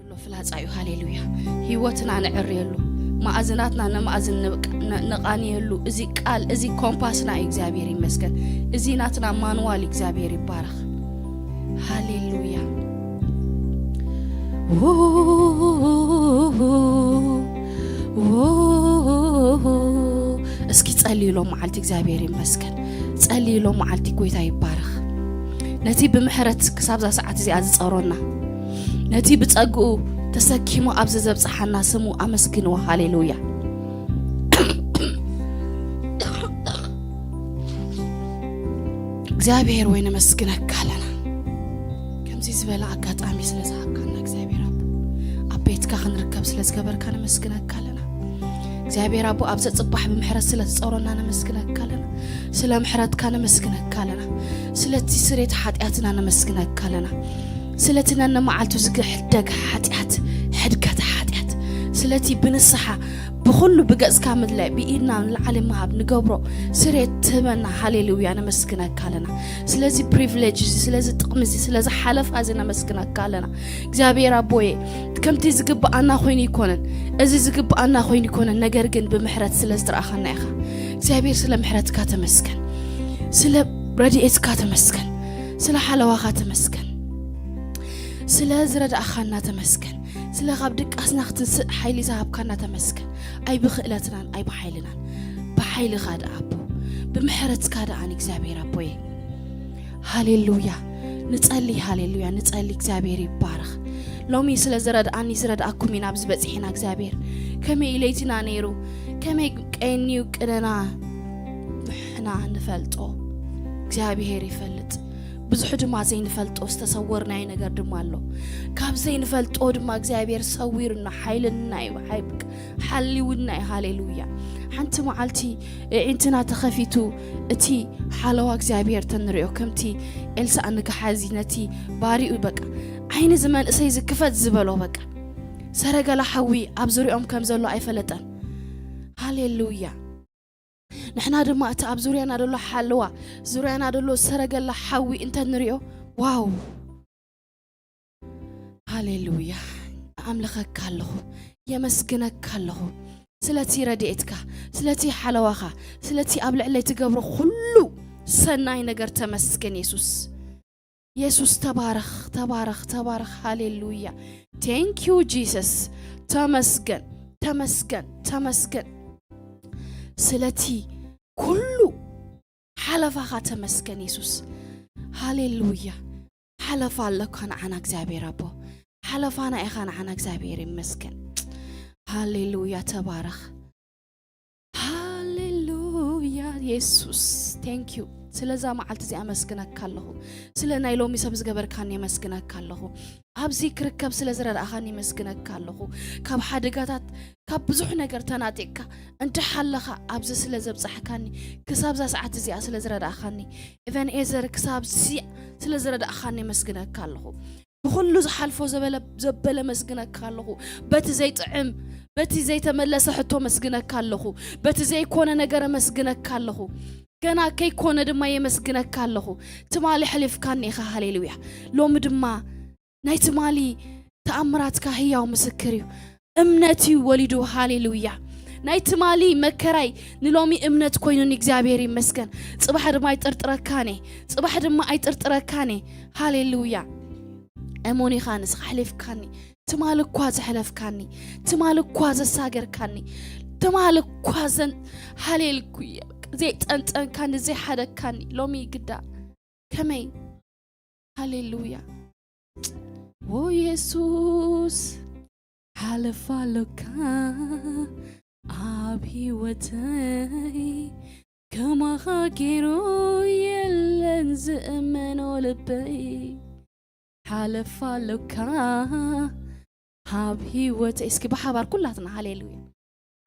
كله فلاسعيو هاليلويا هيوتنا نعريلو ማዕዝናትና ነማዕዝን ነቃኒየሉ እዚ ቃል እዚ ኮምፓስና እግዚአብሔር ይመስገን እዚ ናትና ማኑዋል እግዚአብሔር ይባረክ ሃሌሉያ እስኪ ጸልይሎ ማዓልቲ እግዚአብሔር ይመስገን ጸልይሎ ማዓልቲ ጎይታ ይባረክ ነቲ በመሕረት ክሳብዛ ሰዓት እዚ አዝጸሮና ነቲ ብጸግኡ ተሰኪሙ አብዘ ዘብጽሐና ስሙ አመስግነው ሃሌሉያ እግዚአብሔር ወይ ነመስግነካለና ከምዚ ዝበላ አጋጣሚ ስለዛካና እግዚአብሔር አቤትካ ክንርከብ ስለዝገበርካ ነመስግነካለና እግዚአብሔር አቡ አብዘ ጽባህ በመሕረት ስለጸሮና ነመስግነካለና ስለ ምሕረትካ ነመስግነካለና ስለቲ ስሬት ኃጢአትና ነመስግነካለና ስለትነነ ማዓልቱ ዝግሕደግ ኃጢአት ሕድገት ኃጢአት ስለቲ ብንስሐ بخلو بجأز كامل لا بإيدنا العالم ما بنجبره سريت تمنا هاليلويا نمسكنا كلنا سلازي privilege سلازي تقمزي سلازي حلف هذا نمسكنا كلنا جابير أبوي كم تزجب أنا خويني يكونن أزي زجب أنا خويني يكونن نجرجن بمحرات سلاز ترأخنا يخا جابير سلا محرات كاتمسكن سلا رديئت كاتمسكن سلا حلوة كاتمسكن سلا زرد أخنا تمسكن سلا غابدك أسنخت حيلي ذهب كنا تمسكن أي بخيلتنا أي بحيلنا بحيل غاد أبو بمحرت كذا عن إكزابير أبوي هاليلويا نتقلي هاليلويا نتقلي إكزابير يبارخ لو مي سلا زرد أني زرد أكو من أبز بزحنا إكزابير كم إليتنا نيرو كم كأنيو كنا إحنا نفلتو إكزابير يفلت بزحد ما زين فلت أستصورنا ينقر دمالو كاب زين فلت أود ما إكزابير صويرنا حيلنا وحيبك حلي ودنا هاليلويا حنت معلتي انتنا تخفيتو اتي حلوة إكزابير تنريو كمتي إلسا أنك حزينتي باري بك عين زمان اسيز كفت زبالو بك سرق لحوي أبزوري كم زلو أي فلتن هاليلويا نحنا دما أتعب زورينا دلو حلوة زورينا دلو سرق لحوي انت نريو واو هاليلويا أملخك كالله يمسكنك كالله سلتي رديتك سلتي حلوة سلتي أبلع اللي تقبر خلو سناي نقر تمسكن يسوس تبارخ تبارخ تبارخ هاليلويا thank you Jesus تمسكن تمسكن تمسكن سلتي كله حلفها تمسكن يسوس هاليلويا حلف لك عن إكزابير أبو حلفنا إخان عن إكزابير مسكن هاليلويا تبارك هاليلويا يسوس thank you سلزا معلت زي أمسكنك كله سلنا يلومي سبز جبر كاني مسكنك كله أبزي كركب سلزرر أخاني مسكنك كله كاب حدقات كاب بزح نجر تناتيك أنت حلخ أبز سلزب صحكاني كساب زاس عتزي سلزرر أخاني إذن إزر كساب زي سلزرر أخاني مسكنك كله بخلو زحلفو زبل مسكنك كله بت زي طعم بت زي تملس حتو مسكنك كله بت زي كون نجر مسكنك كله كنا كي كون دما يمسكنك كله تمالي حلف كاني خا هاليلويا لو مدما ناي تمالي تأمراتك هي ومسكريو امنتي وليدو هاليلويا ناي تمالي مكراي نلومي امنت كوينون إكزابير يمسكن صباح دما يطرطركاني صباح دما يطرطركاني هاليلويا أموني خانس حلف كاني تمالك كواز حلف كاني تمالك كواز ساجر كاني تمالك كوازن هاليلويا زي أنت كان زي حدا كاني لومي قدا كمي هاليلويا او يسوس حلف لك أبي وتاي كما خاكرو يلنز أمنو لبي حلف لك أبي وتاي اسكي بحبار كلها هاليلويا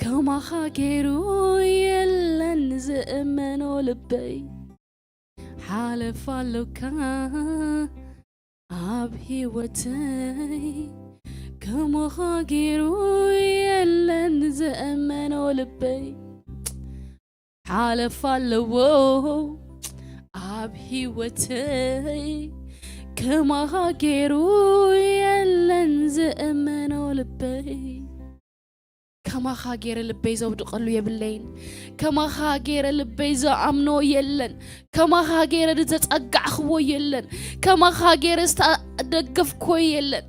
كما خاكرو يلنز أمنو لبي حلف لك أبي وتاي كما خاكرو يلنز أمنو لبي حلف لو أبي وتاي كما خاجرو يلن زأمنو لبي كما خاجر لبي زود قلو يبلين كما خاجر لبي زأمنو يلن كما خاجر تتأقع خو يلن كما خاجر استدقف كو يلن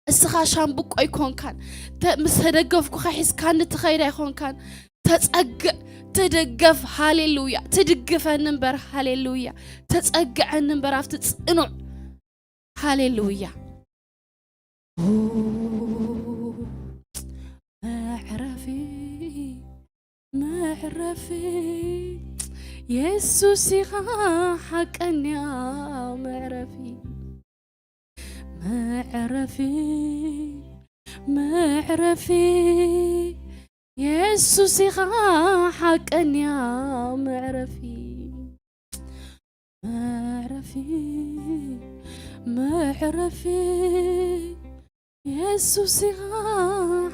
استخاشان بك أيكون كان مستدقف كو خحيس كان تخير أيكون كان تتأقع تدقف هاليلويا تدقف النمبر هاليلويا تتأقع النمبر افتتصنع هاليلويا معرفي يسوع حقا يا معرفي يسوع حقا يا معرفي يسوع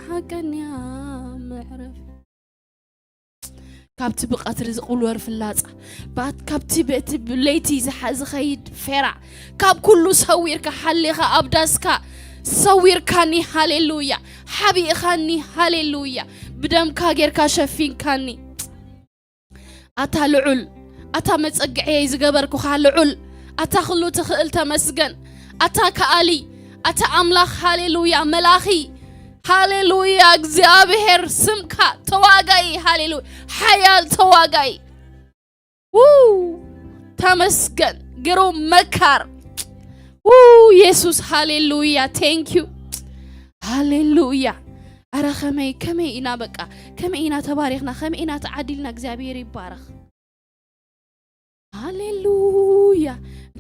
حقا يا معرفي كابتي بقات رزق ولور في اللازع بعد كابتي بقت بليتي زخيد فرع كاب كله سويرك حليخا أبداسكا سويركاني هاليلويا حبي خاني هاليلويا بدم كاجر كاشفين كاني أتا لعل أتا متسقعي زقبركو خالعل أتا خلو تخيل تمسجن أتا كالي أتا أملاخ هاليلويا ملاخي هاليلويا እግዚአብሔር ስምካ ተዋጋይ ሃሌሉያ ኃያል ተዋጋይ ተመስገን ግሩም መካር ኢየሱስ ሃሌሉያ ቴንክ ዩ ሃሌሉያ አረ ከመይ ኢና በቃ ከመይ ኢና ተባረክና ከመይ ኢና ተዓዲልና እግዚአብሔር ይባረክ ሃሌሉያ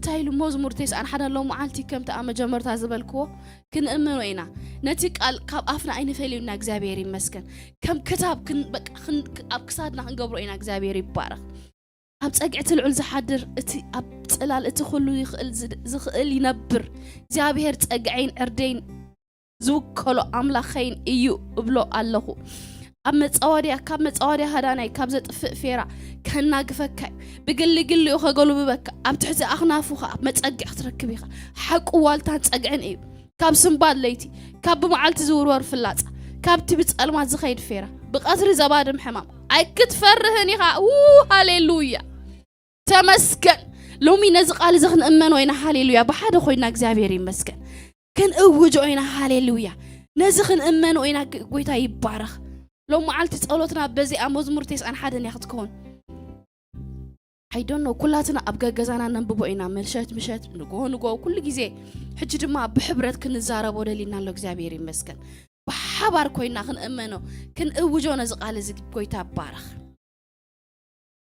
ታይሉ መዝሙር ተስአን ሓዳለው መዓልቲ ከም ተኣመ ጀመርታ ዝበልክዎ ክንእምኖ ኢና ነቲ ቃል ካብ ኣፍና ኣይንፈልዩና እግዚአብሔር ይመስገን ከም ክታብ በቃ ኣብ ክሳድና ክንገብሮ ኢና እግዚአብሔር ይባረክ ኣብ ፀግዕቲ ልዑል ዝሓድር እቲ ኣብ ጽላል እቲ ኩሉ ዝኽእል ይነብር እግዚአብሔር ፀግዐይን ዕርደይን ዝውከሎ ኣምላኸይን እዩ እብሎ ኣለኹ ኣብ መጻወድያ ካብ መጻወድያ ሃዳናይ ካብ ዘጥፍእ ፌራ ከናግፈካ ብግልግል ይኸገሉ በካ ኣብ ትሕቲ ኣኽናፉኻ ኣብ መጸግዕ ክትረክብ ኢኻ ሓቁ ዋልታን ፀግዕን እዩ ካብ ስምባድ ለይቲ ካብ ብመዓልቲ ዝውርወር ፍላጻ ካብቲ ብጸልማት ዝኸይድ ፌራ ብቐትሪ ዘባድም ሕማም ኣይክትፈርህን ኢኻ ሃሌሉያ ተመስገን ሎሚ ነዚ ቃል እዚ ክንእመን ወይና ሃሌሉያ ብሓደ ኮይና እግዚአብሔር ይመስገን ክንእውጅ ወይና ሃሌሉያ ነዚ ክንእመን ወይና ጎይታ ይባረኽ لو معلت ጸሎትና በዚህ መዝሙር ተስአን ሓደን ያኽትከውን I don't know ኩላትና ኣብጋ ገዛና ነንብቦ ኢና ምሸት ንጎ ኩሉ ጊዜ ሕጂ ድማ ብሕብረት ክንዛረብ ወደሊና ሎ እግዚአብሔር ይመስገን ብሓባር ኮይና ክንእመኖ ክንእውጆ ነዚ ቃል እዚ ጎይታ ባረኽ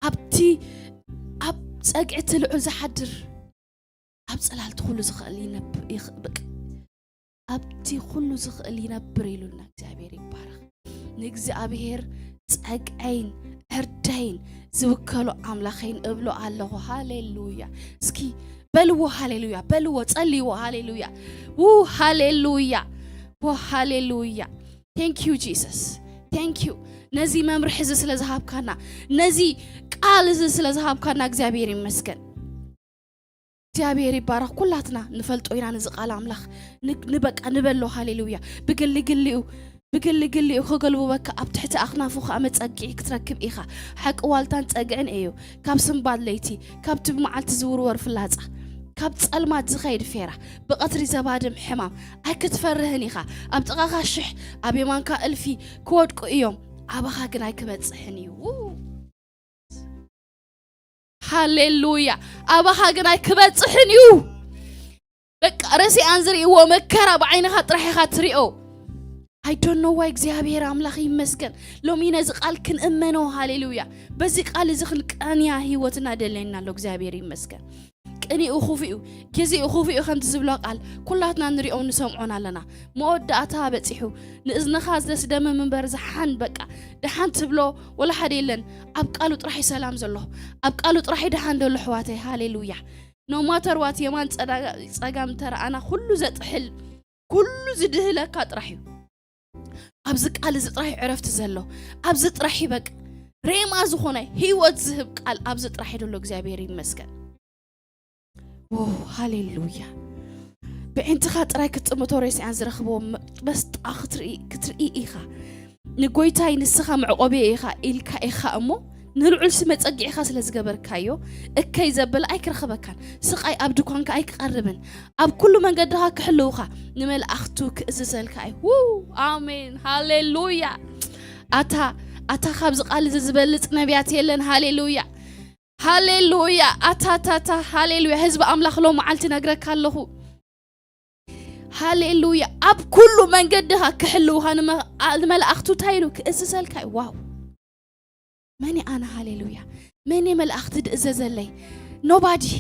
ኣብቲ ኣብ ፀግዕቲ ልዑል ዝሓድር ኣብ ጽላልቲ ኩሉ ዝኽእል ይነብር ኣብቲ ኩሉ ዝኽእል ይነብር ኢሉና እግዚአብሔር ይባረኽ ንእግዚአብሔር ፀግዐይን ዕርደይን ዝውከሎ ኣምላኸይን እብሎ ኣለኹ ሃሌሉያ እስኪ በልዎ ሃሌሉያ በልዎ ጸልይዎ ሃሌሉያ ሃሌሉያ ሃሌሉያ thank you Jesus thank you ነዚ መምርሕ እዚ ስለ ዝሃብካና ነዚ ቃል እዚ ስለ ዝሃብካና እግዚአብሔር ይመስገን እግዚአብሔር ይባረኽ ኩላትና ንፈልጦ ኢና ነዚ ቃል ኣምላኽ ንበቃ ንበሎ ሃሌሉያ ብግልግልኡ خجلو بك أبتحت أخنافو خامت أجي كتركب إخا حق والتان تأجن إيو كاب سنباد ليتي كاب تبمعت زور ور في اللازع كاب تسألمات زخير فيرة بقطر زبادم حمام أكت فرهني خا أبتغى غشح أبي مانكا ألفي كود كو يوم أبا خاقنا يكبت صحني هاليلويا أبا خاقنا يكبت صحني بك رسي أنزري ومكرا بعينها ترحي خاطريو I don't know why እግዚአብሔር አምላኽ ይመስገን ሎሚ ነዚ ቃል ክንእመኖ ሃሌሉያ በዚ ቃል እዚ ክንቃንያ ህይወትና ደለና ሎ እግዚአብሔር ይመስገን ቅኒ እኹፊኡ ግዜ እኹፊኡ ከምቲ ዝብሎ ቃል ኩላትና ንሪኦ ንሰምዖን ኣለና መወዳእታ በፂሑ ንእዝነኻ ዝደስደመ መንበር ዝሓን በቃ ድሓን ትብሎ ወላ ሓደ የለን ኣብ ቃሉ ጥራይ ሰላም ዘሎ ኣብ ቃሉ ጥራይ ድሓን ደሎ ሕዋተይ ሃሌሉያ no matter what የማን ጸጋም ተራአና ሁሉ ዘጥሕል ኩሉ ዝድህለካ ጥራይ أبز قال زطرح عرفت زلو أبز طرح بق ريما زخونه هيوت زهب قال أبز طرح دلو እግዚአብሔር ይመስገን هاليلويا بأنت خاطرك تمتوريس عن زرخبو بس كتري إيخا نقويتاي نسخة معقوبة إيخا إلكا إيخا أمو نرعل سمت أجي إيخا سلزقبر كايو إكاي زبل أيك رخبكان سقاي أبدو كانك أيك قربن أب كل من قدها كحلوخا نمل أختوك إززل كاي آمين هاليلويا أتا خبز قال زبلت نبيات يلن هاليلويا هاليلويا أتا هاليلويا حزب أملاخ لو معلتي نقرك الله هاليلويا أب كل من قدها كحلوها نمل أختو تايلو كإززل كاي واو ماني أنا هاليلويا ماني مل أختد إززل لي nobody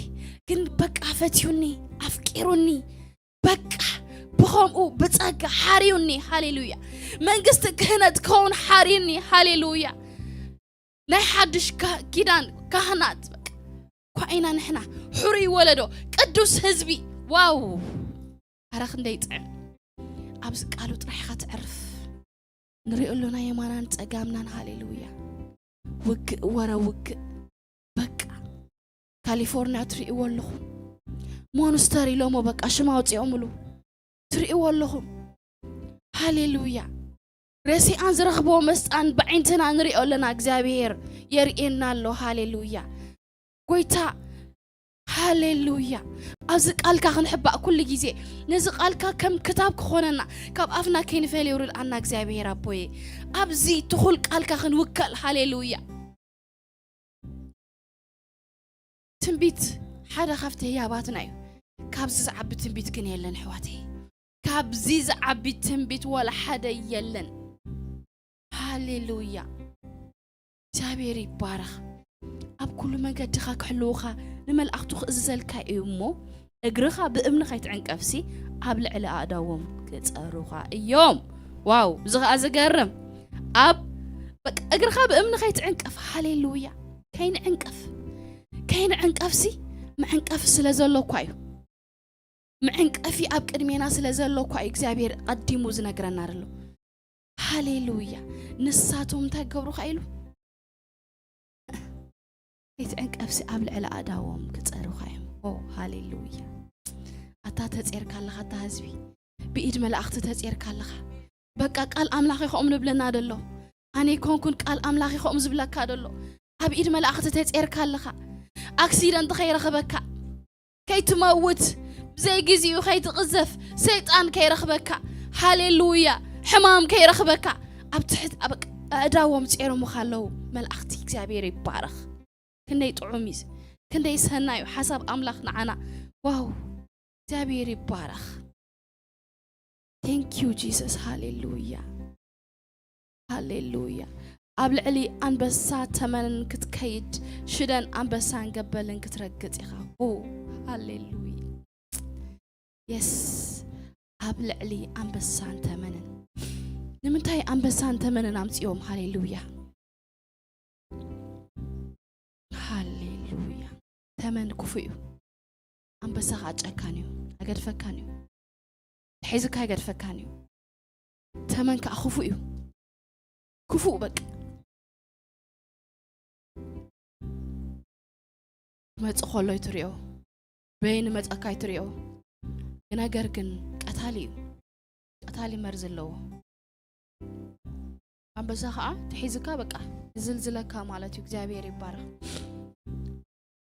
كن بك أفتيوني أفكيروني بك بخم بتأجى حاريوني هاليلويا من قصدك هنا تكون حاريني هاليلويا نحدش كيدان كهنات بك كوينا نحنا حري ولدو قدوس حزبي واو أرخن ديت أبز قالوا تريحة تعرف نريق لنا يمانان تأجامنا هاليلويا وك ورا وك بك كاليفورنيا تريق والله مونستري لومو بك أشماوت يعملوا تريق والله هاليلويا رسي أنزر خبو مستان بعينتنا نريق لنا إكزابير يرئينا له هاليلويا قويتا هاليلويا أزق قالك خنحبا كل جيزي نزق قالك كم كتاب خوننا كاب أفنا كين فيلي ورد عنا إكزابير أبوي أبزي تخل قالك خنوكل هاليلويا تنبيت حدا خفته يا باتنايو كابز زعب تنبيت كن يلن حواتي كابزي زعب تنبيت ولا حدا يلن هاليلويا جابيري بارخ أب كل ما قد خاك حلوخا لما الأختوخ إززل كايمو اقرخا بأمن خيت عنك أفسي أبلع على أداوم كتأروخا يوم واو زغا أزقرم أب اقرخا بأمن خيت عنك أف هاليلويا كاين عنك أف كاين عنك أفسي ما عنك أف سلازلو كايو ما عنك أفي أب كرمينا سلازلو كايو إكزابير قديمو زنقرنا رلو هاليلويا نساتهم تاقبرو خايلو يتعنك أفسي قبل على أداوم كتسأرو خايم هاليلويا أتا تسيرك الله أتا هزبي بإيد ملأخت تسيرك الله بقى قال أملاخي خو نبلنا دلو أنا يكون قال أملاخي خو زبلك دلو بإيد ملأخت تسيرك الله أكسيدنت خير خبك كي تموت زي جزي وخي تقذف سيطان كي رخبك هاليلويا حمام كي رخبك أبتحت أبك أداوم تسيرو مخالو ملأختي كسابيري بارخ كندي طعميز كندي سنايو حسب أملاخ نعنا واو جابيري بارخ thank you Jesus hallelujah hallelujah قبل علي أنبسا تمن كتكيد شدن أنبسا نقبلن كترقت إخا hallelujah yes قبل علي أنبسا تمنن نمنتاي أنبسا تمنن أمس يوم hallelujah هاليلويا تمن كفيو أم بساعة أكانيو أقدر فكانيو حيزك أقدر فكانيو تمن كأخفيو كفو بك ما تقول له تريو بين ما تأكاي تريو أنا جركن قتالي مرزلو أم بساعة تحيزك بك زلزلك مالتي إكزابير يبارك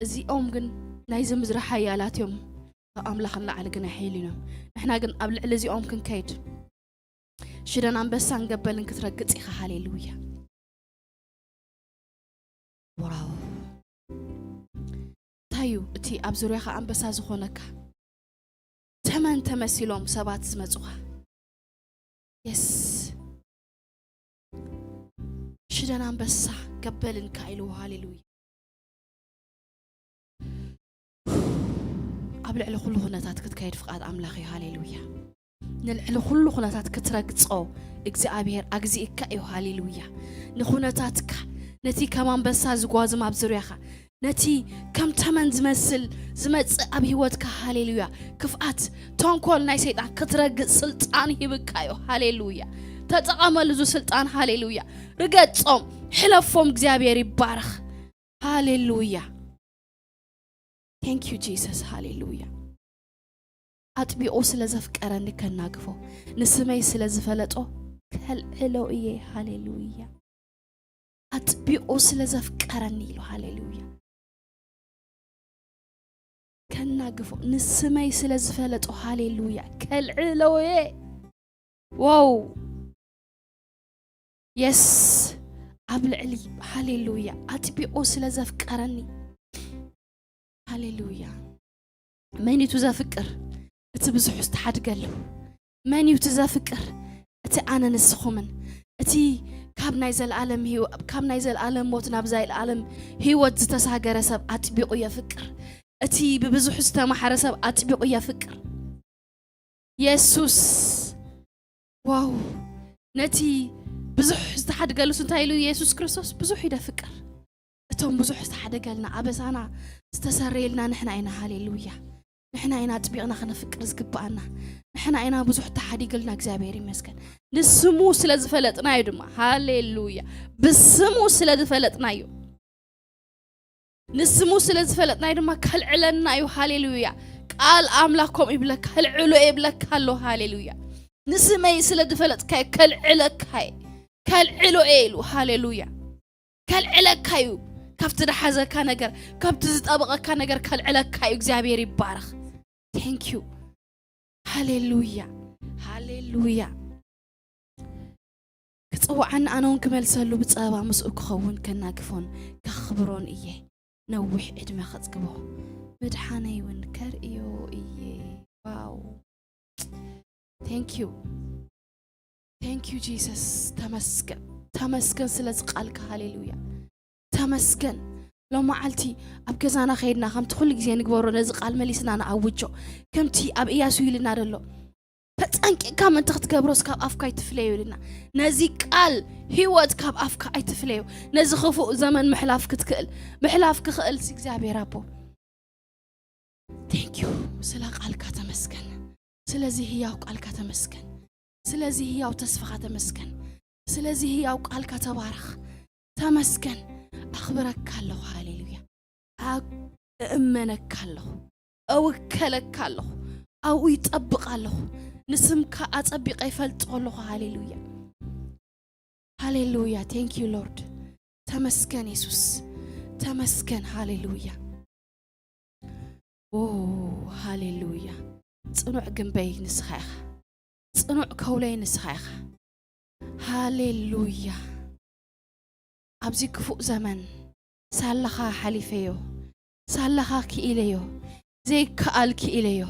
زي جن نايز مزرعة حيالات يوم أملاخ الله على جنا حيلنا إحنا جن قبل الذي كن كيد شدنا بس نقبل نكترقت إخا هاليلويا واو تايو تي أبزريخا أم بس أزخونك تمن تمثيلهم سبات زمزوها يس شدنا بس قبل نكايلو هاليلويا قبل على كل خناتات كتكيد فقاد أملاخي هاليلويا نل كل خناتات كترقصو إكزابير أجزي إكايو هاليلويا نخناتاتك نتي كمان بس زغواز ما بزريخا نتي كم تمن زمت أبيوتك هاليلويا كفات تونكول ناي سيطان كترقص سلطان هيبكايو هاليلويا تتعامل زو سلطان هاليلويا رقصهم حلفهم إكزابير يبارخ هاليلويا Thank you Jesus hallelujah አጥቢኦ ስለዘፍቀረኒ ከናግፎ ንስመይ ስለዝፈለጦ ከልዕሎዬ ሃሌሉያ አጥቢኦ ስለዘፍቀረኒ ኢሉ ሃሌሉያ ከናግፎ ንስመይ ስለዝፈለጦ ሃሌሉያ ከልዕሎዬ ዋው yes አብልዕሊ ሃሌሉያ አጥቢኦ ስለዘፍቀረኒ ሃሌሉያ መኒቱ ዘፍቅር እቲ ብዙሕ ዝተሓድገሉ መኒቱ ዘፍቅር እቲ ኣነ ንስኹምን እቲ ካብ ናይ ዘለዓለም ሞት ናብ ዘለዓለም ህይወት ዝተሳገረ ሰብ ኣጥቢቑ የፍቅር እቲ ብብዙሕ ዝተማሕረ ሰብ ኣጥቢቑ የፍቅር ኢየሱስ ዋው ነቲ ብዙሕ ዝተሓድገሉ እንታይ ኢሉ ኢየሱስ ክርስቶስ ብዙሕ ይደፍቅር እቶም ብዙሕ ዝተሓደገልና ኣበሳና ዝተሰረየልና ንሕና ኢና ሃሌሉያ ንሕና ኢና ኣጥቢቕና ክነፍቅር ዝግባአና ንሕና ኢና ብዙሕ ተሓዲግልና እግዚአብሔር ይመስገን ንስሙ ስለዝፈለጥናዮ ድማ ሃሌሉያ ብስሙ ስለዝፈለጥናዮ ንስሙ ስለዝፈለጥናዮ ድማ ከልዕለናዮ ሃሌሉያ ቃል አምላክኩም ይብለካ ከልዕሎ ይብለካ ኣሎ ሃሌሉያ ንስመይ ስለዝፈለጥካዮ ከልዕሎ ኢሉ ሃሌሉያ ከልዕለካዩ ካብቲ ደሓዘካ ነገር ካብቲ ዝጠበቐካ ነገር ከልዕለካዩ እግዚአብሔር ይባረክ thank you hallelujah hallelujah ክጽዋዕን ኣነውን ክመልሰሉ ብጸባ ምስኡ ክኸውን ከናግፎን ከኽብሮን እየ ነዊሕ ዕድመ ኸጽግቦ ምድሓነይ እውን ከርእዮ እየ ዋው thank you Jesus ተመስገን ስለዚ ቃልካ ሃሌሉያ ተመስገን ሎማዓልቲ ኣብ ገዛና ኸይድና ከምቲ ኩሉ ግዜ ንግበሮ ነዚ ቃል መሊስና ንኣውጆ ከምቲ ኣብ ኢያሱ ይልና ደሎ ተጸንቂካ ምንተ ክትገብሮስ ካብ ኣፍካ ይትፍለዩ ይልና ነዚ ቃል ህይወት ካብ ኣፍካ ኣይትፍለዩ ነዚ ክፉእ ዘመን ምሕላፍ ክኽእል እግዚአብሔር ኣቦ thank you ስለ ቃልካ ተመስገን ስለዚ ህያው ቃልካ ተመስገን ስለዚ ህያው ተስፋኻ ተመስገን ስለዚ ህያው ቃልካ ተባረኽ ተመስገን أخبرك الله هاليلويا أؤمنك الله أوكلك الله أو يطبق الله نسمك أطبق يفلت الله هاليلويا هاليلويا thank you Lord تمسكن يسوس تمسكن هاليلويا أوه هاليلويا صنوع جنبي نسخيخ صنوع كولي نسخيخ هاليلويا أبزي كفوق زمن سالخا حليفيو سالخا كإليو زي كأل كإليو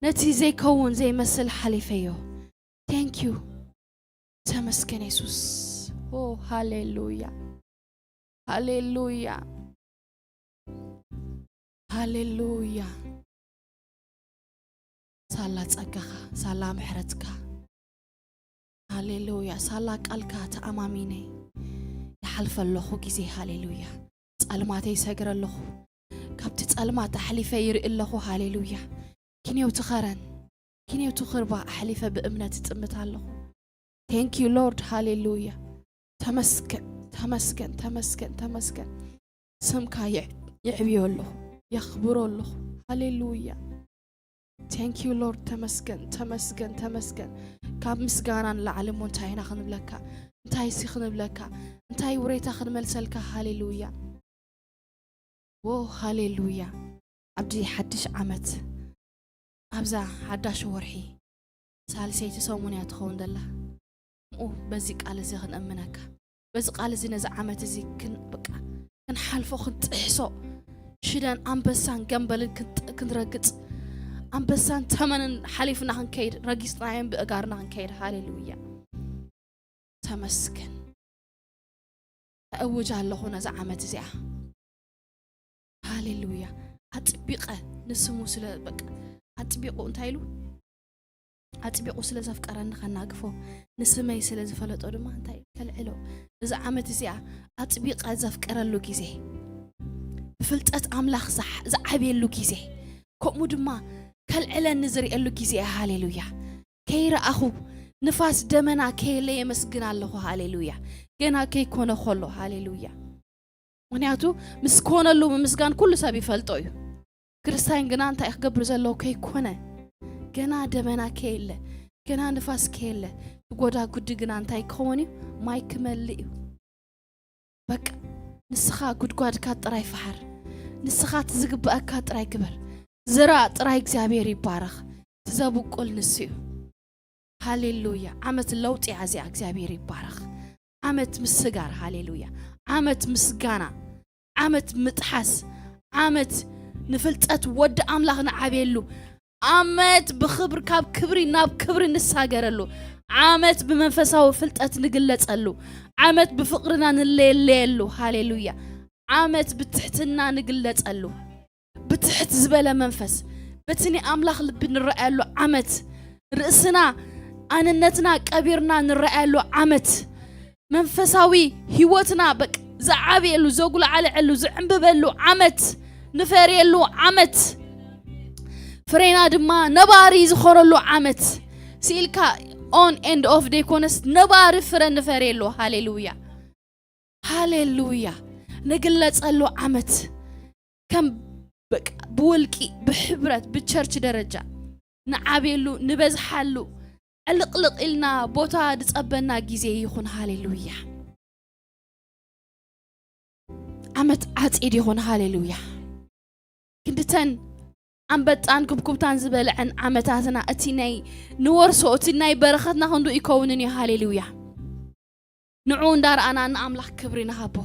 نتي زي كون زي مثل حليفيو thank you تمسكن يسوس oh هاليلويا هاليلويا هاليلويا سالا ጸጋኻ ሳላ ምሕረትካ هاليلويا ሳላ ቃልካ ተኣማሚነይ يحلف الله جزي هاليلويا ጸልማተይ ይሰግር ኣለኹ ካብቲ ጸልማት ኣሕሊፈ ይርኢ ኣለኹ ሃሌሉያ ኪንየው ትኸረን ኪንየው ትኽርባ ኣሕሊፈ ብእምነት ጥምት ኣለኹ thank you Lord ሃሌሉያ ተመስገን ስምካ ይዕብዮ ኣለኹ የኽብሮ ኣለኹ ሃሌሉያ thank you Lord ተመስገን ካብ ምስጋናን ላዕለም ወንታይና ክንብለካ እንታይ ሲኽንብለካ እንታይ ውሬታ ክንመልሰልካ ሃሌሉያ ሃሌሉያ ዓብዲ ሓድሽ ዓመት ኣብዛ ሓዳሽ ወርሒ ሳልሰይቲ ሰሙንያ ትኸውን ደላ በዚ ቃል እዚ ክንእምነካ በዚ ቃል እዚ ነዚ ዓመት እዚ ክንሓልፎ ክንጥሕሶ ሽደን ኣንበሳን ገንበልን ክንረግጽ ኣንበሳን ተመንን ሓሊፍና ክንከይድ ረጊጽናዮም ብእጋርና ክንከይድ ሃሌሉያ ተመስገን أوجه الله نزع عمت زيها هاليلويا أتبقى نسمو سلا بق أتبقوا انتايلو أتبقوا سلا زفكران خناقفو نسمي سلا زفلت أدم انتاي كالعلو نزع عمت زيها أتبقى زفكران لو كيزي فلتت أملاخ صح زعبي لو كيزي كم دما كالعلن نزري لو كيزي هاليلويا كيرا أخو نفاس دمنا كيلي مسجن الله هاليلويا جنا كي كونه خلو هاليلويا ونياتو مسكون اللو مسجان كل سبي فلتوي ክርስቲያን ገና እንታይ ክገብር ዘሎ ከይኮነ ገና ደመና ከየለ ገና ንፋስ ከየለ ጎዳ ጉድ ገና እንታይ ከሆነ ማይ ክመልእ በቃ ንስኻ ጉድጓድካ ጥራይ ፈሓር ንስኻ ትዝግብአካ ጥራይ ግበር ዝራ ጥራይ እግዚአብሔር ይባረኽ ትዘብቆል ንስዩ ሃሌሉያ ዓመት ለውጥ ያዚያ እግዚአብሔር ይባረኽ ዓመት ምስጋር ሃሌሉያ ዓመት ምስጋና ዓመት ምጥሐስ ዓመት ንፍልጠት ወድ አምላኽና ዓቤሉ ዓመት በኽብር ካብ ክብሪ ናብ ክብሪ ንሳገረሉ ዓመት በመንፈሳዊ ፍልጠት ንግለጸሉ ዓመት በፍቅርና ንለየለየሉ ሃሌሉያ ዓመት በትሕትና ንግለጸሉ በትሕት ዝበለ መንፈስ በትኒ አምላኽ ልብ ንረአሉ ዓመት ርእስና አንነትና ቀቢርና ንረአሉ ዓመት መንፈሳዊ ህይወትና በቃ ዘዓብየሉ ዘጉልዓለሉ ዝዕንብበሉ ዓመት ንፈርየሉ ዓመት ፍሬና ድማ ነባሪ ዝኸረሉ ዓመት ሲልካ on end of day ኮነስ ነባሪ ፍረ ንፈርየሉ ሃሌሉያ ሃሌሉያ ንግለጸሉ ዓመት ከም በቃ በወልቂ በሕብረት በቸርች ደረጃ ንዓብየሉ ንበዝሓሉ ዕልቅልቅ ኢልና ቦታ ድጸበና ጊዜ ይኹን ሃሌሉያ ዓመት ዓጺድ ይኹን ሃሌሉያ ክንድተን አንበጣን ኩብኩብታን ዝበልዕን ዓመታትና እቲ ናይ ንወርሶ እቲ ናይ በረኸትና ክንዱ ይከውንን ሃሌሉያ ንዑ እንዳርአና ንአምላኽ ክብሪ ንሃቦ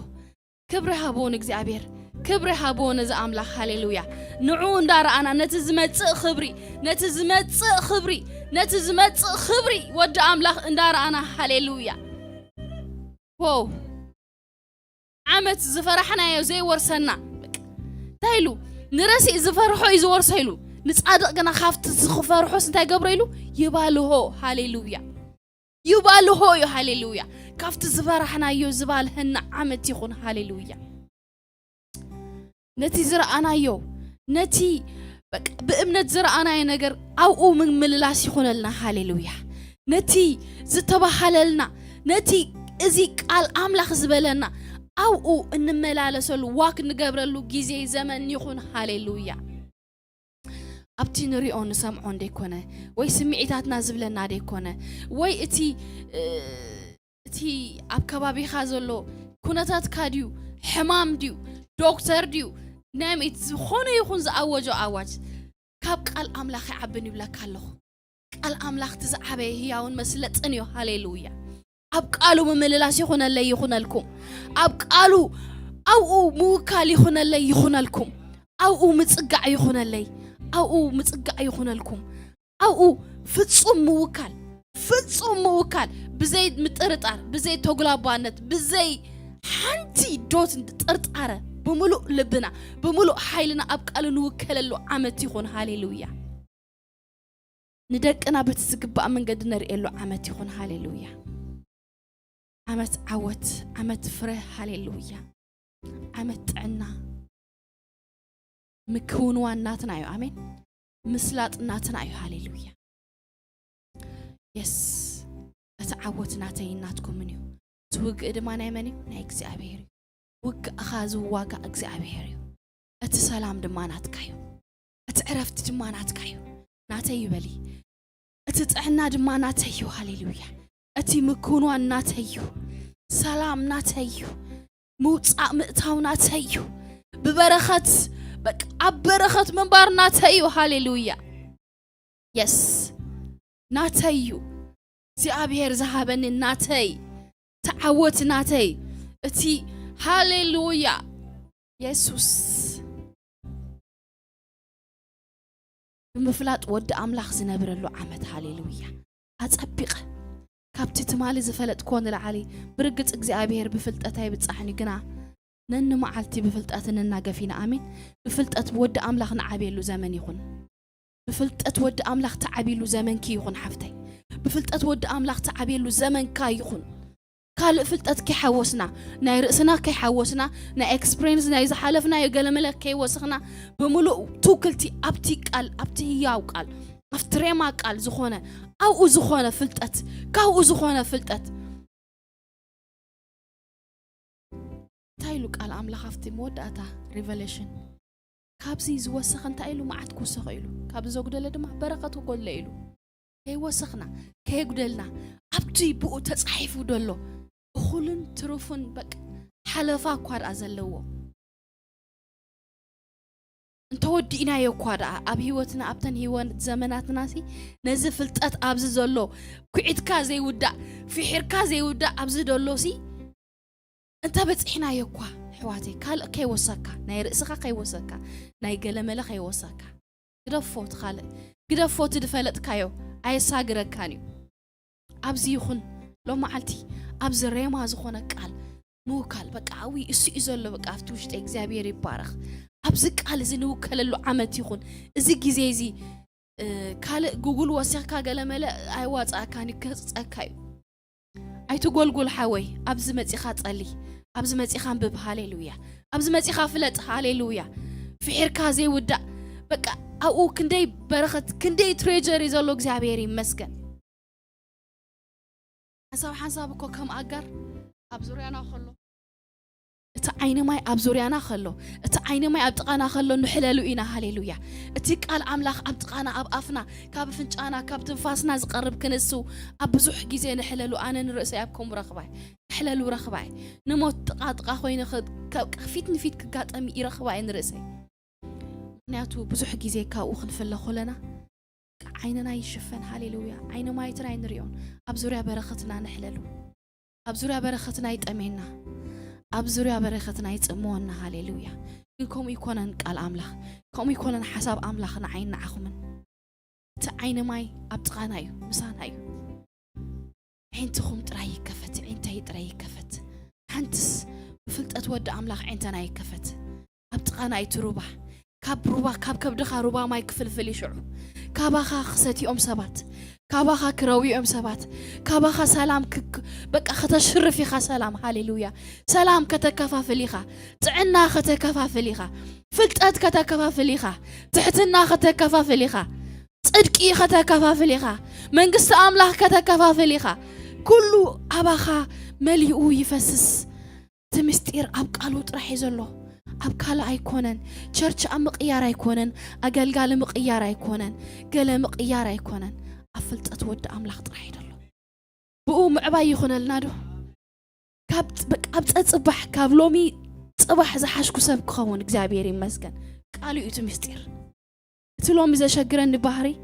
ክብሪ ሃቦን እግዚአብሔር ክብሪ ሃቦን እዚ አምላኽ ሃሌሉያ ንዑ እንዳርአና ነቲ ዝመጽእ ክብሪ ነቲ ዝመጽእ ክብሪ ነቲ ዝመጽእ ክብሪ ወዲ አምላኽ እንዳርአና ሃሌሉያ ዋው ዓመት ዝፈራሕናዮ ዘይወርሰና ታይሉ ንረሲ ዝፈርሖ ይዝወርሰይሉ ንጻድቕ ገና ካፍት ዝፈርሖስ እንታይ ገብረይሉ ይባልሆ ሃሌሉያ ይባልሆ ሃሌሉያ ካፍት ዝፈራሕናዮ ዝባልህና ዓመት ይኹን ሃሌሉያ ነቲ ዝረአናዮ ነቲ በቃ በእምነት ዝረአናዮ ነገር አውኡ ምልላስ ይኹነልና ሃሌሉያ ነቲ ዝተባሃለልና ነቲ እዚ ቃል አምላኽ ዝበለና አውኡ እንመላለሰሉ ዋክ ንገብረሉ ጊዜ ዘመን ይኹን ሃሌሉያ ኣብቲ ንሪኦ ንሰምዖ እንደይኮነ ወይ ስምዒታትና ዝብለና እንደይኮነ ወይ እቲ ኣብ ከባቢኻ ዘሎ ኩነታትካ ድዩ ሕማም ድዩ ዶክተር ድዩ ናይት ዝኾነ ይኹን ዝኣወጆ ኣዋጅ ካብ ቃል አምላኽ ይዓብን ይብለካ ኣለኹ ቃል አምላኽ ትዝዓበየ ህያውን መስለጥን እዩ ሃሌሉያ ኣብ ቃሉ መመለላስ ይኹነለይ ይኹነልኩም ኣብ ቃሉ አውኡ ምውካል ይኹነለይ ይኹነልኩም አውኡ ምጽጋዕ ይኹነለይ አውኡ ምጽጋዕ ይኹነልኩም አውኡ ፍጹም ምውካል ብዘይ ምጥርጣር ብዘይ ተጉላባነት ብዘይ ሓንቲ ዶት ጥርጣረ بملؤ لبنا بملؤ حيلنا أبقى نوكللو عمت يخون هاليلويا ندقنا بتسقبا من قد نرئلو عمت يخون هاليلويا عمت عوت عمت فره هاليلويا عمت عنا مكون واناتنا يو آمين مسلات ناتنا يو هاليلويا يس أتعوت ناتي ناتكم منيو توق إدمانا يمنيو نايكسي أبيري وق أخاذ واقع እግዚአብሔር أت سلام دمانات كايو أت عرفت دمانات كايو ناتي بلي أت تعنا دمانات يو هاليلويا أتي مكونوا ناتيو سلام ناتيو موتصع مئتاو ناتيو ببرخت بك عبرخت من بار ناتيو هاليلويا يس ناتيو እግዚአብሔር زهابني ناتي تعوت ناتي أتي هاليلويا يسوس بمفلات ود أملاخ زنبرلو عمت هاليلويا أتصبق كابتي تمالي زفلت كون العالي برقت እግዚአብሔር بفلتأتاي بتصحني قنا نن معلتي بفلتأتنا ناقفين آمين بفلتأت ود أملاخ نعبيلو زمن يخون بفلتأت ود أملاخ تعبيلو زمن كي يخون حفتي بفلتأت ود أملاخ تعبيلو زمن كاي يخون قال فلتت كي حوسنا ناي رأسنا كي حوسنا ناي اكسبرينس ناي زحالفنا يقلملا كي وسخنا بملو توكلتي أبتي قال أبتي ياو قال أفتري ما قال زخونة أو زخونة فلتت كاو زخونة فلتت تايلو قال أملا خفتي موداتا ريفيليشن كابزي زوسخ انت إلو ما عاد كوسخ إلو كابزي زوجدل دم بركة وقول إلو كي وسخنا كي قدلنا أبتي بقو تصحيف ودلو خلن تروفن بك حلفا كوار أزلوه انت ودينا يوكواد اب هيوتنا ابتن هيوان زماناتنا سي نزفلطات ابز زلو كعيدكا زي ودا في حركا زي ودا ابز دلو سي انت بتصحنا يوكوا حواتي قال كي وسكا ناي راسخا كي وسكا ناي قلمله كي وسكا قدفوت خالق قدفوت دفلت كايو اي ساغركانيو ابز يخون لو معلتي ابز ريما زخونه قال مو قال بقى اوي اسو يزلو بقى افتوشت اغزابير يبارخ أبزك على زنو كللو عمت يخون إزي جزيزي كال جوجل وسيخ كاجلا ملا أيوات أكاني كس أكاي أي تقول حوي أبز متيخات علي أبز متيخان بب هاليلويا أبز متيخا فلت هاليلويا في حركة زي ودا بقى أو كندي برخت كندي تريجر يزلوك زعبيري مسكن حسابكو كم أجر أبزوري أنا خلو تعين ماي أبزوريانا خلو تعين ماي أبتقانا خلو نحللو إنا هاليلويا تقال أملاخ أبتقانا أب أفنا كاب فنجانا كاب تنفاسنا زقرب كنسو أبزوح جيزي نحللو أنا نرأسي أبكم رخباي نحللو رخباي نموت تقاطقا خوين خد فيت نفيت كقات أمي إرخباي نرأسي نياتو بزوح جيزي كاو خنفل خلنا عيننا يشفن هاليلويا عين ماي تراي نريون أبزوريا برختنا نحللو أبزوريا برختنا يتأمينا أبزوريا برختنا يتأمونا هاليلويا كم يكونن قال أملاخ كم يكونن حساب أملاخ نعين نعخمن تعين ماي أبتقانايو مسانايو عين تخم تراي كفت عين تاي تراي كفت حنتس فلت أتود أملاخ عين تناي كفت أبتقاناي تروبا كاب روبا كاب دخا روبا ماي كفلفل شعو كاباخا خستي أم سبات كاباخا كروي أم سبات كاباخا سلام بقى ختشرفي خا سلام هاليلويا سلام كتكفافليخا تعنا كتكفافليخا فلتات كتكفافليخا تحتنا كتكفافليخا صدقي كتكفافليخا منقست أملاح كتكفافليخا كله أباخا مليئو يفسس تمستير أبقالو ترحي زلو أبقال أيكونن شرش مقيار أيكونن أقل مقيار أيكونن قل مقيار أيكونن أفلت أتود أملاخ طرحي دلو بقو معباي يخون النادو كابت أتصبح كابلومي تصبح زحاشكو سبك خون اكزابيري مسكن قالوا يتو مستير تلومي زا شقرن بحري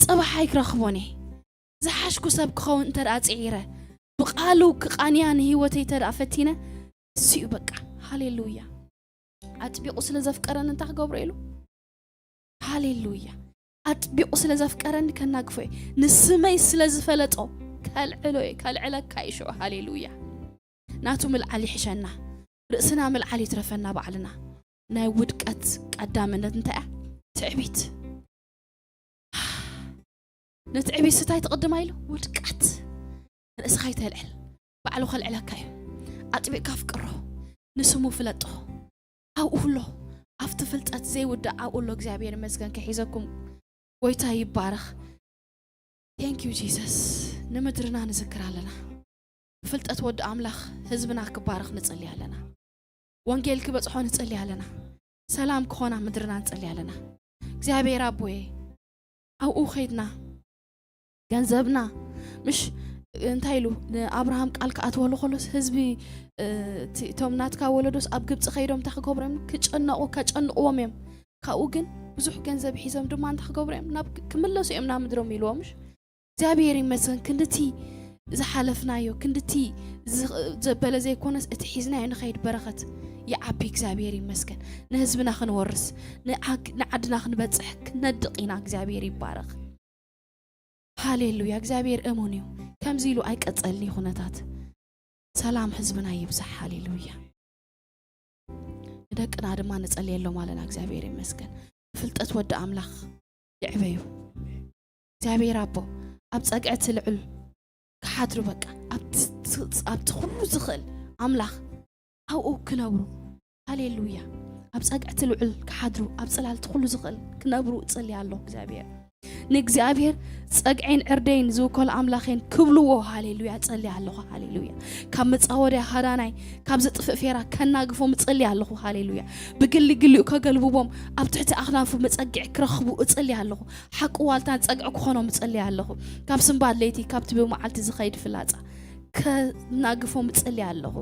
تصبح هيك رخبوني زحاشكو سبك خون انتر أتعيره بقالو كقانيان هيوتي تر أفتينا سيو بقى هاليلويا أتبيقو سلزفكرن انت قبريلو هاليلويا أتبيقو سلزفكرن كناقفوي نسمي سلزفلتو كالعلا كايشو هاليلويا ناتو ملعالي حشنا رأسنا ملعالي ترفنا بعلنا ناي ودقت قدامنا انت تعبيت نتعبي ستاي تقدم ايلو ودقت رأس خايت العل بعلو خلعلا كايو أتبيق كافكرو نسمو فلتو أقوله أفتفلت أتزي ودا أقوله إخزابير مسكن كحيزكم ويتا يبارخ Thank you Jesus نمدرنا نذكر لنا فلت أتود أملاخ حزبنا كبارخ نصلي لنا وانجيل كبصحون نصلي لنا سلام كخونا مدرنا نصلي لنا إخزابير أبوي أو خيدنا ገንዘብنا مش انتايلو أبراهام قال كأتولو خلص حزبي تومنات كاولدوس أب جبت خيرهم تخجبرهم كأنقوا ميم كأوجن بزح جنزب حزام دوما تخجبرهم ناب كملوا سيمنا مدرهم يلومش زابيري مثلا كندتي زحلفنايو كندتي زبالة زي كونس اتحيزنا عن خير بركة يا عبيك زابيري مسكن نهزبنا خنورس نعدنا خنبتصح ندقينا زابيري بارخ هاليلويا እግዚአብሔር أمونيو كم زيلو أي قصلني خنتات سلام حزبنا يبصح هاليلويا دقنا دما نصلي يلو مالنا እግዚአብሔር يمسكن فلطت ود أملاخ يعبيو እግዚአብሔር أبو أب صقعت العل كحاترو بقى أب تخلو زخل أملاخ أو كنبرو هاليلويا أب صقعت العل كحاترو أب صلال تخلو زخل كنبرو تصلي الله እግዚአብሔር ንእግዚአብሔር ጸግዒን ዕርደይን ዝውከል ኣምላኽን ክብልዎ ሃሌሉያ ጸልይ ኣለኹ ሃሌሉያ ካብ መጻወርያ ሃዳናይ ካብ ዝጥፍእ ፌራ ከናግፎም ጸልይ ኣለኹ ሃሌሉያ ብግልግልኡ ከገልብቦም ኣብ ትሕቲ ኣኽናፉ መጸጊዕ ክረኽቡ ጸልይ ኣለኹ ሓቂ ዋልታን ጸግዒ ክኾኖም ጸልይ ኣለኹ ካብ ስምባድ ለይቲ ካብቲ ብመዓልቲ ዝኸይድ ፍላጻ ከናግፎም ጸልይ ኣለኹ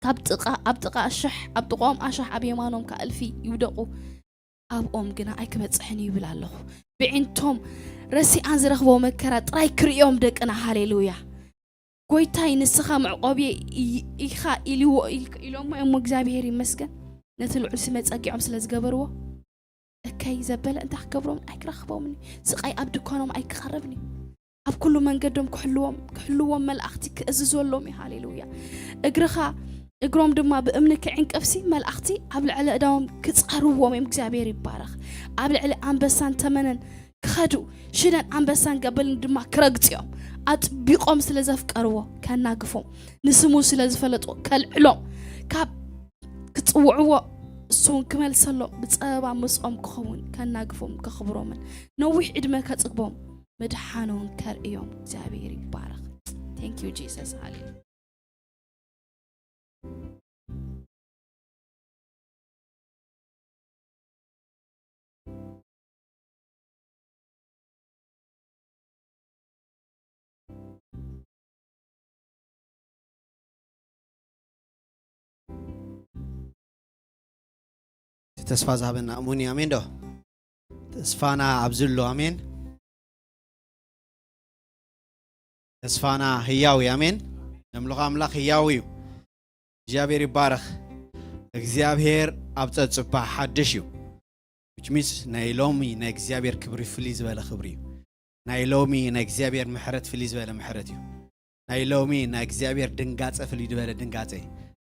ካብ ጥቃ ኣብ ጥቃ ኣሽሕ ኣብ ጥቃኦም ኣሽሕ ኣብ የማኖም ከእልፊ ይውደቁ ኣብኦም ግና ኣይክበጽሕን ይብል ኣለኹ ብዕንቶም ረሲኣን ዝረኽቦ መከራ ጥራይ ክርዮም ደቅና ሃሌሉያ ጎይታይ ንስኻ ምዕቆብ ኢኻ ኢሎም እሞ እግዚአብሔር ይመስገን ነቲ ልዑል ስመ ጸጊዖም ስለ ዝገበርዎ እከይ ዘበለ እንታይ ክገብሮም ኣይክረኽቦምኒ ስቃይ ኣብ ድኳኖም ኣይክቐርብኒ ኣብ ኩሉ መንገዶም ክሕልዎም መልእኽቲ ክእዝዝሎም ሃሌሉያ እግሮም ድማ ብእምኒ ክዕንቀፍሲ መልእኽቲ ኣብ ልዕሊ እዳዎም ክጻርዎም እግዚአብሔር ይባረኽ ኣብ ልዕሊ አንበሳን ተመነን ክኸዱ ሽደን አንበሳን ገበልን ድማ ክረግጽዮም ኣጥቢቆም ስለ ዘፍቀርዎ ከናግፎም ንስሙ ስለ ዝፈለጦ ከልዕሎም ካብ ክጽውዕዎ እሱን ክመልሰሎም ብጸባ ምስኦም ክኸውን ከናግፎም ከኽብሮምን ነዊሕ ዕድመ ከጽግቦም መድሓኖን ከርእዮም እግዚአብሔር ይባረኽ thank you Jesus hallelujah تسفى زابنا أموني أمين دو تسفانا عبزلو أمين تسفانا هياوي أمين نملغ أملاك هياوي جابير بارخ እግዚአብሔር ኣብፀ ጽባሕ ሓድሽዩ which means ናይሎሚ ናይ እግዚአብሔር ክብሪ ፍሊዝ በለ ክብሪ ናይሎሚ ናይ እግዚአብሔር ምሕረት ፍሊዝ በለ ምሕረት እዩ ናይሎሚ ናይ እግዚአብሔር ድንጋጸ ፍሊዝ በለ ድንጋጸ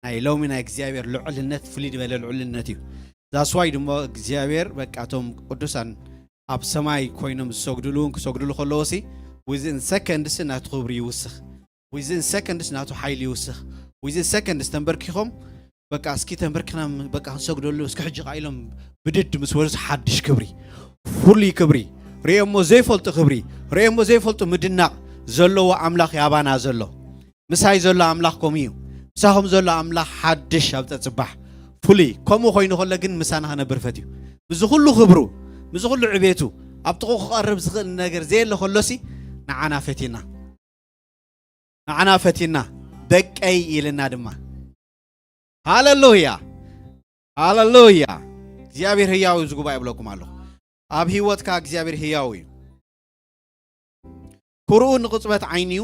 ናይሎሚ ናይ እግዚአብሔር ልዑልነት ፍሊዝ በለ ልዑልነት እዩ that's why ደሞ እግዚአብሔር በቃቶም ቅዱሳን ኣብ ሰማይ ኮይኖም ክሰግዱሉ ከለውሲ within seconds ናቱ ክብሪ ይውስኽ within seconds ናቱ ኃይል ይውስኽ within seconds ተንበርኪኾም በቃ እስኪ ተንበርክና በቃ ሰግዱሉ እስኪ ሕጂ ቃይሎም ብድድ መስወርስ ሓድሽ ክብሪ ፍሊ ክብሪ ሪእሞ ዘይፈልጡ ክብሪ ሪእሞ ዘይፈልጡ ምድናቕ ዘለዎ ኣምላኽ ያባና ዘሎ ምሳይ ዘሎ ኣምላኽኩም እዩ ምሳኹም ዘሎ ኣምላኽ ሓድሽ ኣብ ጽባሕ ፍሊ ከምኡ ኮይኑ ከለ ግን ምሳና ከነብር ፈትዩ ብዙ ሁሉ ክብሩ ብዙ ሁሉ ዕቤቱ ኣብ ጥቑ ክቐርብ ዝኽእል ነገር ዘየለ ከሎሲ ንዓና ፈቲና በቀይ ኢልና ድማ ሃሌሉያ ሃሌሉያ እግዚአብሔር ሕያው ዝጉባኤ ብለኩም ኣለኹ ኣብ ህይወትካ እግዚአብሔር ሕያው እዩ ኩርኡ ንቅጽበት ዓይኒዩ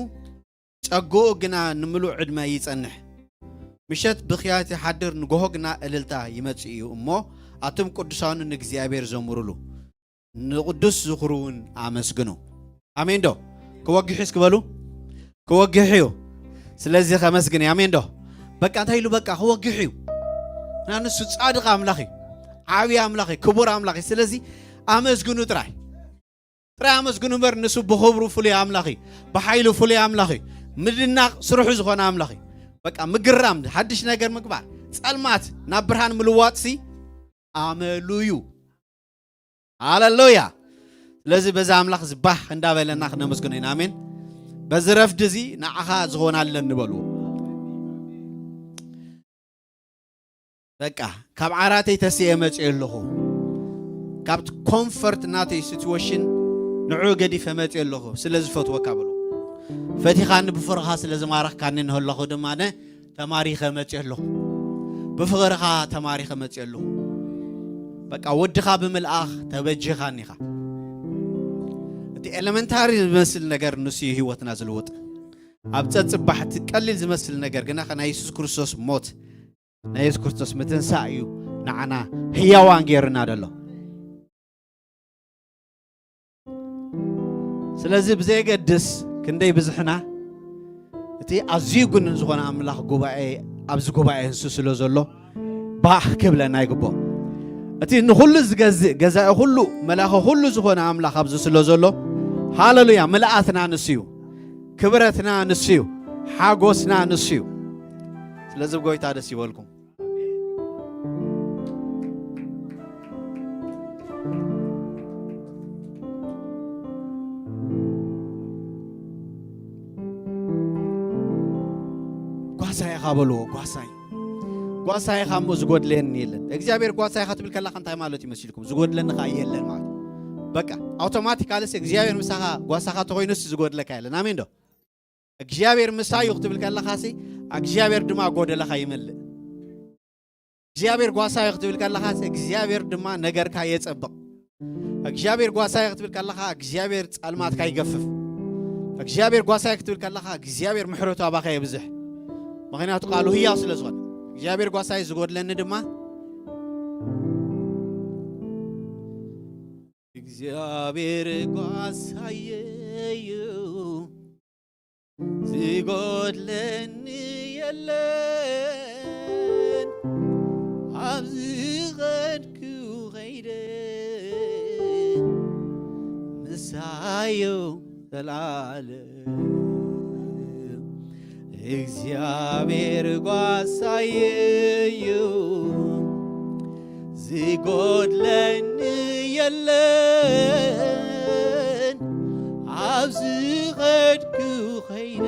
ጸጎኡ ግና ንምሉእ ዕድመ ይጸንሕ ምሸት ብኽያት ሓድር ንጎሆግና እልልታ ይመጽእ እዩ እሞ ኣቶም ቅዱሳን ንእግዚአብሔር ዘምሩሉ ንቅዱስ ዝኽሩውን ኣመስግኑ አሜን ዶ ክወግሕስ ክበሉ ክወግሕዩ ስለዚ ከመስግን አሜን ዶ በቃ ታይሉ በቃ ክወግሕዩ ናንሱ ጻድቅ አምላኽ ዓቢ አምላኽ ክቡር አምላኽ ስለዚ ኣመስግኑ ጥራይ ኣመስግኑ በር ንሱ ብኽብሩ ፍሉይ አምላኽ በኃይሉ ፍሉይ አምላኽ ምድናቕ ስሩሑ ዝኾነ አምላኽ በቃ ምግራም ሓድሽ ነገር ምግባር ጸልማት ናብ ብርሃን ምልዋጥሲ ኣመሉዩ ሃሌሉያ ስለዚ በዛ አምላኽ ዝባህ እንዳበለና ክነመስግኑ ኢና አሜን በዝረፍድ እዚ ንዓኻ ዝኾናለን ንበሉ በቃ ካብ ዓራተይ ተስየ መጽእ ኣለኹ ካብ ኮምፈርት ናተይ ሲቹዌሽን ንዑ ገዲፈ መጽእ ኣለኹ ስለዚ ፈትወካ ብሉ ፈቲኻን ብፍርኻ ስለዚ ማረኽካኒ ንህለኹ ድማነ ተማሪኸ መጽእ ኣለኹ ብፍቕርኻ ተማሪኸ መጽእ ኣለኹ በቃ ወድኻ ብምልኣኽ ተበጅኻኒ ኢኻ እቲ ኤሌመንታሪ ዝመስል ነገር ንሱ ህይወትና ዝልውጥ ኣብ ጽባሕቲ ቀሊል ዝመስል ነገር ግና ናይ ኢየሱስ ክርስቶስ ሞት ናይ ኢየሱስ ክርስቶስ ምትንሳእ እዩ ንዓና ሕያዋን ጌርና ደሎ ስለዚ ብዘይገድስ ክንደይ ብዝሕና እቲ ኣዝዩ ግን ዝኾነ ኣምላኽ ጉባኤ ኣብዚ ጉባኤ እንሱ ስለ ዘሎ ባህ ክብለና ይግቦ እቲ ንኹሉ ዝገዝእ ገዛኢ ሁሉ መላኸ ሁሉ ዝኾነ ኣምላኽ ኣብዚ ስለ ዘሎ ሃሌሉያ መልኣትና ንስዩ ክብረትና ንስዩ ሓጎስና ንስዩ ስለዚ ጎይታ ደስ ይበልኩም خابلو ጓሳይ ካሞ ዝጎድለን የለን እግዚአብሔር ጓሳይ ካትብል ከላ ካንታይ ማለት ይመስልኩም ዝጎድለን ካየለን ማለት በቃ አውቶማቲካሊ እግዚአብሔር ምሳኻ ጓሳኻ ተኮይነስ ዝጎድለካ የለን አሜን ዶ እግዚአብሔር ምሳዩ ክትብል ከላ ካሲ እግዚአብሔር ድማ ጎደለካ ይመልእ እግዚአብሔር ጓሳይ ክትብል ከላ ካሲ እግዚአብሔር ድማ ነገርካ የጸብቅ እግዚአብሔር ጓሳይ ክትብል ከላ ካ እግዚአብሔር ጻልማትካ ይገፍፍ እግዚአብሔር ጓሳይ ክትብል ከላ ካ እግዚአብሔር ምሕረቱ አባካ ይብዝሕ ምክንያቱ ቃሉ ህያው ስለዝኾነ እግዚአብሔር ጓሳይ ዝጎድለን ድማ እግዚአብሔር ጓሳይ ዝጎድለን የለን አብዝኸድኩ ኸይደ ምሳዩ ዘላለም እግዚአብሔር ጓሳይ ዝጎድለን የለን አብዝኸድኩ ኸይደ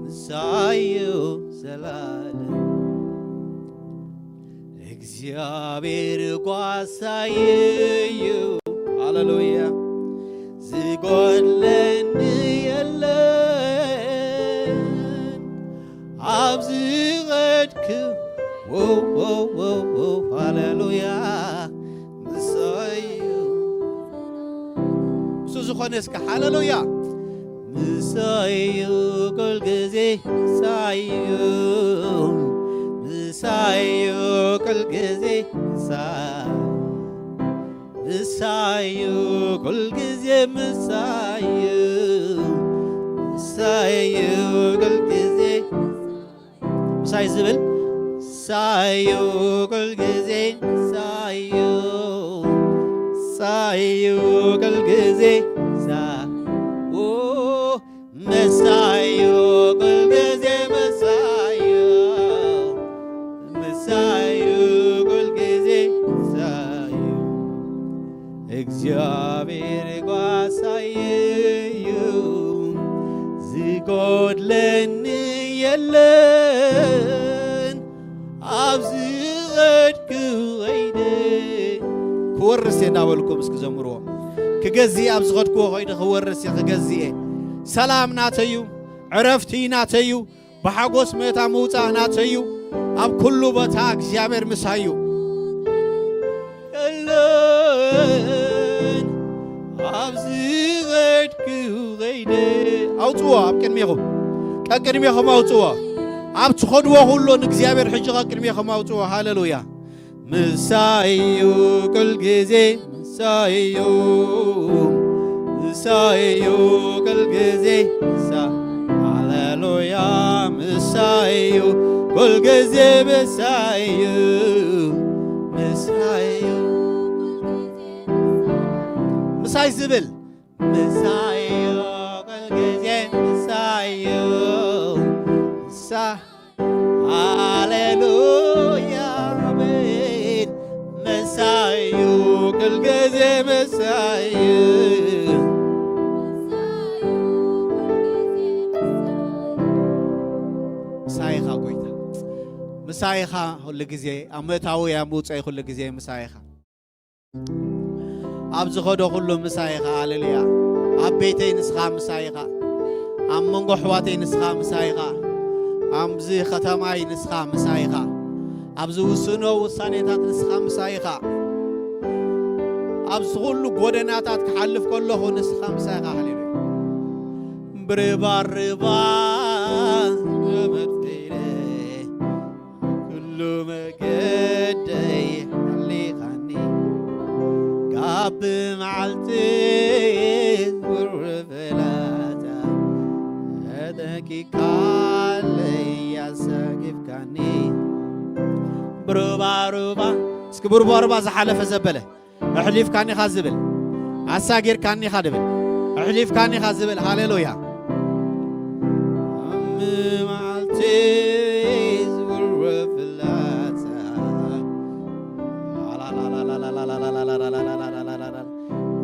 ምሳዩ ዘላለም እግዚአብሔር ጓሳይ ሃሌሉያ ዝጎድለን የለን አብዝኸድኩ ሃሌሉያ ምሳዩ እሱ ዝኾነ እስከ ሃሌሉያ ምሳዩ ኩል ጊዜ ምሳዩ ኩል ጊዜ ምሳዩ ኩል ጊዜ ምሳዩ ኩል ጊዜ ምሳይ ዝብል ምሳዩ ኩል ጊዜ ምሳዩ ኩል ጊዜ ምሳዩ ኩል ጊዜ ምሳዩ ኩል ጊዜ እግዚአብሔር ጓሳይ ዝጎድለን የለን አብዝኸድኩ ኸይደ ክወርስ እናበልኩም እስኪ ዘምርዎ ክገዝእ አብዝኸድኩ ኸይደ ክወርስ ክገዝእ ሰላም ናተዩ ዕረፍቲ ናተዩ ብሓጎስ መታ ምውፃእ ናተዩ ኣብ ኩሉ ቦታ እግዚአብሔር ምሳዩ የለን አብዝኸድኩ ኸይደ አውፅዎ ኣብ ቅድሚኹም አውፅዎ ኣብ ትኸድዎ ሁሉ ንእግዚአብሔር ሕጂ ቅድሚኹም አውፅዎ ሃሌሉያ ምሳዩ ኩል ጊዜ ምሳዩ ኩል ጊዜ ሃሌሉያ ምሳዩ ኩል ጊዜ ምሳዩ ምሳይ ዝብል ምሳዩ ኩል ጊዜ ምሳዩ ሃሌሉያ አሜን ምሳዩ ኩል ጊዜ ምሳዩ ምሳይኻ ጎይታ ምሳይኻ ሁሉ ጊዜ አመታዊ ያምውፀይ ሁሉ ጊዜ ምሳይኻ ኣብ ዝኸዶ ሁሉ ምሳይኻ ሃሌሉያ ኣብ ቤተይ ንስኻ ምሳይኻ ኣብ መንጎ ኣሕዋተይ ንስኻ ምሳይኻ ኣብዚ ከተማይ ንስኻ ምሳይኻ ኣብ ዝውስኖ ውሳኔታት ንስኻ ምሳይኻ ኣብ ዝኹሉ ጎደናታት ክሓልፍ ከለኹ ንስኻ ምሳይኻ ሃሌሉያ ብርባርባ መድፈይረ ኩሉ መገደይ ሓሊኻኒ ጋብ መዓልቲ ውርፍላታ ተጠቂቃለይ ያሰጊፍካኒ ብሩባሩባ እስኪ ብሩባሩባ ዝሓለፈ ዘበለ أحلفكاني خازبل أساجر كاني خادبل أحلفكاني خازبل هاليلويا معلتيز والرفلات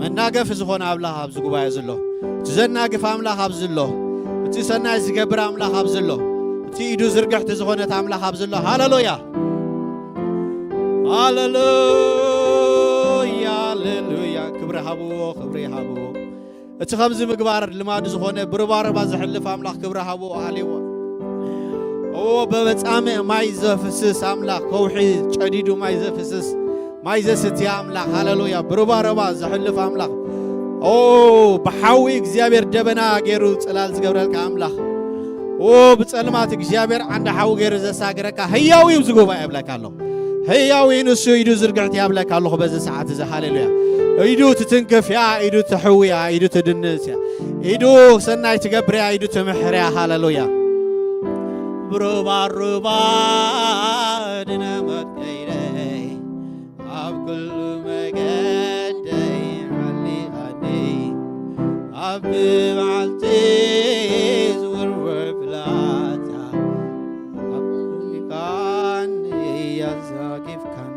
من ناقف زخون أبلاه أبز قبايا زلو تزن ناقف أملاه أبز الله እቲ ሰናይ ዝገብር ኣምላኽ ኣብ ዘሎ እቲ ኢዱ ዝርግሕቲ ዝኾነት ኣምላኽ ኣብ ዘሎ ሃሌሉያ ሃሌሉያ ሃሌሉያ ክብሪ ሃብዎ ክብሪ ሃብዎ እቲ ከምዚ ምግባር ልማዱ ዝኾነ ብርባረባ ዝሕልፍ ኣምላኽ ክብሪ ሃብዎ ሃሌዋ በመጻምዕ ማይ ዘፍስስ ኣምላኽ ከውሒ ጨዲዱ ማይ ዘፍስስ ማይ ዘስትያ ኣምላኽ ሃሌሉያ ብርባረባ ዝሕልፍ ኣምላኽ بحاوي እግዚአብሔር ደበና ገይሩ ጽላል ዝገብረልካ ኣምላኽ ብጸልማት እግዚአብሔር አንድ ሓው ገይሩ ዘሳግረካ ህያው ዝጉባኤ ያብለካለሁ ህያው ንሱ ኢዱ ዝርግዕት ያብለካለሁ በዚ ሰዓት እዚ ሃሌሉያ ኢዱ ትትንከፍያ ኢዱ ትሕውያ ኢዱ ትድንስያ ኢዱ ሰናይ ትገብርያ ኢዱ ትምሕርያ ሃሌሉያ ብሩባሩባ ድነመት ከይደ ኣብ ኩሉ መገደ بعلتي زور بلاتا كان يا زاكيف كان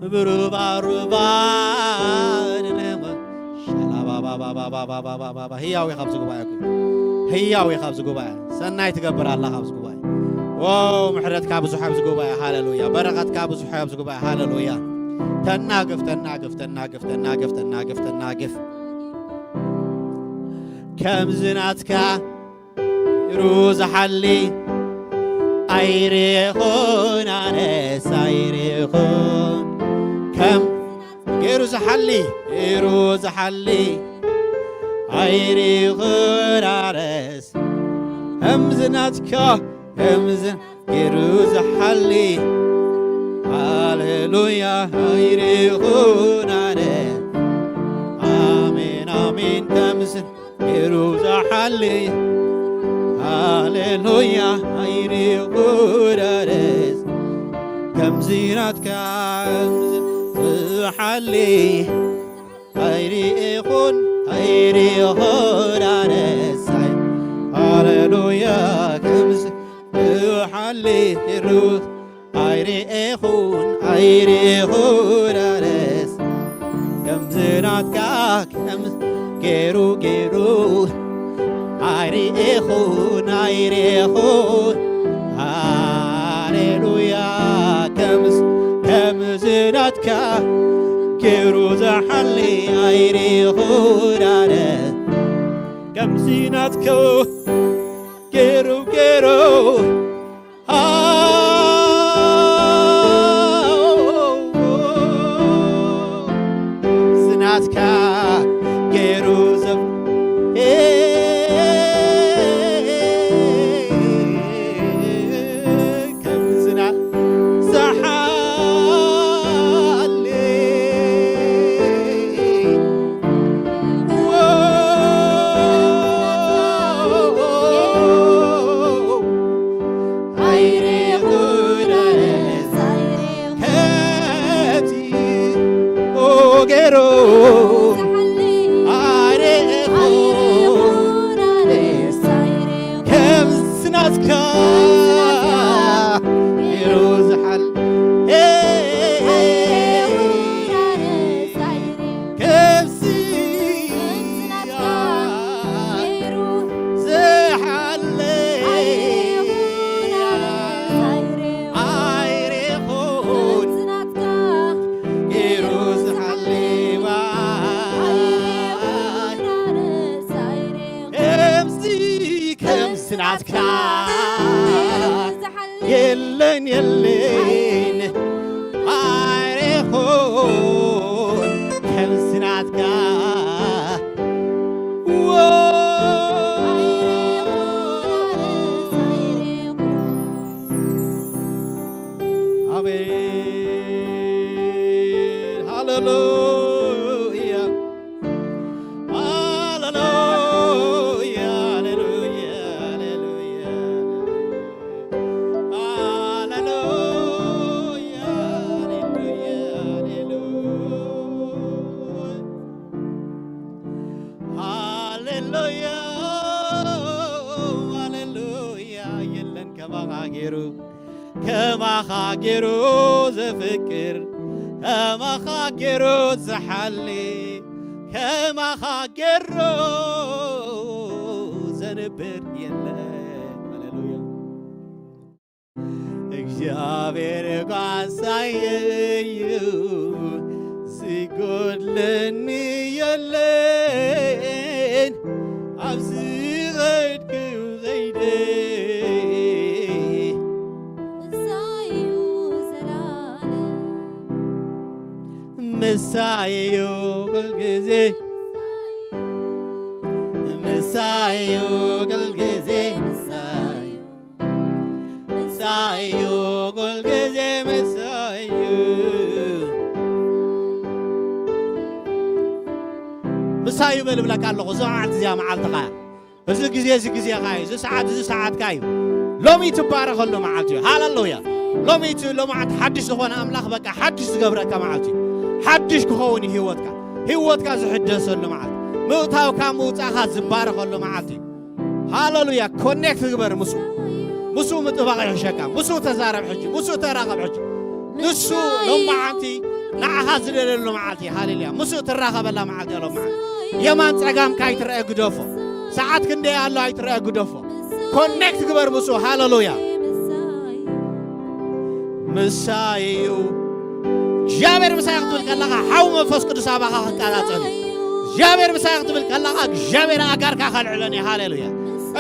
بروبا روبا نما شلا بابا بابا بابا بابا بابا هياو يخبز غبايا هياو يخبز غبايا سناي تكبر الله خبز غبايا واو محرت كابز حبز غبايا هاليلويا بركات كابز حبز غبايا هاليلويا تناقف تناقف تناقف تناقف تناقف تناقف كم زناتك روز حلي أيريخون أنس أيريخون كم روز حلي روز حلي أيريخون أنس كم زناتك كم زن روز حلي هاليلويا أيريخون أنس آمين آمين كم زن يروز حلي هاليلويا هيري قرارس كم زيناتك حلي هيري إخون هيري قرارس هاليلويا كم حلي يروز هيري إخون هيري قرارس كم زيناتك كم كيرو كيرو عيري إخون عيري إخون هاليلويا كم زناتك كيرو زحلي عيري إخون كم زناتك كيرو كيرو زناتك Jerusalem, كمزنا زحالي عيري غنارس كاتي وغيرو يروز حل كبسي زحلي عيريخون يروز حلي كبسي كبسي نعتك يلين يلين عارفون كم سناتك آمين هاللويا هاللويا هاللويا هاللويا هاللويا هاللويا يلن كما خاجرو زفكر كما خاجرو زحلي كما خاجرو ነበር የለም። ሃሌሉያ እግዚአብሔር ጓሳየዩ ሲጎድለኒ የለን አብዝኸድኩ ዘይደ ምሳዩ ሁልጊዜ ምሳዩ ሁልጊዜ ምሳዩ ሁልጊዜ ምሳዩ ምሳዩ በልብለካ ኣለኹ እዚ መዓልቲ እዚኣ መዓልትኻ እዚ ግዜ ኻዩ እዚ ሰዓትካ እዩ ሎሚ ትባረኸሉ መዓልቲ እዩ ሃሌሉያ ሎሚ ሎማዓት ሓድሽ ዝኾነ ኣምላኽ በቃ ሓድሽ ዝገብረካ መዓልቲ እዩ ሓድሽ ክኸውን እዩ ህይወትካ ዝሕደሰሉ መዓልቲ ምእታውካ ምውፃእኻ ዝባረኸሉ መዓልቲ እዩ ሃሌሉያ ኮኔክት ግበር ምስኡ ምጥባቕ ይሕሸካ ምስኡ ተዛረብ ሕጂ ምስኡ ተራኸብ ሕጂ ንሱ ሎማዓንቲ ንዓኻ ዝደለሉ መዓልቲ ሃሌሉያ ምስኡ ትራኸበላ መዓልቲ ኣሎ መዓልቲ የማን ፀጋምካ ኣይትረአ ግደፎ ሰዓት ክንደይ ኣሎ ኣይትረአ ግደፎ ኮኔክት ግበር ምስኡ ሃሌሉያ ምሳዩ እግዚአብሔር ምሳይ ክትብል ከለኻ ሓው መንፈስ ቅዱስ ኣባኻ ክቃላፀል እግዚአብሔር ምሳይ ክትብል ከለኻ እግዚአብሔር ኣጋርካ ከልዕለን እዩ ሃሌሉያ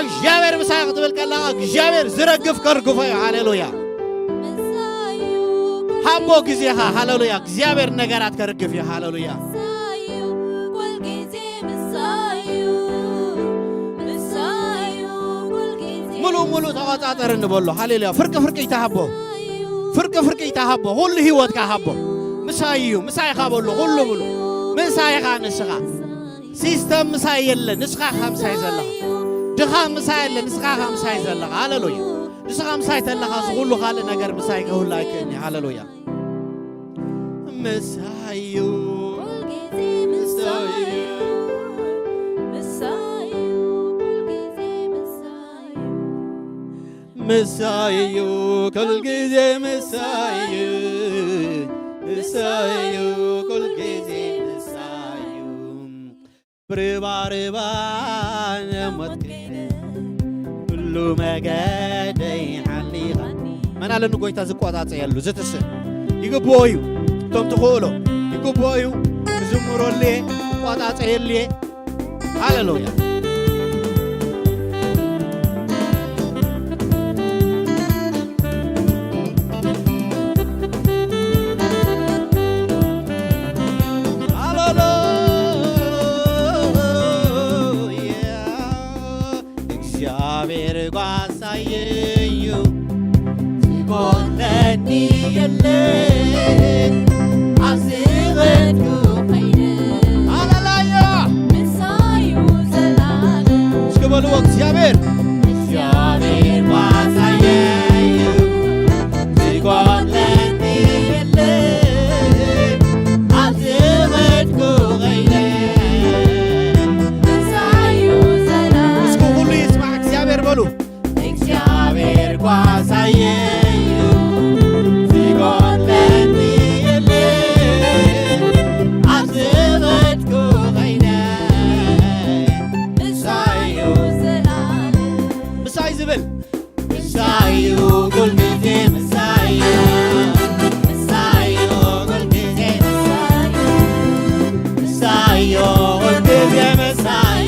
እግዚአብሔር ምሳይ ክትብል ከለኻ እግዚአብሔር ዝረግፍ ከርግፎ እዩ ሃሌሉያ ሃቦ ግዜኻ ሃሌሉያ እግዚአብሔር ነገራት ከርግፍ እዩ ሃሌሉያ ሙሉእ ተቆፃፀር እንበሎ ሃሌሉያ ፍርቂ ይተሃቦ ፍርቂ ይተሃቦ ሁሉ ህይወትካ ሃቦ ምሳዩ ምሳይኻ በሎ ሁሉ ሙሉ ምሳይኻ ንስኻ ሲስተም ምሳይ የለ ንስኻ ምሳይ ዘለኻ ድኻ ምሳይ የለ ንስኻ ምሳይ ዘለኻ ሃሌሉያ ንስኻ ምሳይ ተለኻ ዝሁሉ ካልእ ነገር ምሳይ ከሁሉ ኣይክእኒ ሃሌሉያ ምሳዩ ምሳዩ ኩልጊዜ ምሳዩ ምሳዩ ኩልጊዜ ምሳዩ ብርባርባ ነሞትክነ ኩሉ መገደይ ሓሊኻ መን ኣለኒ ጎይታ ዝቆፃፀየሉ ዝትስእ ይግብኦ እዩ እቶም ትኽእሎ ይግብኦ እዩ ክዝምሮልየ ቆፃፀየልየ ሃሌሉያ እግዚአብሔር ጓሳየዩ ሲጎድለኒ የለን አብዝኸድኩ ኸይደ ሃሌሉያ ምሳዩ ዘላለም እስኪ በልዎ እግዚአብሔር ጓሳየዩ ሲጎድለኒ የለን አብዝኸድኩ ኸይደ በሉ እግዚአብሔር ጓሳየዩ ሲጎድለኒ የለን አብዝኸድኩ ኸይደ ምሳዩ ዘላለም ምሳይ ዝብል ምሳዩ ኩልጊዜ ምሳዩ ምሳዩ ኩልጊዜ ምሳዩ ኩልጊዜ ምሳዩ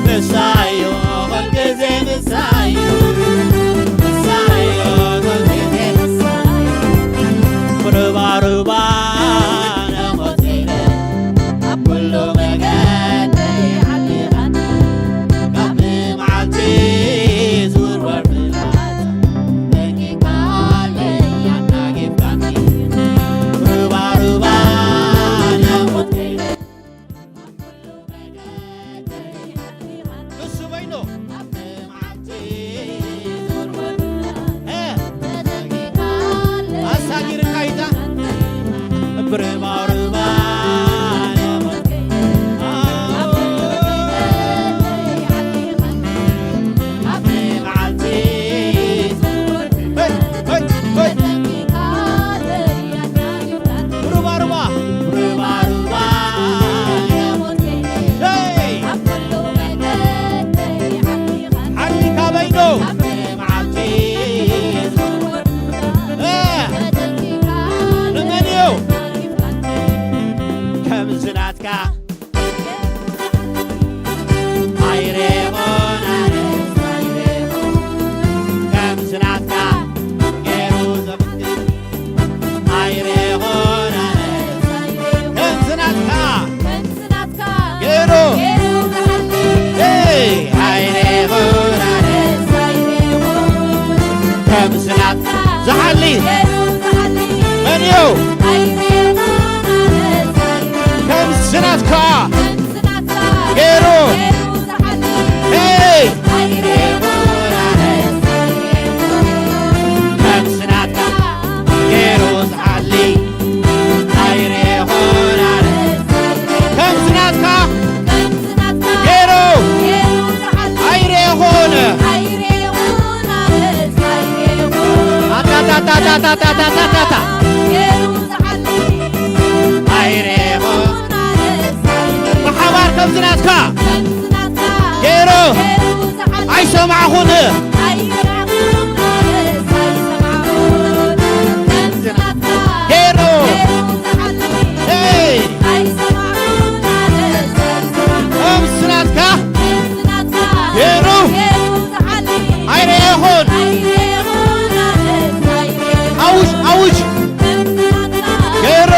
Messiah ታታታታታታታ አይሬሞ ማሕባር ከምዝናትካ ገይሮ አይሰማዕኹን ገይሮ ከምዝናትካ ገይሮ አይሬኹን አውጅ አውጅ ገይሮ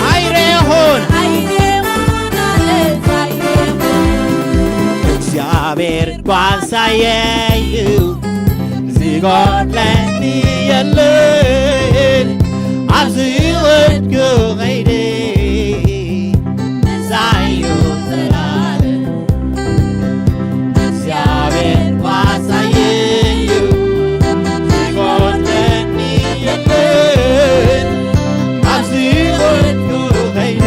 አይሬኹን እግዚአብሔር ጓሳየዩ ዝጎድለኒ የለን ኣብዚ ወድኩ ኸይደ መሳዩ ዘላለም እግዚአብሔር ጓሳየዩ ዝጎድለኒ የለን ኣብዚ ወድኩ ኸይደ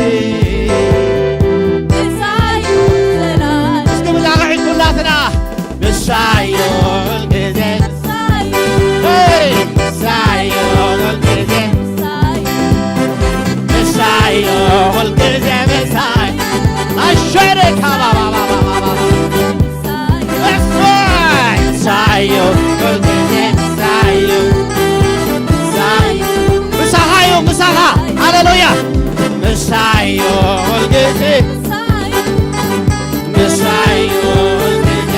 እስኪ ብዛቕዒት ኩላትና መሳዩ ሁልጊዜ መሳዩ ሁልጊዜ መሳዩ ሁልጊዜ መሳይ አሸርካ መሳዩ ሁልጊዜ መሳዩ ምሳኻዩ ምሳኻ ሃሌሉያ መሳዩ ሁልጊዜ መሳዩ ሁልጊዜ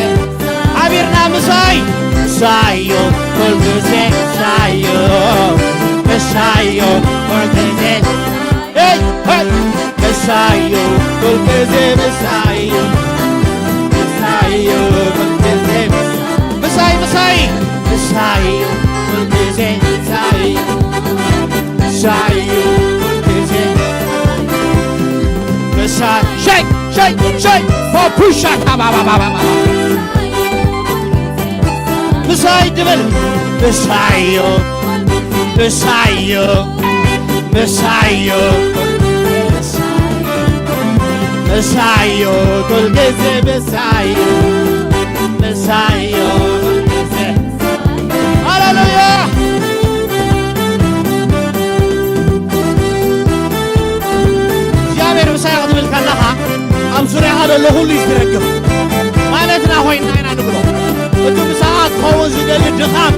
ሓቢርና ምሳይ መሳዩ ሁልጊዜ መሳዩ መሳዩ ሁልጊዜ መሳዩ ሁልጊዜ መሳዩ መሳዩ ሁልጊዜ ምሳይ ምሳይ መሳዩ ሁልጊዜ መሳዩ መሳዩ ሁልጊዜ መሳይ ሸይ ሸይ ሸይ ፖፑሻ ካባባባባ ምሳይ ድብል ምሳዩ ምሳዩ ምሳዩ ምሳዩ ሁልጊዜ ምሳዩ ምሳዩ ሁልጊዜ ሃሌሉያ እግዚአብሔር ምሳይ ክትብል ከለኻ ኣብ ዙርያኻ ዘሎ ሁሉ ይዝረግፍ ማለትና ኮይና ኢና ንብሎ እቲ ምሳኻ ክኸውን ዝደሊ ድኻም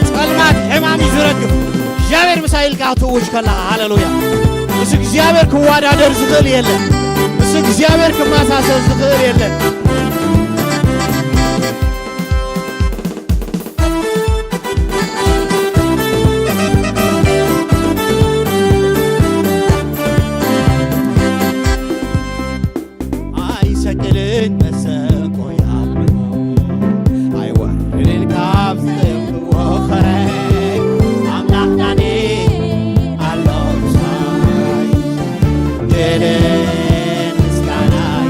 ጸልማት ሕማም ይዝረግፍ እግዚአብሔር ምሳይ ኢልካ ክትእውጅ ከለኻ ሃሌሉያ ምስ እግዚአብሔር ክዋዳደር ዝኽእል የለን ምስ እግዚአብሔር ክመሳሰል ዝኽእል የለን አይሰቅልን መሰንቆ ያብቦ አይወርድን ካብ ዝወኸረ ኣምላኽ ዳኔ ኣሎ ምሳይ ድልን ምስጋናይ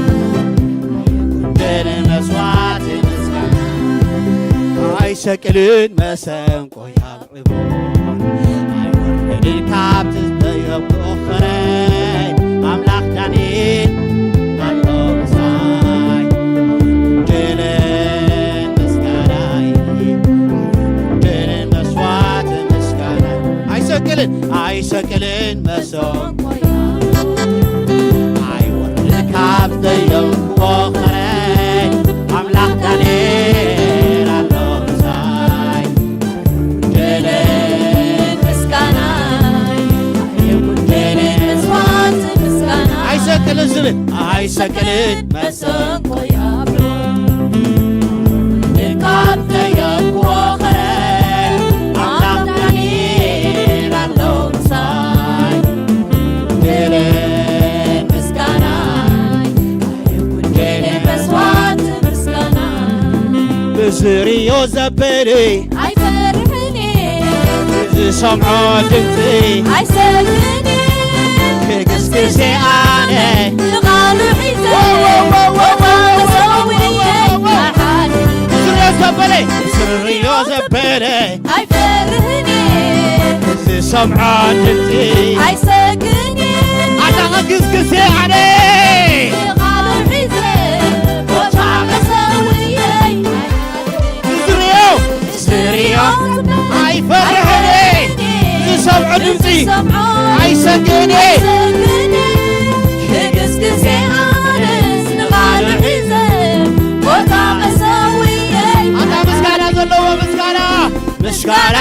ድልን መስዋዕት ምስጋና አይሰቅልን መሰንቆ ያብቦ አይወርድን ካብ ዝወኸረ ኣምላኽ ዳኔ አይሰቅልን መሰንቆ አይወርድን ካብ ዘየወኸረ ኣምላኽ ዳንኤል ኣሎ ምሳይ ድልን ምስጋናይ ድልን መስዋዕት ምስጋና አይሰቅልን ዝብል አይሰቅልን መሰንቆ ያብሎ ካብ ዘየወኸረ ዝርዮ ዘበለ አይፈርህኒ ዝሰምዖ ድምፂ አይሰግኒ ክግስግሴ ኣነ ንቓሉ ሒዘ ዝርዮ ዘበለ ዝርዮ ዘበለ አይፈርህኒ ዝሰምዖ ድምፂ አይሰግኒ ኣታ ክግስግሴ ኣነ ንቓሉ ሒዘ ቦታ መሰውየይ ዝርዮ አይፈርህኒ ድምፂ ኣይሰግእኒ ንግስግሴ ኣነስ ንቓሉ ሒዘ ቦታ መሰውየ ኣታ ምስጋና ዘለዎ ምስጋና ምስጋና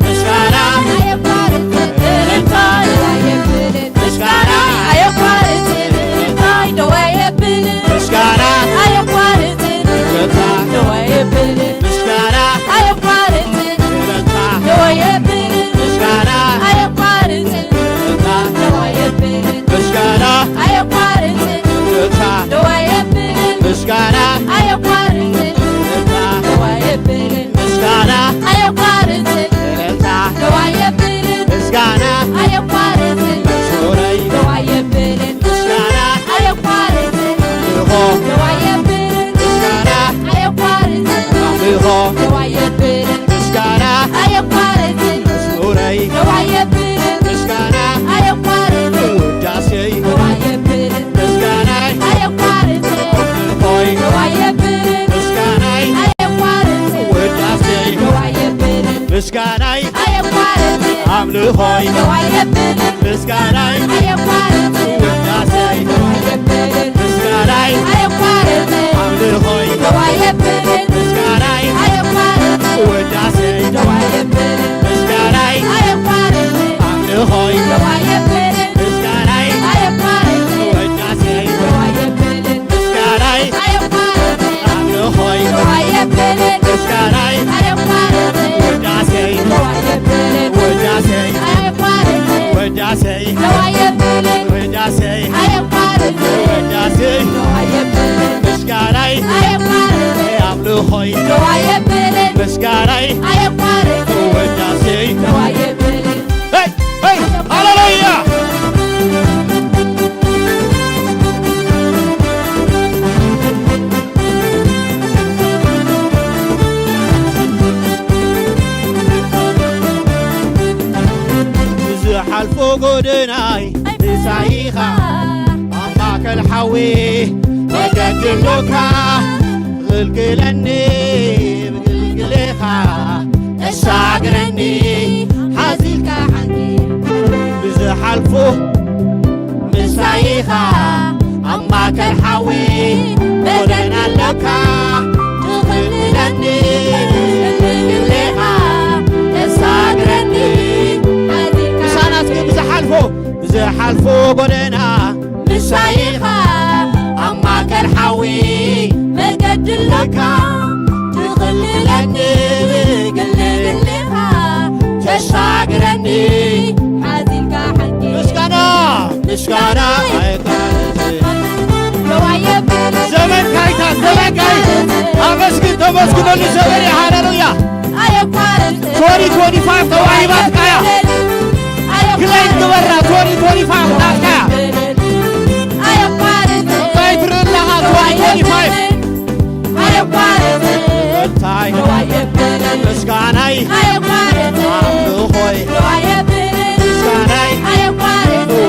ምስጋና ምስጋናይ አምልኾይ ምስጋናይ ውዳሴይ ምስጋናይ አምልኾይ ምስጋናይ ውዳሴይ ምስጋናይ አምልኾይ ምስጋናይ ውዳሴይ ምስጋናይ አምልኾይ ምስጋናይ ምስጋናይ አምልኾይ ምስጋናይ ወዳሴይ ሃሌሉያ ዝሓልፎ ጎደናይ ብሳይኻ ኣብ ማእከል ሓዊ መገድሎካ ግልግለኒ ብግልግሌኻ ተሻግረኒ ሓዚልካ ሓንቲ ብዝሓልፎ ምሳይኻ ኣብ ማእከል ሓዊ ጎደና ኣለካ ትኽልለኒ ብግልግሌኻ ተሻግረኒ ብዝሓልፎ ጎደና ምሳይኻ ኣብ ማእከል ሓዊ መገድለካ ትኽልለኒ ብግልግሌኻ ተሻግረኒ ሓዚልካ ሓንቲ ምስጋና ምስጋና ዘመን ካይታ ዘመን ካይ ኣመስግን ተመስግነሉ ዘመን ሃሌሉያ 2025 ተዋሂባትካያ ግለይት ግበራ 2025 ናትካያ ባይትርለኻ 2025 እንታይ ምስጋናይ አምልኾይ ምስጋናይ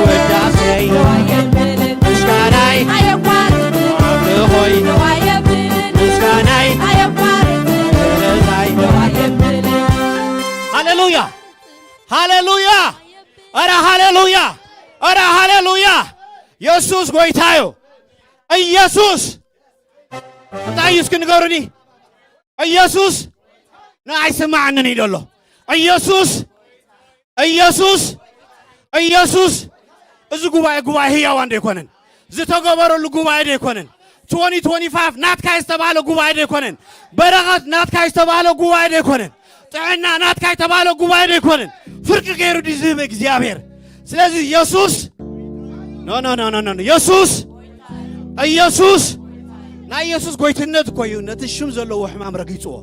ውዳሴይ ምስጋናይ አምልኾይ ምስጋናይ ሃሌሉያ ሃሌሉያ አረ ሃሌሉያ አረ ሃሌሉያ ኢየሱስ ጎይታዮ ኢየሱስ እንታይ እስኪ ንገሩኒ ኢየሱስ ንኣይስማዕንን ኢደሎ ኢየሱስ ኢየሱስ ኢየሱስ እዚ ጉባኤ ህያው እንደይኮነን ዝተገበረሉ ጉባኤ እንደይኮነን 2025 ናትካ ዝተባሃለ ጉባኤ እንደይኮነን በረኸት ናትካ ዝተባሃለ ጉባኤ እንደይኮነን ጥዕና ናትካ የተባለ ጉባኤ እንደይኮነን ፍርቅ ገይሩ ዲዝህብ እግዚአብሔር ስለዚህ ኢየሱስ ኖ ኢየሱስ ኢየሱስ ናይ ኢየሱስ ጎይትነት ኮይኑ ነቲ ሽም ዘለዎ ሕማም ረጊፅዎ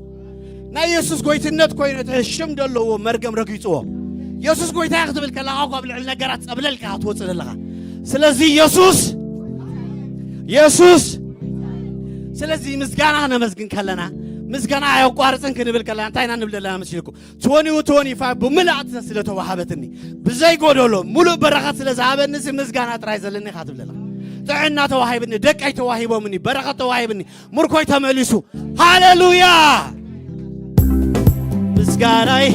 ናይ ኢየሱስ ጎይትነት ኮይኑ ነቲ ሽም ዘለዎ መርገም ረጊፅዎ ኢየሱስ ጎይታ ክትብል ከለኻ ካብ ልዕል ነገራት ፀብለልካ ትወፅእ ዘለኻ ስለዚህ ኢየሱስ ስለዚህ ምስጋና ነመስግን ከለና ምስጋና አያቋርጥን ክንብል ከለና እንታይና ንብለና መስልኩ 2025 ብምላእት ስለተዋሃበትኒ ብዘይ ጎደሎ ሙሉእ በረኸት ስለዝሃበኒ ምስጋና ጥራይ ዘለኒ ካትብለና ጥዕና ተዋሂብኒ ደቀይ ተዋሂቦምኒ በረኸት ተዋሂብኒ ምርኮይ ተመሊሱ ሃሌሉያ ምስጋናይ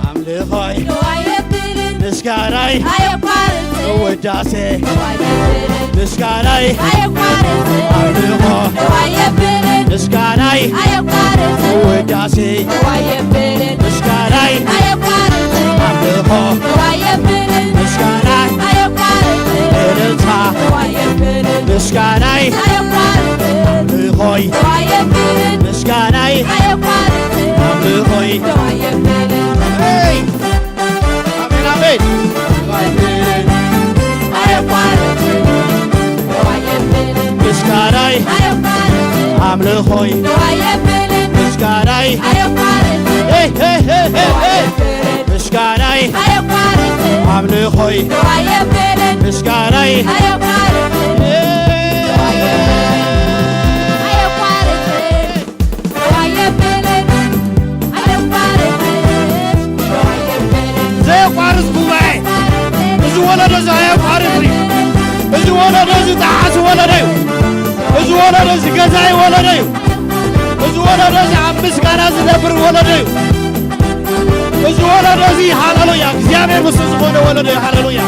አምልኾይ ዋየብልን ምስጋናይ አየቋርጥ ውዳሴ ዋየብልን ምስጋናይ አየቋርጥ አምልኾ ዋየብልን ምስጋናይ አየቋርጥ ውዳሴ ዋየብልን ምስጋናይ አየቋርጥ አምልኾ ዋየብልን ምስጋናይ አየቋርጥ እልልታ ዋየብልን ምስጋናይ አየቋርጥ አምልኾይ ዋየብልን ምስጋናይ አየቋርጥ አምልኾይ ዋየብልን ሄይ አሜን አሜን አየቋርጥ ዋየብልን ምስጋናይ አየቋርጥ አምልኾይ ዋየብልን ምስጋናይ አየቋርጥ ሄይ ሄይ ሄይ ሄይ ዋየብልን ምስጋናይ አየቋርጥ አምልኾይ ዋየብልን ምስጋናይ አየቋርጥ ዘየቋርጽ ጉባኤ እዚ ወለዶ ዘየቋርጽ እዩ እዚ ወለዶ እዚ ጣዓሲ ወለዶ እዩ እዚ ወለዶ እዚ ገዛኢ ወለዶ እዩ እዚ ወለዶ እዚ ኣብ ምስጋና ዝነብር ወለዶ እዩ እዚ ወለዶ እዚ ሃሌሉያ እግዚኣብሔር ምስ ዝኾነ ወለዶ እዩ ሃሌሉያ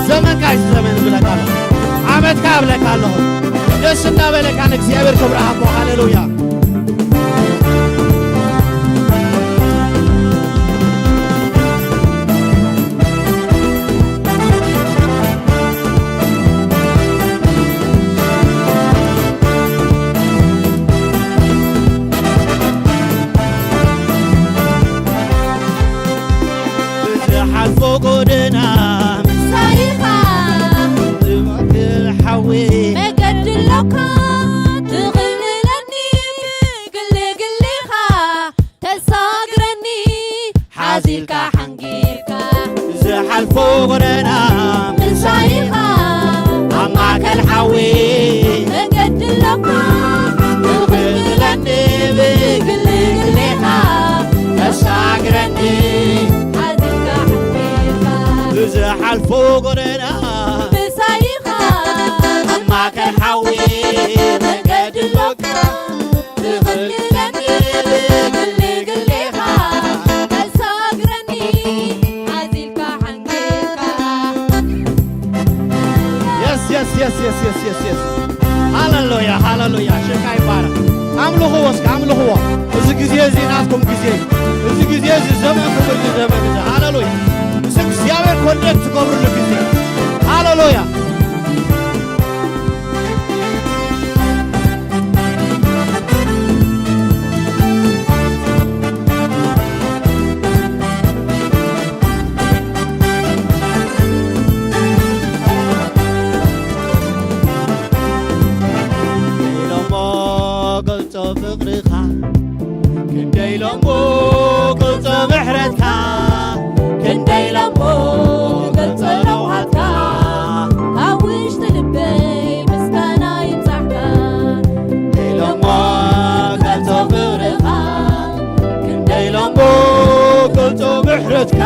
ዘመንካ እዩ ዘመን ብለካ ኣለኹ ዓመትካ ብለካ ኣለኹ ደስ እናበለካ ንእግዚኣብሔር ክብርሃኮ ሃሌሉያ ብዝሓልፎ ጎደና ሳይኻ ዝመክል ሓዊ መገድለካ ትኽልለኒ ግልግሊኻ ተሳግረኒ ሓዚልካ ሓንጊርካ ዝሓልፎ ጎደና ምሳይኻ ኣብ ማእከል ሓዊ መገድለካ ትኽልለኒ ግልግሊኻ ተሻግረኒ ሓዚልካ ሓንጊርካ ዝሓልፎ ጎደና ምሳይኻ ኣብ ማእከል ሓዊ መገድለካ ትኽልለኒ ግልግሊኻ ተሳግረኒ ሓዚልካ ሓንጊርካ የስ የስ የስ የስ የስ የስ የስ ሃሌሉያ ሃሌሉያ ሽካ ይባረክ ኣምልኽዎ እስከ ኣምልኽዎ እዚ ግዜ እዚ ናትኩም ግዜ እዩ እዚ ግዜ እዚ ዘመንኩም እዚ ዘመን እዚ ሃሌሉያ ምስ እግዚኣብሔር ኮኔክት ትገብሩሉ ግዜ ሃሌሉያ ኢሎሞ ገልጾ ፍቕርኻ ክንደይ ኢሎሞ ገልጾ ምሕረትካ ክንደይ ሎሞ ገልጾ ነውሃትካ ካብ ውሽጢ ልበይ ምስጋና ይብዛሕካ ኢሎሞ ገልጾ ፍቕርኻ ክንደይ ኢሎሞ ገልጾ ምሕረትካ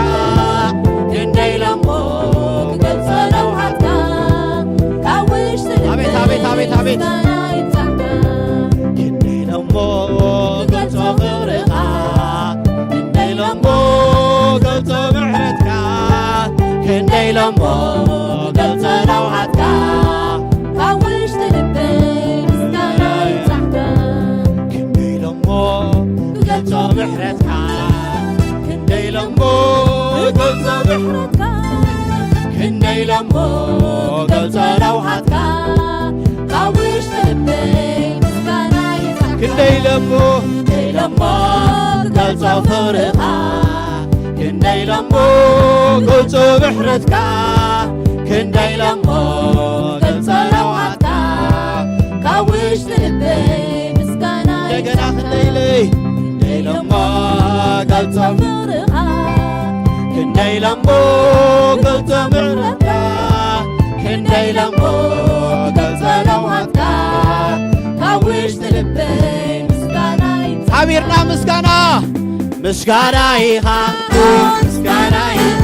ክንደይ ሎሞ ገልጾ ነውሃትካ ካብ ውሽጢ ልበይ አቤት አቤት አቤት አቤት ምስጋና ይብዛሕካ ክንደይ ኢሎሞ ገልጾ ፍቕርኻ ክንደይ ኢሎሞ ገልጾ ምሕረትካ ክንደይ ኢሎሞ ገልጾ ነውሃትካ ካብ ውሽጢ ልበይ ምስጋና ይብዛሕካ ክንደይ ኢሎሞ ገልጾ ምሕረትካ ክንደይ ኢሎሞ ገልጾ ምሕረትካ ክንደይ ኢሎሞ ገልጾ ነውሃትካ ካብ ውሽጢ ልበይ ምስጋና ይብዛሕካ ክንደይ ኢሎሞ ክንደይ ሎሞ ገልጾ ፍቕርኻ ክንደይ ኢሎሞ ገልጾ ምሕረትካ ክንደይ ኢሎሞ ገልጾ ነውሃትካ ካብ ውሽጢ ልበይ ምስጋና እንደገና ክንደይ ኢለይ ክንደይ ኢሎሞ ገልጾ ፍቕርኻ ክንደይ ኢሎሞ ገልጾ ምሕረትካ ክንደይ ኢሎሞ ገልጾ ነውሃትካ ካብ ውሽጢ ልበይ ምስጋና ይብዛሕካ ሓቢርና ምስጋና ምስጋና ኢኻ ምስጋና ኢኻ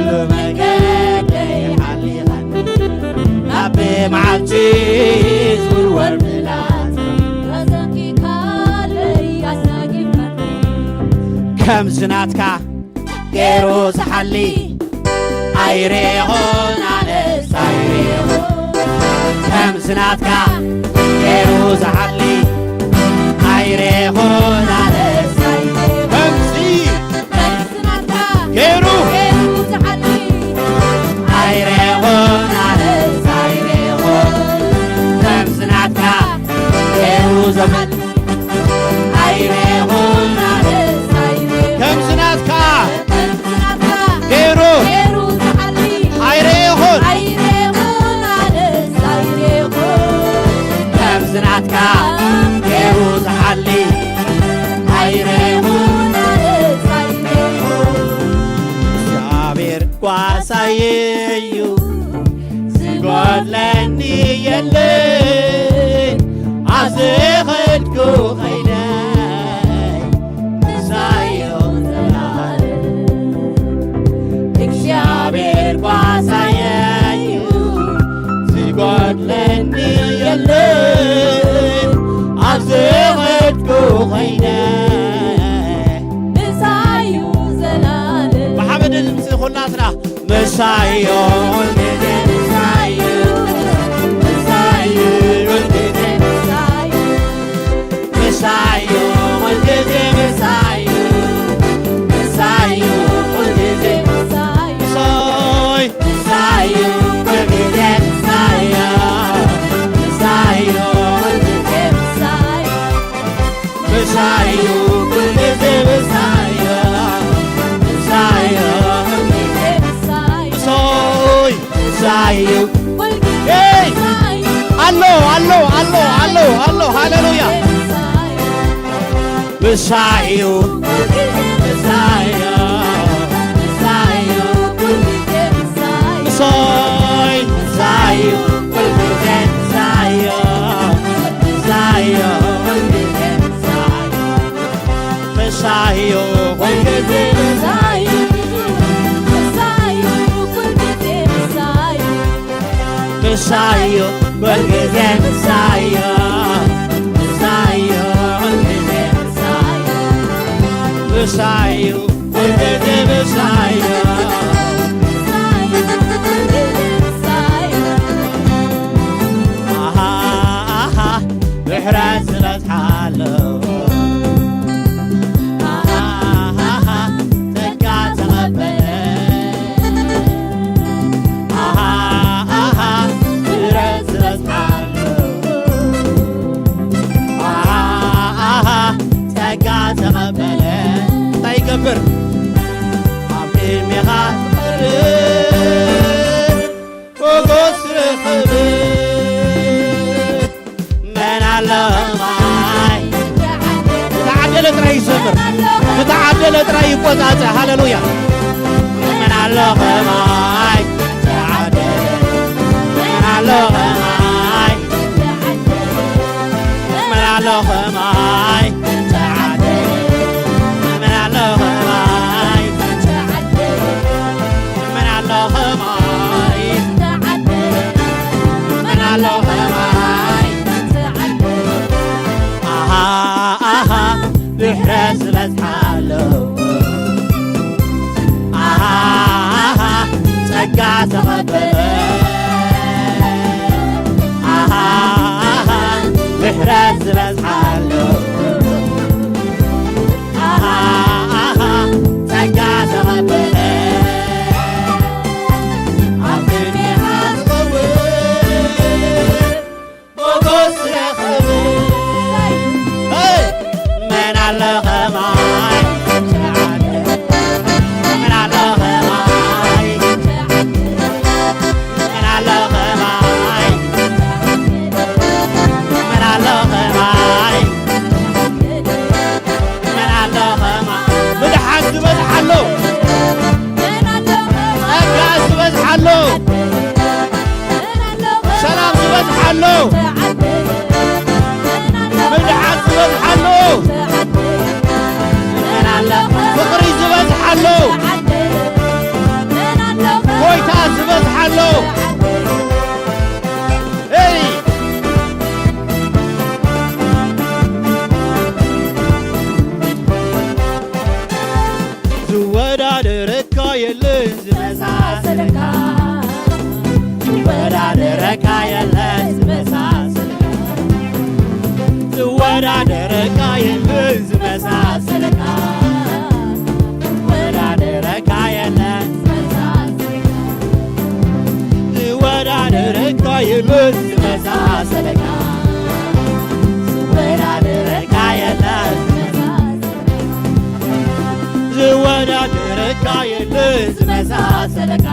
ዝውርወር ምላስ ከም ዝናትካ ገይሩ ዝሓሊ ኣይሬኹን ኣነስ ኣይሬኹን ከም ዝናትካ ገይሩ ዝሓሊ ኣይሬኹን ኣነስ ከምዚ ገይሩ ኣይሬኹን ኣነስ ኣይሬኹን ከም ዝናትካ ገይሩ ዘመን ኣይሬኹን ኣነስ ከም ዝናትካ ገይሩ ኣይሬኹን ከም ዝናትካ ገይሩ ዝሓሊ ኣይሬኹን እግዚአብሔር ጓሳዬ እዩ ዝጎድለኒ የለን ኣብ ዝኸድኩ ኸይደይ ምሳዮ ዘላለም እግዚአብሔር ጓሳዬ እዩ ዝጎድለኒ የለን ኣብ ዝኸድኩ ኸይደይ ምሳዮ ዘላለም ብሓመድ ድምፂ ኩላትና ምሳዮ ወልጊዜ ምሳዮ ምሳዮ ወልጊዜ ምሳዮ ወልጊዜ ምሳዮ ምሳዮ ወልጊዜ ምሳይ ምሳዮ ወልጊዜ ምሳዮ ምሳዮ ወልጊዜ ምሳዮ ወልጊዜ ምሳዮ ምሳዮ ምሳዮ አሎ አሎ አሎ አሎ አሎ ሃሌሉያ ምሳዮ ምሳዮ ምሳዮ ምሳይ ምሳዮ ወልጊዜ ምሳዮ ምሳዮ ወልጊዜ ምሳዮ ወልጊዜ ምሳዮ ምሳዮ ወልጊዜ ምሳዮ ምሳዮ ወልጊዜ ምሳዮ ወልጊዜ ምሳዮ አሃ አሃ ብሕረት ዝበዝሓሎ ይገብር ኣብ ቅድሜኻ ሞገስ ረኽብ መን ኣለማይ ዝተዓደለ ጥራይ ይዘምር ዝተዓደለ ጥራይ ይቆፃፀ ሃሌሉያ መን ኣለኸማይ ዝተዓደለ መን ኣለኸማይ መን ኣለኸማይ ብሕረት ዝበዝሓሎ ጸጋ ተቐበለ ብሕረት ዝበዝሓሎ ጸጋ ተቐበለ ኣብ ቅድሜኻ ዝኸውን ሞገስ ረኽብ መን ኣለኸማይ መን ኣለኸማይ መን ኣለኸማይ መን ኣለኸማይ መን ኣለኸማይ ብድሓን ዝበዝሓሎ ጸጋ ዝበዝሓሎ ሰላም ዝበዝሓሎ ብድሓን ዝበዝሓሎ ዝወዳደረካ የለን ዝመሳሰለካ ዝወዳደረካ የለን ዝወዳደረካ የለን ዝመሳሰለካ ዝወዳደረካ የለን ዝወዳደረካ የለን ዝመሳሰለካ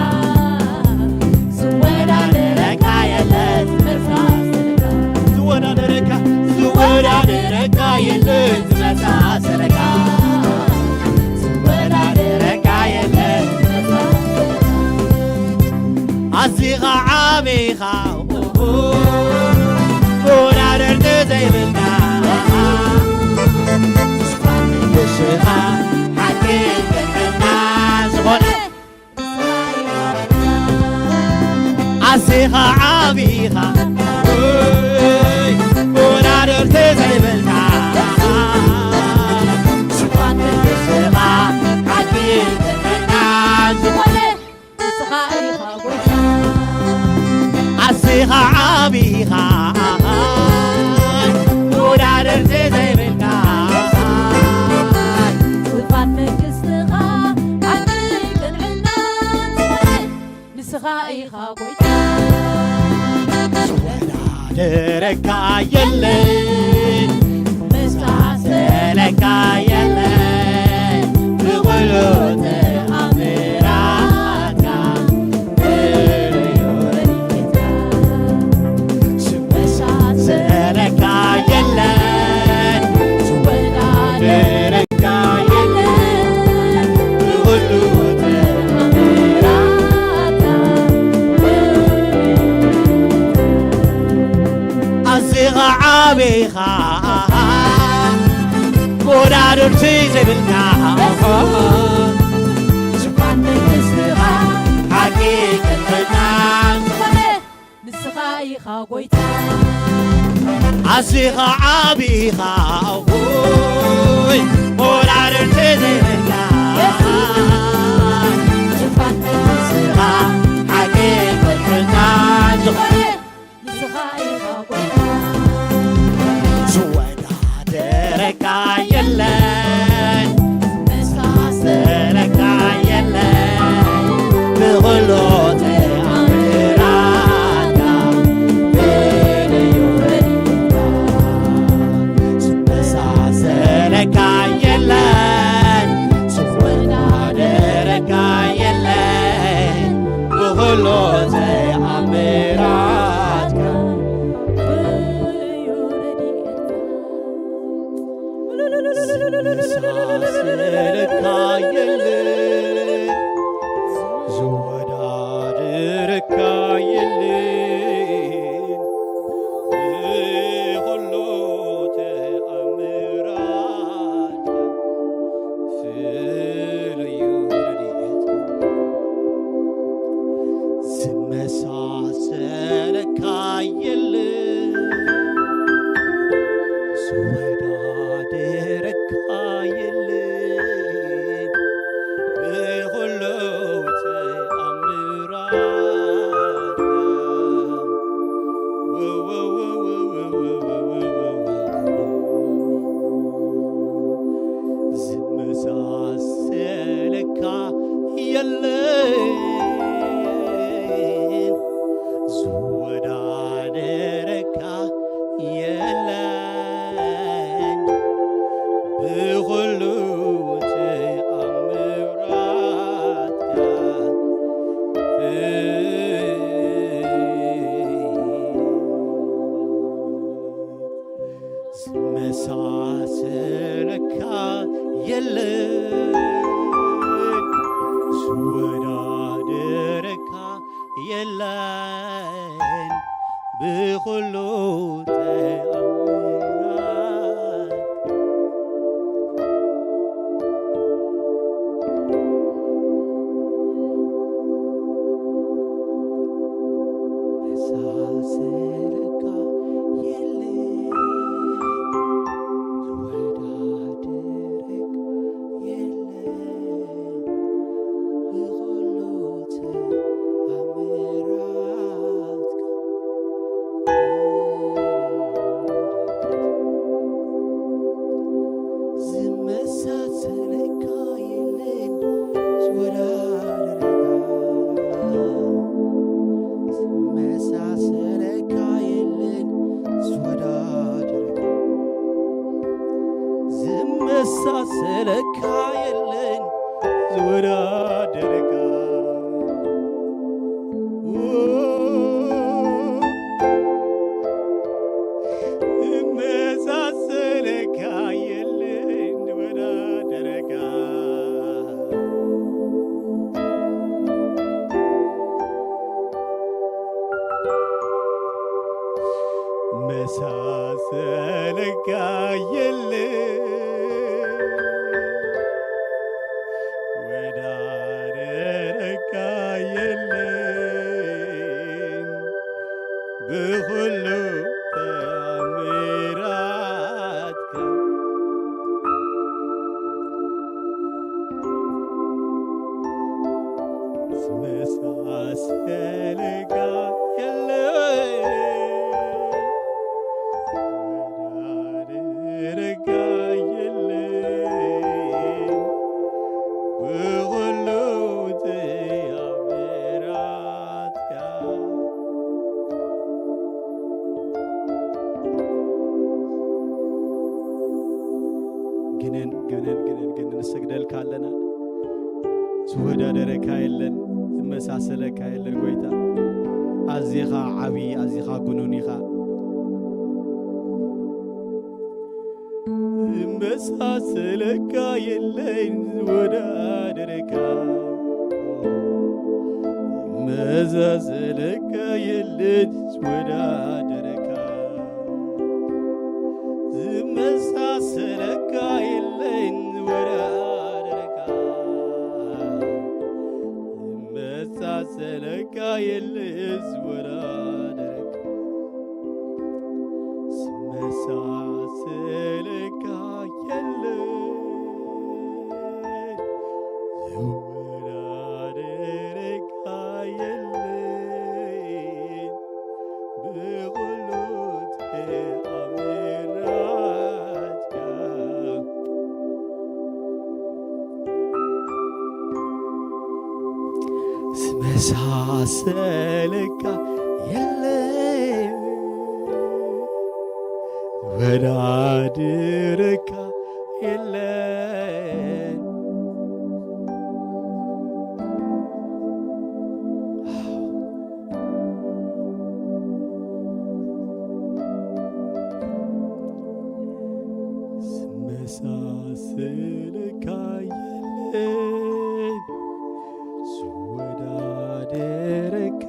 ዝወዳደረካ የለን ዝወዳደረካ ዝወዳደረካ የለን ዝመሳሰለካ ዝወዳደረካ የለን ኣዚኻ ዓቢኻ ወዳደርቲ ዘይብልካ ንሽኻ ሓቂ ቅንዕና ዝኾነ ኣዚኻ ዓቢኻ ወዳደርቲ ዘይብልካ ሽኳን ንሽኻ ሓቂ ቅንዕና ዝኾነ ንስኻ ኢኻ ጎይታ ኣዚኻ ዓቢኻ ወዳደርቲ ዘይብልካ ዝፋን መንግስትኻ ሓቂ ቅንዕና ዝኾነ ንስኻ ኢኻ ጎይታ ዝወዳደረካ የለን ዝመሳሰለካ የለን ብኩሉ ተኣምራትካ ብልዩ ረድኤትካ ዝመሳሰለካ የለን ዝወዳደረካ የለን ብኩሉ ኣዚኻ ዓቢኻ ወዳደርቲ ዘይብልካ ሽኳን መንግስትኻ ሓቂ ቅንዕና ዝኾነ ንስኻ ኢኻ ጎይታ ኣዚኻ ዓቢኻ ወዳደርቲ ዘይብልካ ሽኳን መንግስትኻ ሓቂ ቅንዕና ዝኾነ ንስኻ ኢኻ ጎይታ ዝወዳደረካ የለን ዝመሳሰለካ የለን ብኩሉ ተኣምራትካ ብልዩ ረድኤትካ ዝመሳሰለካ የለን ዝወዳደረካ የለን ብኩሉ ተኣምራትካ ብልዩ ዝመሳሰለካ የለን ዝወዳደረካ የለን ብኩሉ ተኣምራትካ ፍሉይ ረድኤትካ ዝመሳሰለካ የለን ዝወዳደረካ የለን ብኩሉ ተኣምራትካ ዝመሳሰለካ የለን ዝወዳደረካ የለን ብኩሉ ተኣምራትካ ዝመሳሰለካ የለን ዝወዳደረካ የለን ብኩሉ ተኣምራት መሳሰለካ የለን ዝወዳደረካ የለን ብኩሉ ተኣምራትካ ዝመሳሰለካ የለን ዝወዳደረካ ዝመሳሰለካ የለን ዝወዳደረካ መሳሰለካ የለን ወዳደረካ የለን በሁሉ ተአምራትካ መሳሰለካ ግን ንስግደል ካለና ዝወዳደረካ የለን ዝመሳሰለካ የለን ጎይታ ኣዚኻ ዓብዪ ኣዚኻ ጉኑን ኢኻ ዝመሳሰለካ የለን ዝወዳደረካ ዝመሳሰለካ የለን ዝወዳደረካ ዝመሳሰለካ የለን ዝወዳደረካ ዝመሳሰለካ የለን ዝወዳደረካ ዝመሳሰለካ የለን ዝወዳደረካ የለን ብኩሉ ተአምራትካ ዝመሳሰለካ የለን ወዳደረካ የለን ዝመሳሰለካ የለን ዝወዳደረካ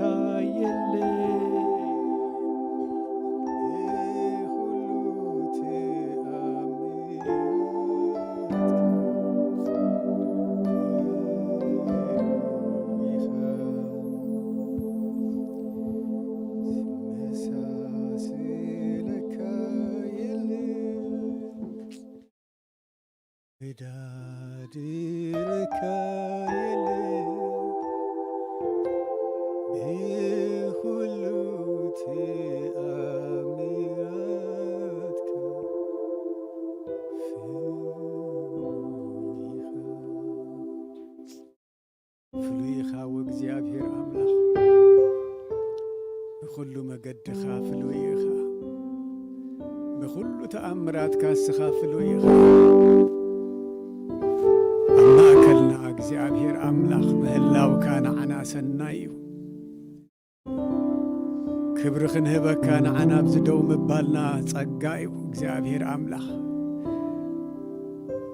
የለን ወዳደረካ የለን ብኩሉ ተአምራትካ ፍሉይ ኢኻ ወእግዚአብሔር ኣምላኽ ብኩሉ መገድኻ ፍሉይ ኢኻ ብኩሉ ተአምራትካ እስኻ ፍሉይ ኢኻ ማእከልና እግዚአብሔር ኣምላኽ ምህላውካ ንዓና ሰናይ እዩ ክብሪ ክንህበካ ንዓና ብዝደው ምባልና ጸጋ እዩ እግዚአብሔር ኣምላኽ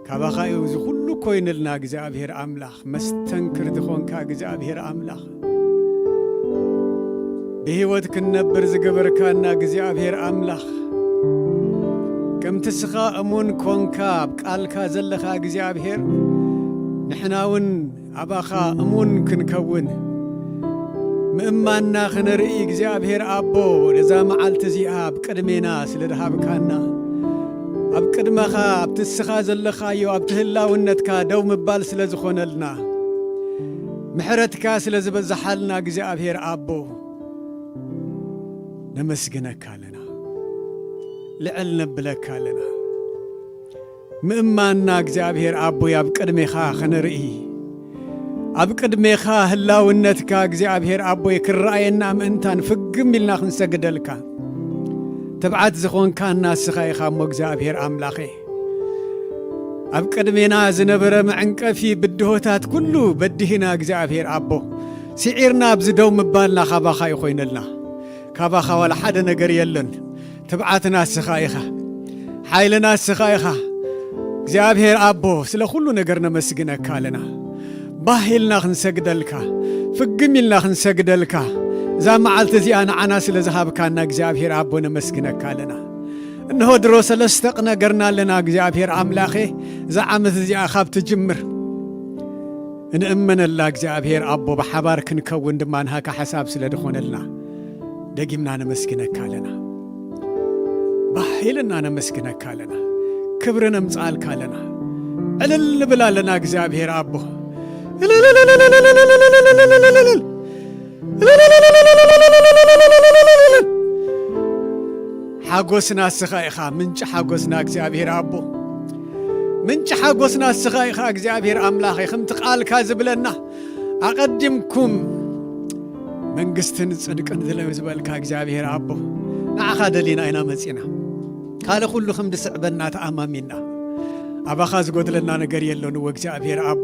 ካባኻ እዩ እዚ ኩሉ ኮይንልና እግዚአብሔር ኣምላኽ መስተንክር ዝኾንካ እግዚአብሔር ኣምላኽ ብህይወት ክንነብር ዝገበርካና እግዚአብሔር ኣምላኽ ከምቲ ስኻ እሙን ኮንካ ኣብ ቃልካ ዘለኻ እግዚአብሔር ንሕናውን ኣባኻ እሙን ክንከውን ምእማንና ክንርኢ እግዚአብሔር ኣቦ ነዛ መዓልቲ እዚኣ ኣብ ቅድሜና ስለ ድሃብካና ኣብ ቅድመኻ ኣብቲ እስኻ ዘለኻዮ ኣብቲ ህላውነትካ ደው ምባል ስለ ዝኾነልና ምሕረትካ ስለ ዝበዛሓልና እግዚአብሔር ኣቦ ነመስግነካ ኣለና ልዕል ነብለካ ኣለና ምእማንና እግዚአብሔር ኣቦ ኣብ ቅድሜኻ ክንርኢ ኣብ ቅድሜኻ ህላውነትካ እግዚአብሔር ኣቦይ ክረአየና ምእንታን ፍግም ኢልና ክንሰግደልካ ተብዓት ዝኾንካ እናስኻ ኢኻ እሞ እግዚአብሔር ኣምላኸ أب قدمنا زنبر معنقفي بدهوتات كله بدهنا እግዚአብሔር አቦ سعيرنا بزدو مبالنا خباخا يخوين لنا خباخا ولا حدا نجر يلن تبعتنا السخايخة حايلنا السخايخة እግዚአብሔር አቦ ስለ ሁሉ ነገርና መስግነካ ካለና ባሂልና ክንሰግደልካ ፍግሚልና ክንሰግደልካ ዛማዓልተ ዚአና አና ስለ ዘሃብካና እግዚአብሔር አቦ ነመስግነካ ካለና እነሆ ድሮ ሰለስተ ነገርና ለና እግዚአብሔር አምላኼ ዘዓመት ዚአ ካብት ጅምር እንእመነላ እግዚአብሔር አቦ በሐባር ክንከውን ድማንሃካ ሐሳብ ስለ ደኾነልና ደጊምና ነመስግነካ ካለና ባሂልና ነመስግነካ ካለና كبرنا مصال كالنا علل بلا لنا እግዚአብሔር አቦ حاجوسنا السخايخا منش حاجوسنا እግዚአብሔር አቦ منش حاجوسنا السخايخا እግዚአብሔር አምላኽ خم تقال كاذبلنا أقدمكم መንግስትን ጽድቅን ዝለዝበልካ እግዚአብሔር አቦ ንዓኻ ደሊና ኢና መጺና ካለ ሁሉ خم دسعبنا تأمامنا أباخا زغدلنا نغير يلون وእግዚአብሔር አቦ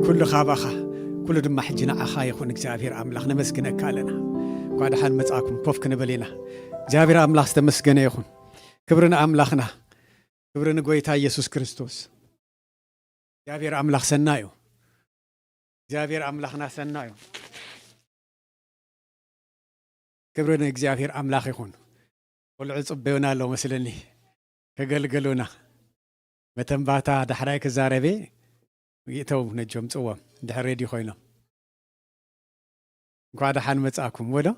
كل خاباخا كل دم حجنا أخا يخون እግዚአብሔር أملاخ نمسكنك كالنا قاعد حال مصاكم كوف كنبلينا እግዚአብሔር أملاخ استمسكنا يخون كبرنا أملاخنا كبرنا قويتا يسوس كريستوس እግዚአብሔር أملاخ سنايو እግዚአብሔር أملاخنا سنايو كبرنا እግዚአብሔር أملاخ يخون ولع صبيونا لو مسلني كغلغلونا متنباتا دحراي كزاربي يتو نجوم صوم دحريدي خوينا قاعد حال مصاكم ولا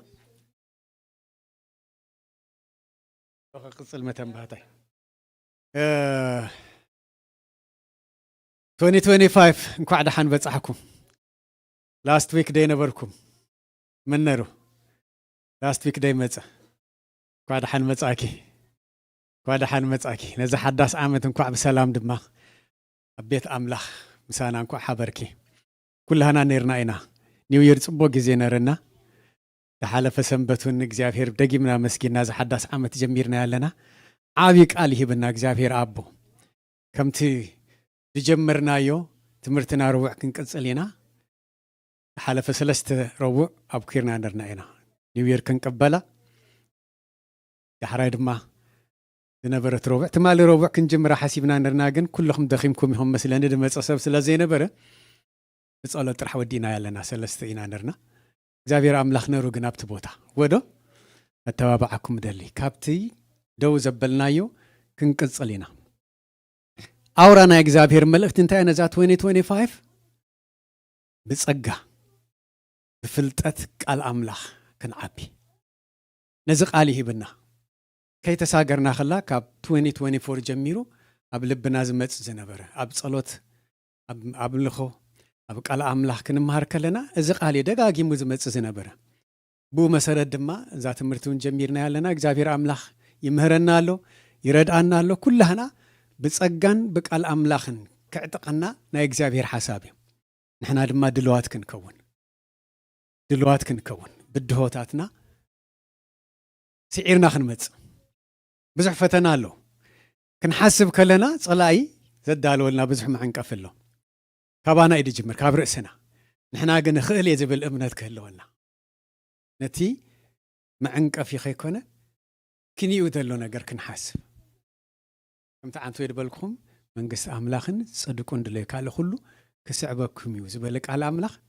قصل متنباتا 2025 قاعد حال بصحكم لاست ويك داي نبركم منرو لاست ويك داي مصا قاعد حن مصاكي نزح حداس عامت انكو بسلام دما بيت أملاخ مسانا انكو حبركي كلنا نيرنا اينا نيو يير صبو غزي نرنا تحالف سنبتون እግዚአብሔር دغيمنا مسكينا زح حداس عامت جميرنا يالنا عابي قال يهبنا እግዚአብሔር አቦ كمتي جمرنايو تمرتنا روع كنقصلينا تحالف سلسته روع ابكيرنا نرنا اينا نيو يير كنقبلا دحراي دما زنبرت ربع تمالي ربع كنجمر حسيبنا نرناغن كلكم دخيمكم يهم مثلا دمصصب سلا زينبره بصلو طرح ودينا يالنا سلستينا نرنا እግዚአብሔር አምላኽ ነሩ ግን አብት ቦታ ወዶ አተባባዓኩም ደሊ ካብቲ ደው ዘበልናዮ ክንቅጽሊና አውራና እግዚአብሔር መልእክት እንታይ ነዛ 2025 ብጸጋ ብፍልጠት ቃል አምላኽ ክንዓቢ ነዚ ቃል ይሂብና كي تساقرنا خلا كاب 2024 جميرو أب لبنا زمت زنبرة أب صلوت أب لخو أب قال أملاح كنمهار كلنا إزق علي دقاقي مزمت زنبرة بو مسارة دما ذات مرتون جميرنا لنا إجابير أملاح يمهرنا له يردنا له كلنا بتساقن بقال أملاخن كعتقنا نا إجابير حسابي نحنا دما دلوات كنكون بدهوتاتنا سعيرنا خنمت بزح فتنا له كنحسب كلنا صلاي زدالو لنا بزح معنقف له كابانا يدي جمر كاب رأسنا نحنا قلنا خيل يزبل امنات كهلونا نتي معنقف يخيكونا كني يودلو نجر كنحسب كم تعنتو يدبلكم من قس أملاخن صدقون دلي كالو كله كسعبكم يوزبلك على أملاخ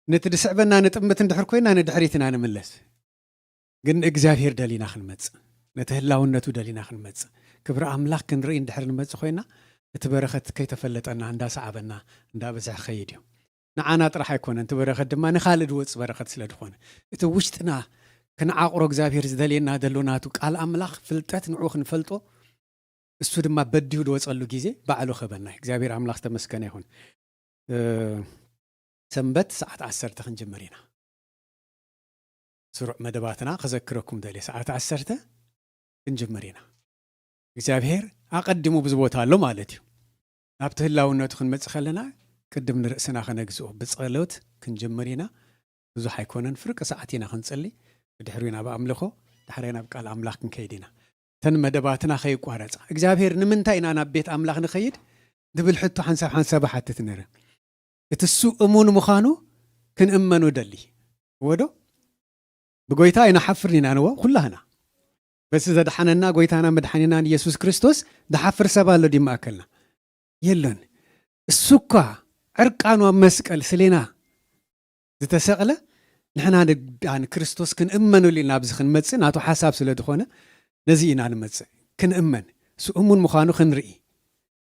نتدي سعبنا نتأمت ندحر كوينا ندحريتنا نملس قلنا إجزاهير دلينا خنمت نتهلاونتو دلينا خنمت كبر أملاخ كنرين دحر نمت خوينا تبرخت كي تفلت أن عندها صعبنا عندها بزح خيديو نعانا راح يكون أنت برخت دما نخالد وص برخت سلاد خونا توشتنا كن عقرق زافير زدلينا دلوناتو قال أملاخ فلتات نعوخ نفلتو السود ما بديو دوص قالو جيزي بعلو خبرنا زافير أملاخ تمسكن يهون سنبت ساعة 10 خنجمرينا سرع مدباتنا خذكركم دلي ساعة 10 خنجمرينا زافير أقدموا بزبوتها له مالتي نبته الله ونتخن متخلنا قدم رأسنا خنجزو بصلوت كنجمرينا بزو حيكونن فرق ساعتنا خنصلي بدحرينا بأملخو دحرينا بقال أملاخ كنكيدينا تن مدباتنا خي قوارص እግዚአብሔር ንምንታይ ኢና ናብ ቤት አምላኽ ንኸይድ دبل حتو حنساب حتت نرى تسو أمون مخانو كن أمنو دلي ودو بقويتا إنا حفرنا أنا كلهنا بس إذا دحننا قويتانا مدحننا يسوع كريستوس دحفر سبالو دي ما أكلنا يلون السكا عرقانو مسكال سلينا زتسأله نحن عن كريستوس كن أمنو لنا بزخن متسن هاتو حساب سلا دخونا نزينا عن متسن كن أمن سو أمون مخانو خن رئي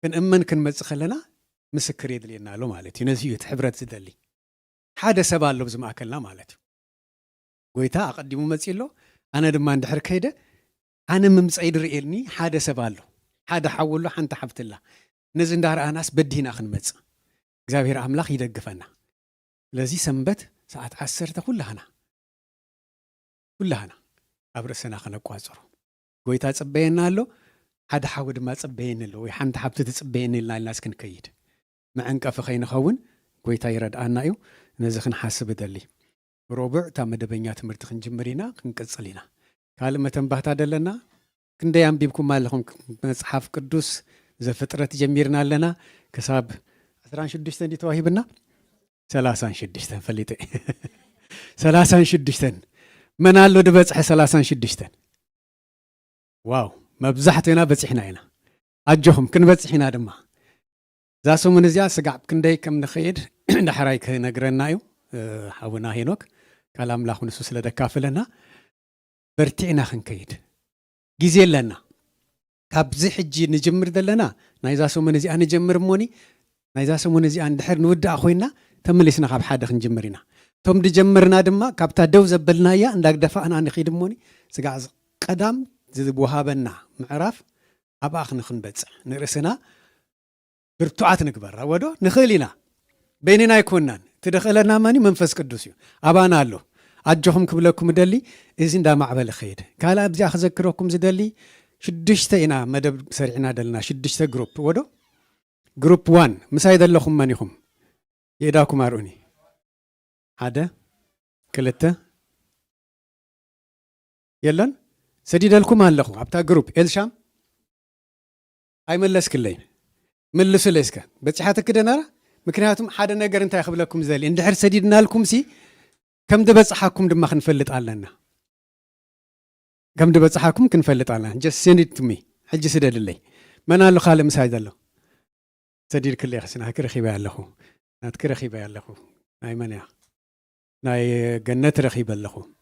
كن أمن كن متسخلنا مسكر يد لنا له مالتي نزيو تحبرت زدلي حدا سبالو بز ما أكلنا مالتي قويتا أقدمو متسيلو أنا دمان دحر كيدا أنا ممسعيد رئيلني حدا سبالو حدا حولو حنت حبت الله نزن دار أناس بدينا خن متس እግዚአብሔር አምላክ ይደግፈና ለዚህ ሰንበት ሰዓት 10 ኩላህና አብረሰና ከነቋጽሩ ጎይታ ጽበየና አሎ ሓደ ሓውድ ማ ጽበየን ኣሎ ወይ ሓንቲ ሓብቲ ትጽበየን ኢልና ኢልናስ ክንከይድ መዐንቀፍ ኸይንኸውን ጎይታ ይረድአና እዩ ነዚ ክንሓስብ ደሊ ሮብዕ ታ መደበኛ ትምህርቲ ክንጅምር ኢና ክንቅጽል ኢና ካልእ መተንባህታ ደለና ክንደይ አንቢብኩም ኣለኹም መጽሓፍ ቅዱስ ዘፍጥረት ጀሚርና ኣለና ክሳብ 16 እንዲ ተዋሂብና 36 ፈሊጠ 36 من قالوا دبصح 36 واو مبزحتنا بصحنا هنا اجهم كنبصحنا دما زاسو من زيا سقع كندي كم نخيد دحراي كنغرنا يو حونا هينوك كلام لاخ نسو سلدكافلنا برتعنا خنكيد غيزي لنا كابزي حجي نجمر دلنا نايزاسو من زيا نجمر موني نايزاسو من زيا ندحر نودع خوينا تملسنا خاب حدا خنجمرنا توم دي جمرنا دما كابتا دو زبلنايا انداك دفعنا نخيد موني سقع قدام زبوهابنا معرف اباخ نخنبصح نرسنا برتعات نكبر ودو نخيلنا بيننا يكونن تدخلنا ماني منفس قدوس ابانا له اجهم كبلكم دلي اذن دا معبل خيد قال ابزي اخذكركم زدلي شدشتينا مدب سرعنا دلنا شدشت جروب ودو جروب 1 مسايد لكم مانيهم يداكم اروني هذا كلته يلن سديد لكم هلكم ابتا جروب الشام اي ملس كلين ملس ليسك بصحاتك دنا مكنياتهم حدا ነገር እንታይ خبلكم زل اندحر سديدنا لكم سي كم دبصحاكم دما خنفلط علنا كم دبصحاكم كنفلط علنا just send it to me حج سددلي من قال له خالي مسايد له سديد كل يخسنا كرخيبه يالله ناتكرخيبه يالله اي منيا ناي جنت رخيبه له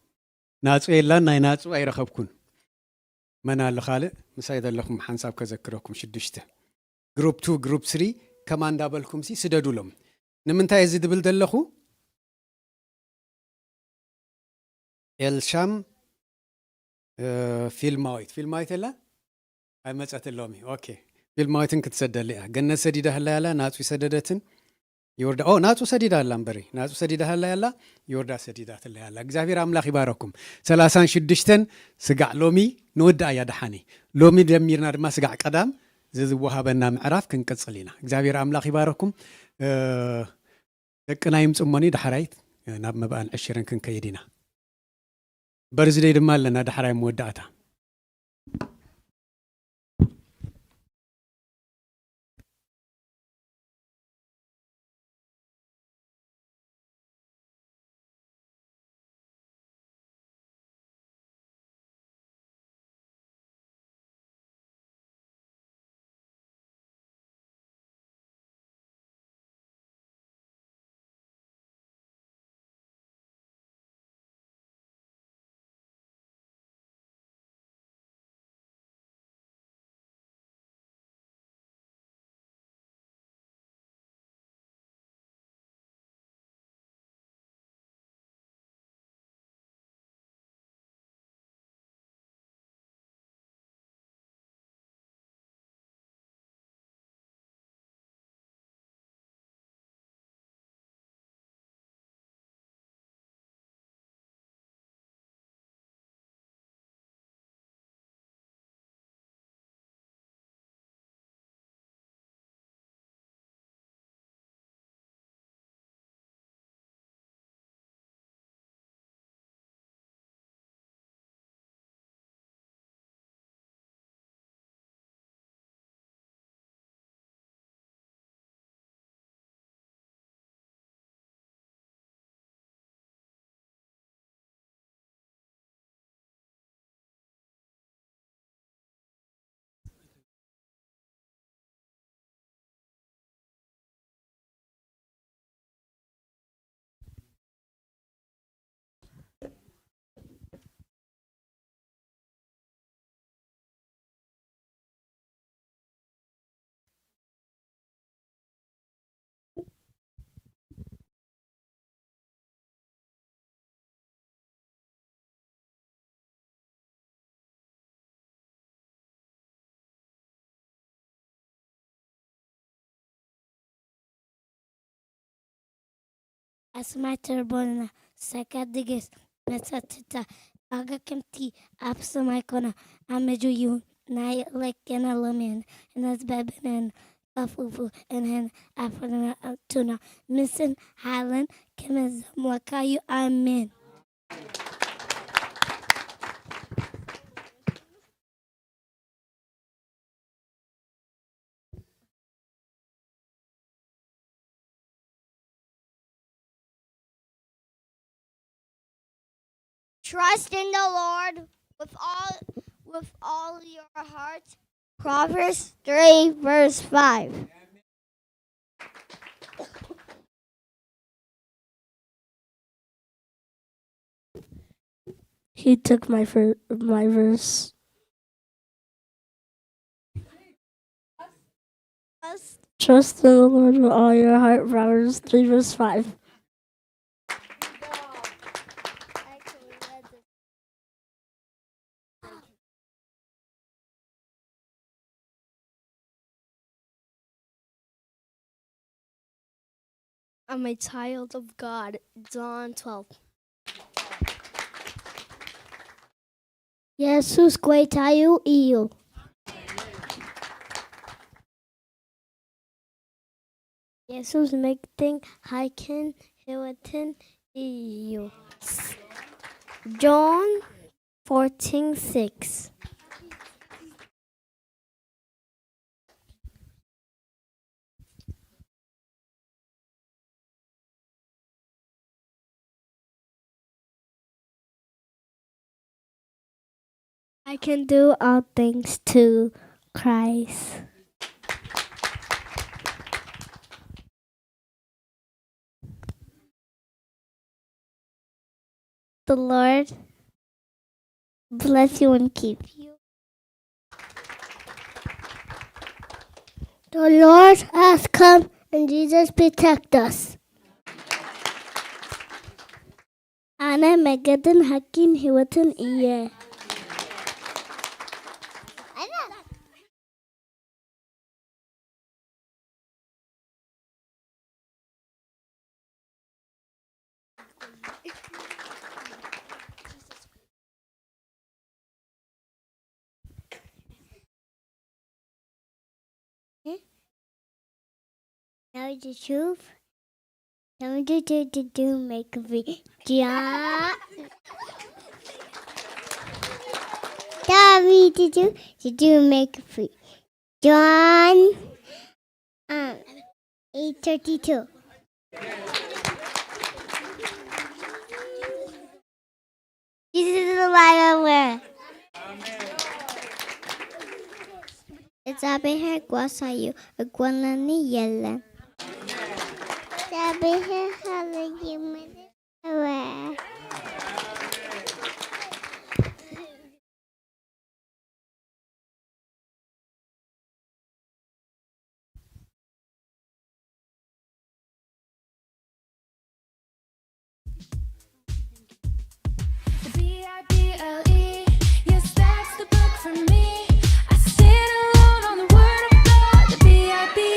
ناصو يلا ناي ناصو اي رخبكن من قال له خالي مسايد لكم حنساب كذكركم شدشته جروب 2 جروب 3 كمان دابلكم سي سددولم نمنتا يزيد بلدلخو الشام فيلمايت لا اي مصات اللومي اوكي فيلمايتن كتسدل لي جنة سديده هلا يلا ناصو سددتن يوردا او ناصو سديده هلا امبري ناصو سديده هلا يلا يوردا سديده هلا يلا እግዚአብሔር አምላክ ይባረኩም 36 ስጋዕ ሎሚ ንወዳ ያ ደሓኒ ሎሚ ደሚርና ድማ ስጋዕ ቀዳም ዝዝወሃበና ምዕራፍ ክንቀጽሊና እግዚአብሔር አምላክ ይባረኩም ደቅና ይምጽሞኒ ደሓራይት ናብ መባን 20 ክንከይዲና በርዝዴይ ድማ ኣለና ደሓራይ መወዳእታ أسمعت ربنا سكادجس مساتتا أجا كمتي أبس مايكونا أمجويون ناي لكنا لمن نسببنا أفوفو إنهن أفرنا أتونا مسن حالا كما زموكايو آمين. Trust in the Lord with all your heart. Proverbs 3 verse 5. He took my verse. Trust in the Lord with all your heart. Proverbs 3 verse 5. I'm a child of God. John 12. Jesus coitaio io. Jesus mekting hiking hiwatin io. John 14:6. I can do all things to Christ. The Lord bless you and keep you. The Lord has come and Jesus protect us. Ana megadan hakin hiwatan iye. Now the truth. Now do make a video. To make a video. John 8:32. Jesus is the light of where? Sabi her kwa sa'yo, agwala ni Yellen. Sabi her halagi mo na. BIBLE, yes, that's the book for me. I stand alone on the word of God, the BIBLE.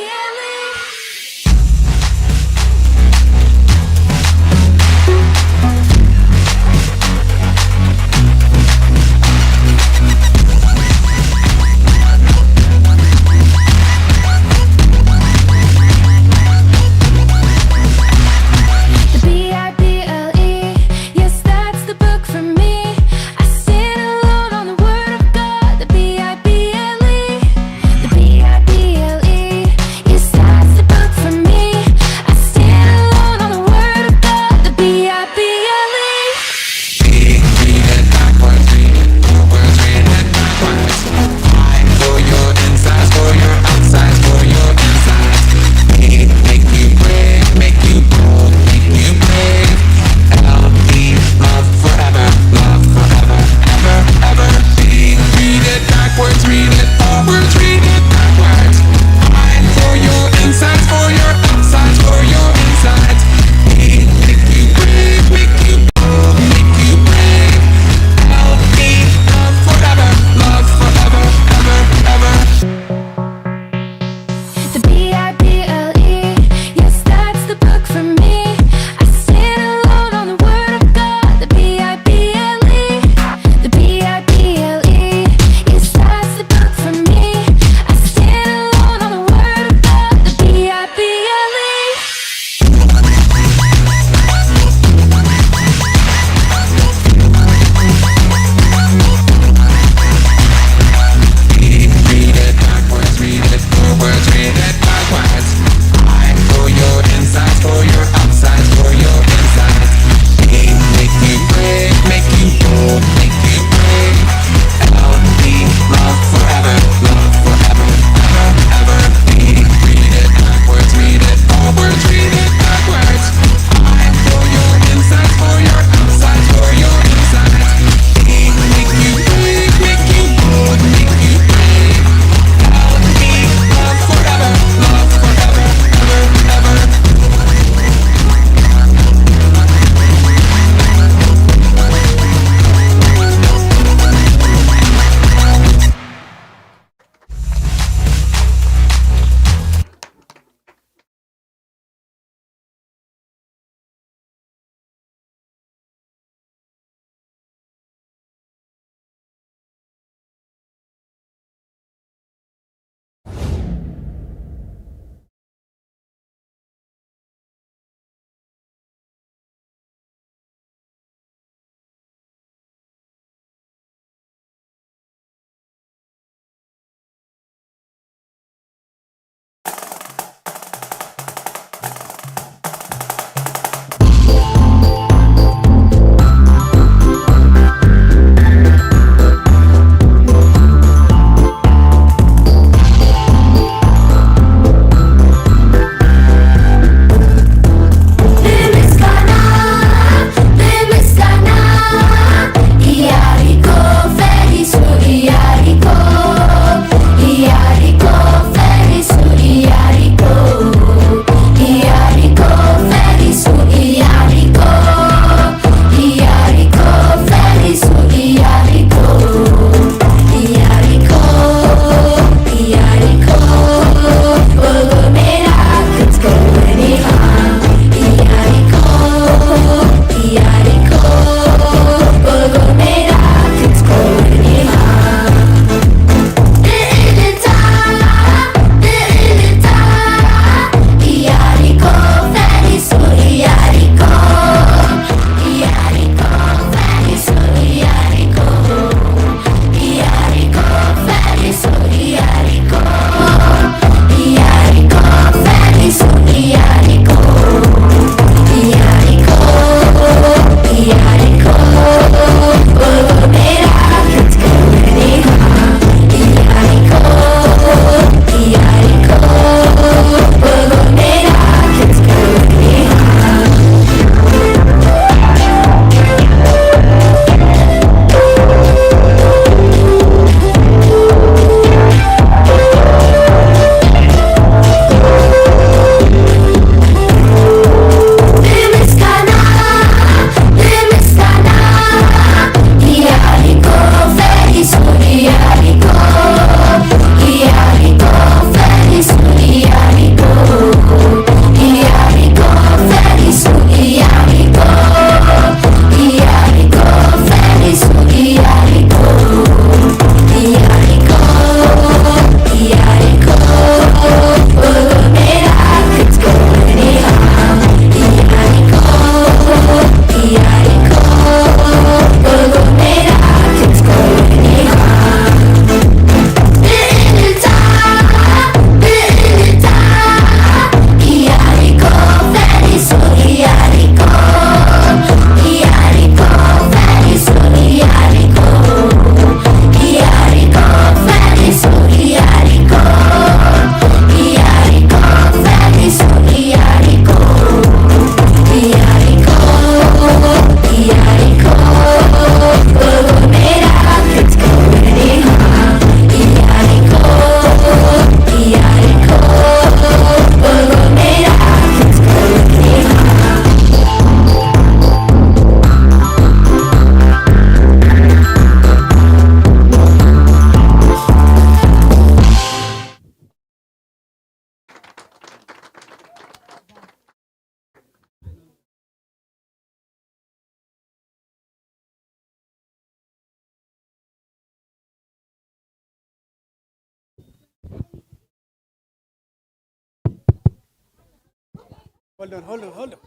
hold on.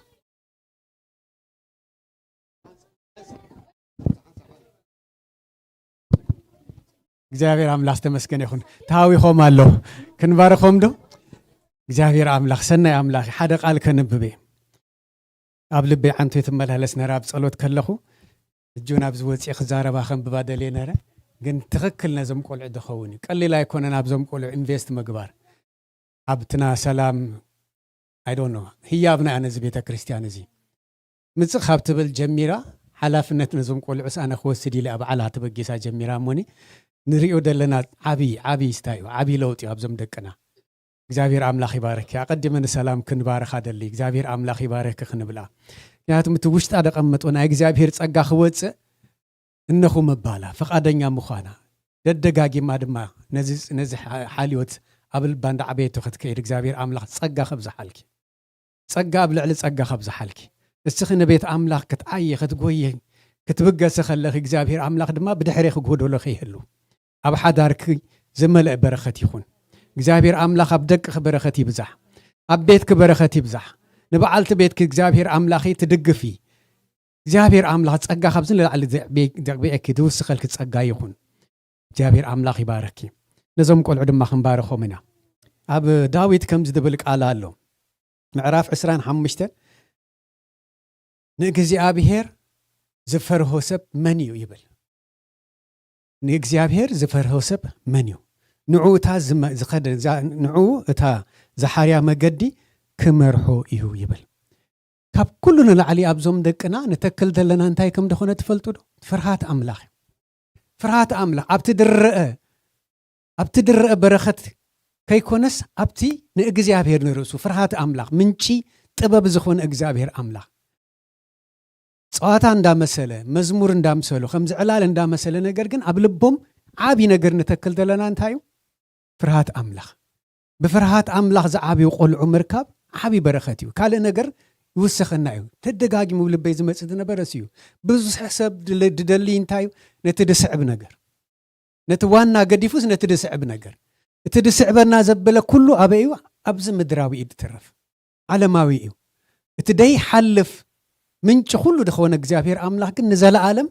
እግዚአብሔር አምላክ ተመስገን ይሁን ታዊኹም ኣሎ ክንባረኹም ዶ እግዚአብሔር አምላክ ሰናይ አምላክ ሓደ ቃል ከንብበ ኣብ ልበይ ዓንቱ የተመላለስ ነራ ኣብ ጸሎት ከለኹ እጁን ኣብ ዝወፅእ ክዛረባ ከንብባ ደልየ ነረ ግን ትክክል ነዞም ቆልዑ ድኸውን ቀሊል ኣይኮነን ኣብዞም ቆልዑ ኢንቨስት ምግባር ኣብትና ሰላም I don't know ህያብና ኣነ እዚ ቤተ ክርስቲያን እዚ ምጽእ ካብ ትብል ጀሚራ ሓላፍነት ነዞም ቆልዑስ ኣነ ክወስድ ኢለ ኣብ ዓላ ትበጊሳ ጀሚራ ሞኒ ንሪኦ ደለና ዓቢ ስታዩ ዓቢ ለውጥ ኣብዞም ደቅና እግዚአብሔር አምላክ ይባረክ ያቀድመን ሰላም ክንባረክ አደሊ እግዚአብሔር አምላክ ይባረክ ክንብላ ያቱም ትውሽጣ ደቀመጡና እግዚአብሔር ጸጋ ክወጽ እነኹ መባላ ፈቃደኛ ምዃና ደደጋጊማ ድማ ነዚ ሓልዮት ኣብል ባንዳ ዓበይቱ ክትከይድ እግዚአብሔር አምላክ ጸጋ ከብዝሓልኪ ጸጋ ብልዕሊ ጸጋ ከብዝሓልኪ እስኺ ነቤት አምላክ ክትዓየ ክትጎየ ክትብገሰ ከለኺ እግዚአብሔር አምላክ ድማ ብድሕሪ ክጎደሎ ይህሉ ኣብ ሓዳርኪ ዝመልእ በረኸት ይኹን እግዚአብሔር አምላክ ኣብ ደቅኽ በረኸት ይብዛሕ ኣብ ቤትክ በረኸት ይብዛሕ ንበዓልቲ ቤትክ እግዚአብሔር አምላክ ትድግፊ እግዚአብሔር አምላክ ጸጋ ካብ ዝለዓል ዘዕብየኪ ትውስኸልክ ጸጋ ይኹን እግዚአብሔር አምላክ ይባረኪ ነዞም ቆልዑ ድማ ክንባረኾም ኢና ኣብ ዳዊት ከም ዝብል ቃል ኣሎ ምዕራፍ 25 ንእግዚአብሔር ዝፈርሆ ሰብ መን እዩ ይብል ንእግዚአብሔር ዝፈርሆ ሰብ መን እዩ ንዑ እታ ዝሓርያ መገዲ ክመርሖ እዩ ይብል ካብ ኩሉ ንላዕሊ ኣብዞም ደቅና ንተክል ዘለና እንታይ ከም ደኾነ ትፈልጡ ዶ ፍርሃት አምላኽ ኣብቲ ድርአ በረኸት ከይኮነስ ኣብቲ ንእግዚአብሔር ንርእሱ ፍርሃት አምላኽ ምንጪ ጥበብ ዝኾነ እግዚአብሔር አምላኽ ጸዋታ እንዳመሰለ መዝሙር እንዳመሰለ ከም ዝዕላል እንዳመሰለ ነገር ግን ኣብ ልቦም ዓቢ ነገር ንተክል ዘለና እንታይ ፍርሃት አምላኽ ብፍርሃት አምላኽ ዝዓብዩ ቆልዑ ምርካብ ዓቢ በረኸት እዩ ካልእ ነገር ይውስኸና እዩ ተደጋጊሙ ልበይ ዝመጽእ ዝነበረስ እዩ ብዙሕ ሰብ ድደሊ እንታይ ነቲ ድስዕብ ነገር ነቲ ዋና ገዲፉስ ነቲ ድስዕብ ነገር እቲ ድስዕበና ዘበለ ኩሉ ኣበይ እዩ ኣብዚ ምድራዊ እዩ ትረፍ ዓለማዊ እዩ እቲ ደይ ሓልፍ ምንጭ ኩሉ ድኾነ እግዚአብሔር አምላክ ግን ንዘለዓለም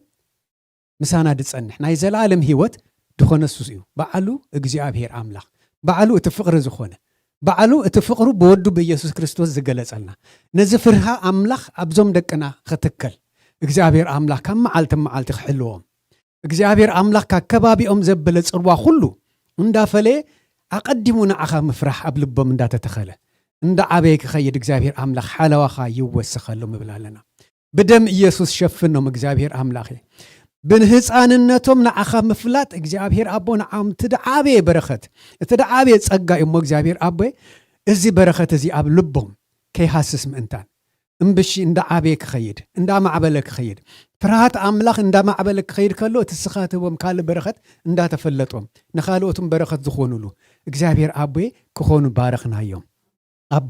ምሳና ድጸንሕ ናይ ዘለዓለም ህይወት ድኾነ ሱስ እዩ በዓሉ እግዚአብሔር አምላክ በዓሉ እቲ ፍቅሪ ዝኾነ በዓሉ እቲ ፍቅሩ በወዱ በኢየሱስ ክርስቶስ ዝገለጸልና ነዚ ፍርሃ አምላክ ኣብዞም ደቅና ክትከል እግዚአብሔር አምላክ ካብ መዓልቲ ክሕልዎም እግዚአብሔር አምላክ ካብ ከባቢኦም ዘበለ ጽርዋ ሁሉ እንዳፈለየ ኣቀዲሙ ንዓኻ ምፍራሕ ኣብ ልቦም እንዳተተኸለ እንዳ ዓበይ ክኸይድ እግዚአብሔር አምላክ ሓለዋኻ ይወስኸሎም ይብላለና ብደም ኢየሱስ ሸፍኖም እግዚአብሔር አምላክ ብህፃንነቶም ንዓኻ ምፍላጥ እግዚአብሔር አቦ ንዓም ትድዓበየ በረኸት ትድዓበየ ጸጋ እሞ እግዚአብሔር አቦ እዚ በረኸት እዚ ኣብ ልቦም ከይሃስስ ምእንታን እምብሺ እንዳዓበየ ክኸይድ እንዳማዕበለ ክኸይድ ፍርሃት አምላክ እንዳማዕበለ ክኸይድ ከሎ ትስኻትዎም ካል በረኸት እንዳተፈለጦም ንኻልኦቱም በረኸት ዝኾኑሉ እግዚአብሔር አቦ ክኾኑ ባረኽናዮም ኣብ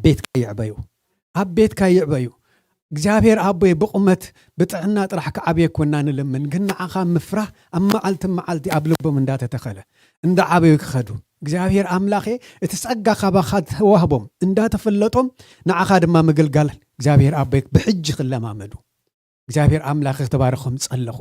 ቤትካ ይዕበዩ እግዚአብሔር አቦይ በቁመት በጥዕና ጥራሕ ከዓብየ ኮና ንለምን ግን ንዓኻ ምፍራሕ ኣብ መዓልቲ ኣብ ልቦም እንዳተተኸለ እንዳ ዓበዩ ክኸዱ እግዚአብሔር አምላክ እቲ ጸጋ ካባኻ ተዋህቦም እንዳተፈለጦም ንዓኻ ድማ ምግልጋል እግዚአብሔር አቦይ ብሕጂ ክለማመዱ እግዚአብሔር አምላክ ተባረኹም ጸለኹ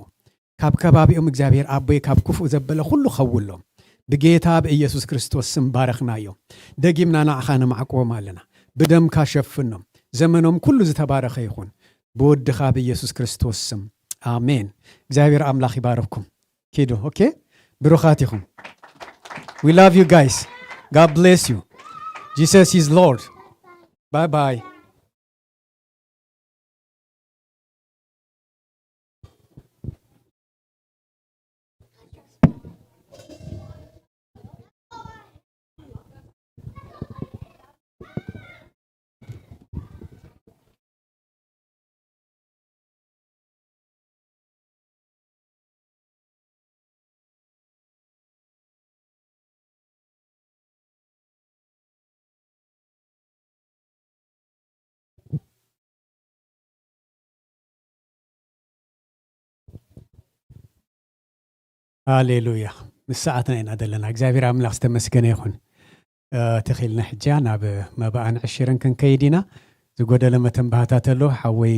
ካብ ከባቢኦም እግዚአብሔር አቦይ ካብ ክፉእ ዘበለ ሁሉ ኸውሎም ብጌታ በኢየሱስ ክርስቶስ ስም ባረኽናዮም ደጊምና ንዓኻ ነማዕቅቦም ኣለና ብደምካ ሸፍኖም ዘመኖም ኩሉ ዝተባረኸ ይኹን በወድኻ በኢየሱስ ክርስቶስ ስም አሜን እግዚአብሔር አምላክ ይባረክኩም ኪዶ ኦኬ ብሩኻት ይኹን we love you guys god bless you jesus is lord bye bye ሃሌሉያ مساعتنا ኢና ደለና እግዚአብሔር አምላክ ዝተመስገነ ይኹን ተኺልና ሕጃ ናብ መባኣን 10 ክንከይድ ኢና ዝጎደለ መተንባህታት ኣሎ ሓወይ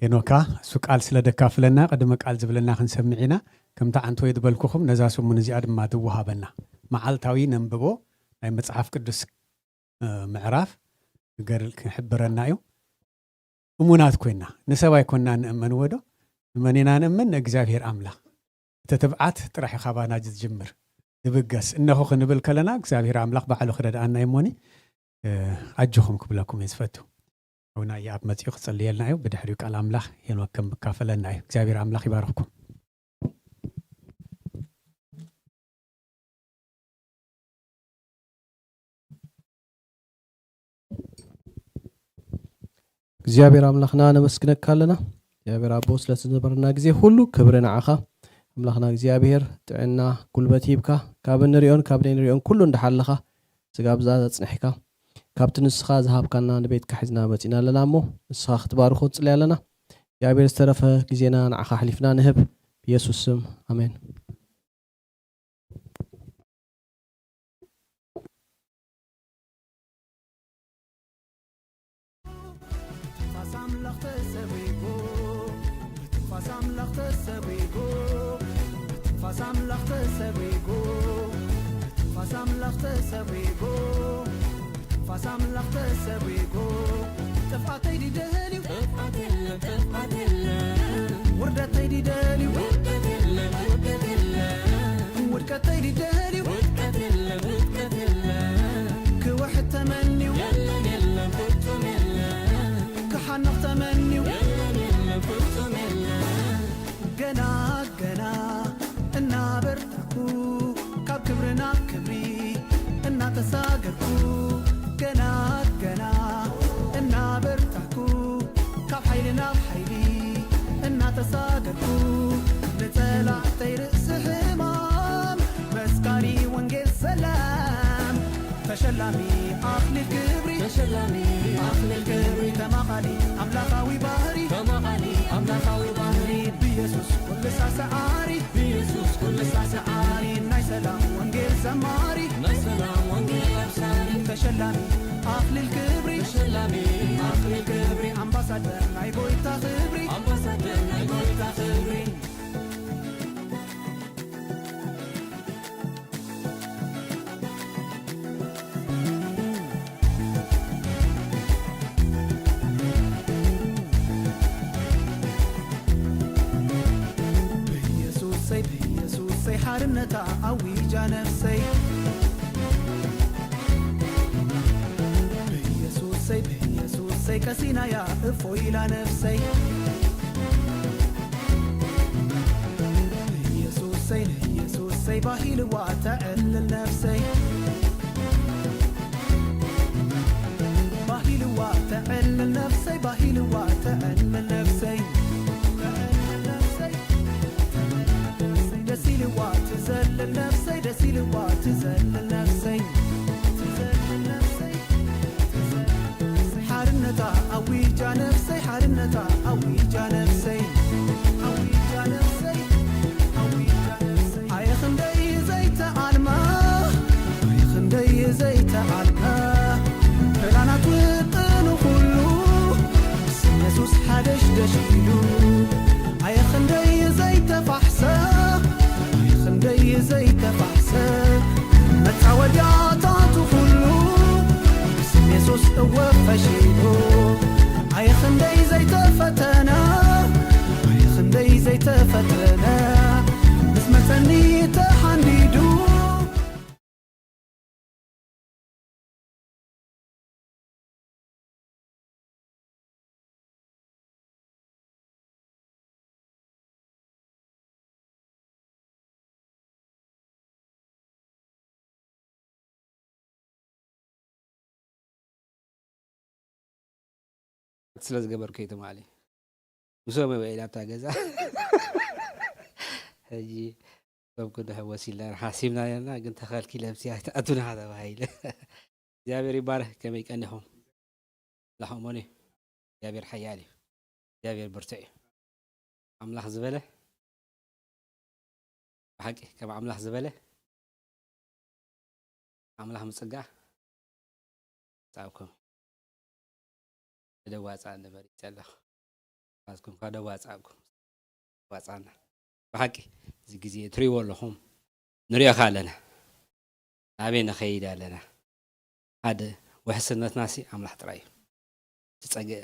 ሄኖካ እሱ ቃል ስለ ደካፍለና ቀድመ ቃል ዝብለና ክንሰምዒና ከምታ ዓንቶ ይድበልኩኹም ነዛ ሰሙን እዚኣ ድማ ትወሃበና መዓልታዊ ነንብቦ ናይ መጽሓፍ ቅዱስ ምዕራፍ ገርል ክሕብረና እዩ እሙናት ኮይና ንሰባይ ኮና ንእመን ወዶ ንመኒና ንእመን እግዚአብሔር አምላኽ ተተብዓት ጥራሕ ኻባና ዝጅምር ንብገስ እነሆ ክንብል ከለና እግዚአብሔር አምላኽ ባዕሉ ክረዳአና ይሞኒ አጅኹም ክብለኩም ይዝፈቱ ወና ያብ መጽኡ ክጸልየልና እዩ ብድሕሪው ቃል አምላኽ ሄኖክም ብካፈለና እዩ እግዚአብሔር አምላኽ ይባርክኩም እግዚአብሔር አምላኽና ነመስግነካ ኣለና እግዚአብሔር አቦ ስለዝነበረና ጊዜ ሁሉ ክብርን ዓኻ አምላኽና እግዚአብሔር ጥዕና ጉልበት ይብካ ካብ ንሪኦን ካብ ንሪኦን ኩሉ እንደሓለኻ ዝጋብዛ ዘጽንሕካ ካብቲ ንስኻ ዝሃብካና ንቤትካ ሒዝና መጺና ኣለና እሞ ንስኻ ክትባርኹ ጽልይ ኣለና እግዚአብሔር ዝተረፈ ጊዜና ንዓኻ ሓሊፍና ንህብ ብኢየሱስ ስም አሜን حارنتا أويجا نفسي بيسوسي كسينا يا إفويلا نفسي بيسوسي باهيل واتعل نفسي باهيل واتعل نفسي باهيل واتعل نفسي دسيلي واتزل نفسي دسيلي واتزل نفسي حارنتا أويجا نفسي حارنتا أويجا نفسي أويجا نفسي أويجا نفسي أي خندي زيت علما أي خندي زيت علما فلانا توطنو كلو يسوس حدش دشيلو أي خندي زيت فحسا أي خندي زيت فحسا متعوداتاتو كلو يسوس وفشيلو أي خندي زيت فتنا أي خندي زيت فتنا مسمتني تحنديدو سلاز جبر كي تمالي مسوي بيلا تاجزا هجي طب كده وسيلة حاسبنا يلا قلت خال كي لبسي أتونا هذا وهايل جابر باره كم يكأنهم لحموني جابر حيالي جابر برتعي عمله زبالة حقي كم عمله زبالة عمله مسقع تعبكم ደዋጻ ነበር ይጸላ ባስኩም ካደዋጻኩም ዋጻና በሐቂ እዚ ግዜ ትሪዎ ኣለኹም ንሪኦ ካለና ኣበይ ንኸይድ ኣለና ሓደ ውሕስነትና ሲ ኣምላኽ ጥራይ እዩ ትጸግእ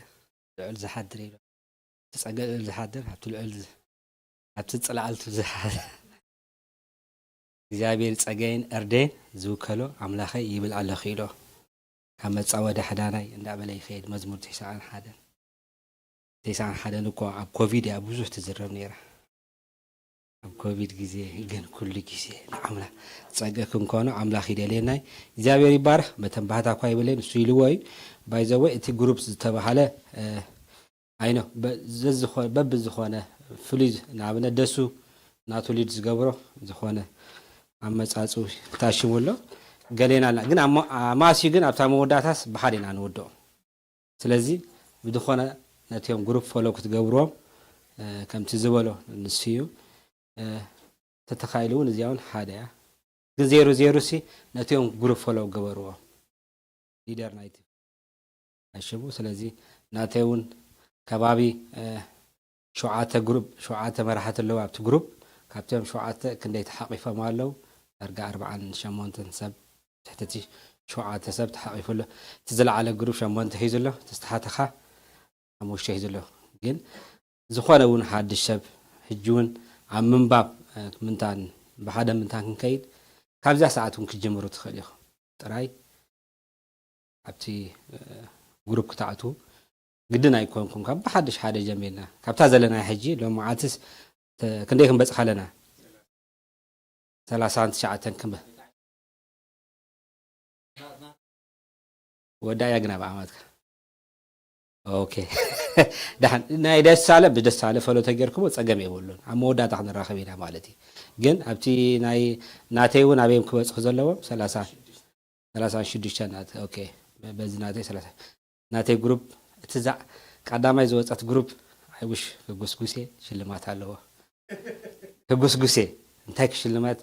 ልዑል ዝሓድር ኢሉ ትጸግእ ልዑል ዝሓድር ኣብቲ ልዑል ኣብቲ ጽላልቱ ዝሓድር እግዚአብሔር ጸጋይን እርዴን ዝውከሎ ኣምላኸይ ይብል ኣለኹ ኢሎ ካብ መጻወደ ሓዳናይ እንዳበለ ይኸይድ መዝሙር 91 እኮ ኣብ ኮቪድ ያ ብዙሕ ትዝረብ ነይራ ኣብ ኮቪድ ግዜ ግን ኩሉ ግዜ ንኣምላኽ ጸጋይ ክንኮኖ ኣምላኽ ይደልየናይ እግዚአብሔር ይባርኽ መተን ባህታ እኳ ይብለን እሱ ኢልዎ እዩ ባይዘወይ እቲ ግሩፕ ዝተባሃለ ኣይኖ በብዝኾነ ፍሉይ ንኣብነት ደሱ ናቱ ሊድ ዝገብሮ ዝኾነ ኣመጻጹ ታሽሙሎ ገሌና ግን ማስዩ ግን ኣብታ መወዳታስ ብሓዴና ንወድኦ ስለዚ ብድኾነ ነቲዮም ግሩፕ ፎሎ ክትገብሮም ከምቲ ዝበሎ ንስዩ ተተኻኢሉ እውን እዚያውን ሓደ ያ ግን ዜሮ ሲ ነቲዮም ግሩፕ ፎሎ ገበርዎ ሊደር ናይቲ ኣሽቡ ስለዚ ናተይ እውን ከባቢ 7 ግሩፕ 7 መራሕቲ ኣለዉ ኣብቲ ግሩፕ ካብቶም 7 ክንደይ ተሓቂፎም ኣለዉ ዳርጋ 48 ሰብ ትሕቲ 7 ሰብ ተሓቂፉሎ ትዝለዓለ ግሩፕ 8 ሒዙሎ ተስተሓተኻ 5 ሒዙሎ ግን ዝኾነ እውን ሓድሽ ሰብ ሕጂ እውን ኣብ ምንባብ ምንታን ብሓደ ምንታን ክንከይድ ካብዛ ሰዓት እውን ክጅምሩ ትኽእል ኢኹም ጥራይ ኣብቲ ግሩፕ ክትኣትዉ ግድን ኣይኮንኩም ካብ ብሓድሽ ሓደ ጀሚርና ካብታ ዘለና ሕጂ ሎም መዓልትስ ክንደይ ክንበፅሕ ኣለና 39 ክንበ ወዳያ ግና ብኣማትካ ኦኬ ዳሕን ናይ ደሳለ ብደሳለ ፈሎ ተገርክሞ ጸገም የብሉን ኣብ መወዳእታ ክንራኸብ ኢና ማለት እዩ ግን ኣብቲ ናይ ናተይ እውን ኣበይም ክበፅሑ ዘለዎም 36 ናት ኦኬ በዚ ናተይ 30 ናተይ ግሩፕ እቲ ቀዳማይ ዝወፀት ግሩፕ ኣይውሽ ክጉስጉሴ ሽልማት ኣለዎ ክጉስጉሴ እንታይ ክሽልማት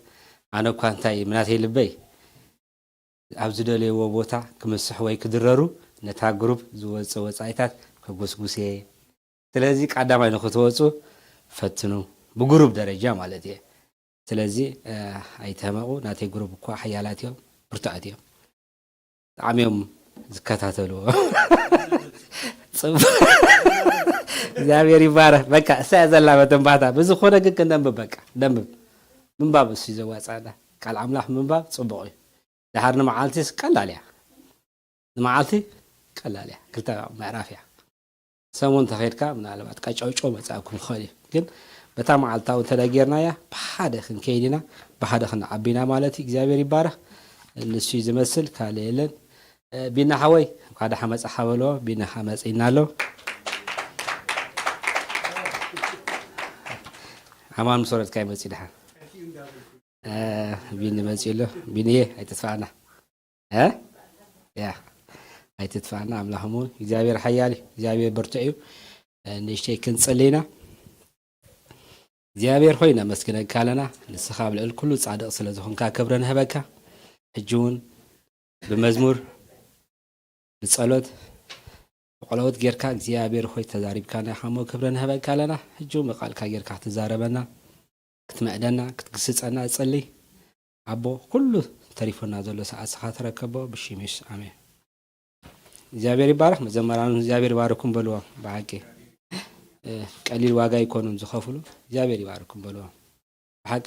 ኣነ እኳ እንታይ ምናተይ ልበይ ኣብ ዝደለይዎ ቦታ ክምስሕ ወይ ክድረሩ ነታ ግሩፕ ዝወፀ ወፃኢታት ክጉስጉሴ ስለዚ ቀዳማይ ንኽትወፁ ፈትኑ ብግሩፕ ደረጃ ማለት እየ ስለዚ ኣይተመቑ ናተይ ግሩፕ እኳ ሓያላት እዮም ብርቱዓት እዮም ብጣዕሚ እዮም ዝከታተልዎ እግዚአብሔር ይባረክ በቃ እሳይ ዘላ በተንባታ ብዝኾነ ግን ክንደንብብ በቃ ደንብብ ምንባብ እሱ ይዘዋፃና ቃል ኣምላኽ ምንባብ ጽቡቕ እዩ ድሓር ንመዓልቲስ ቀላል እያ ንመዓልቲ ቀላል እያ ክልተ ምዕራፍ እያ ሰሙን ተኸይድካ ምናልባት ቀጫውጮ መጻእኩም ክኽእል እዩ ግን በታ መዓልታዊ እንተደጊርናያ ብሓደ ክንከይድ ኢና ብሓደ ክንዓቢና ማለት እዩ እግዚአብሔር ይባረክ ንሱ ዝመስል ካልእ የለን ቢና ሓወይ ካደ ሓመፃ ሓበሎ ቢና ሓመፂና ኣሎ ኣማን ምሶረትካ ይመፂ ድሓ ቢን መፂ ኣሎ ቢንየ ኣይትትፋኣና ያ ኣይትትፋኣና ኣምላኽሙን እግዚአብሔር ሓያል እግዚአብሔር ብርቱዕ እዩ ንእሽተይ ክንፅሊና እግዚአብሔር ሆይ ነመስግነካ ኣለና ንስኻ ኣብ ልዕል ኩሉ ጻድቕ ስለ ዝኾንካ ክብረ ንህበካ ሕጂ እውን ብመዝሙር ብጸሎት ብቆለወት ጌርካ እግዚአብሔር ሆይ ተዛሪብካ ናይ ሓሞ ክብረ ንህበካ ኣለና ሕጂ መቃልካ ጌርካ ክትዛረበና ክትመዕደና ክትግስፀና ጸሊ ኣቦ ኩሉ ተሪፎና ዘሎ ሰዓት ስኻ ተረከቦ ብሽሚስ ኣሜን እግዚአብሔር ይባረክ መዘመራኑ እግዚአብሔር ይባርኩም በልዎ ብሓቂ ቀሊል ዋጋ ይኮኑም ዝኸፍሉ እግዚአብሔር ይባርኩም በልዎ ብሓቂ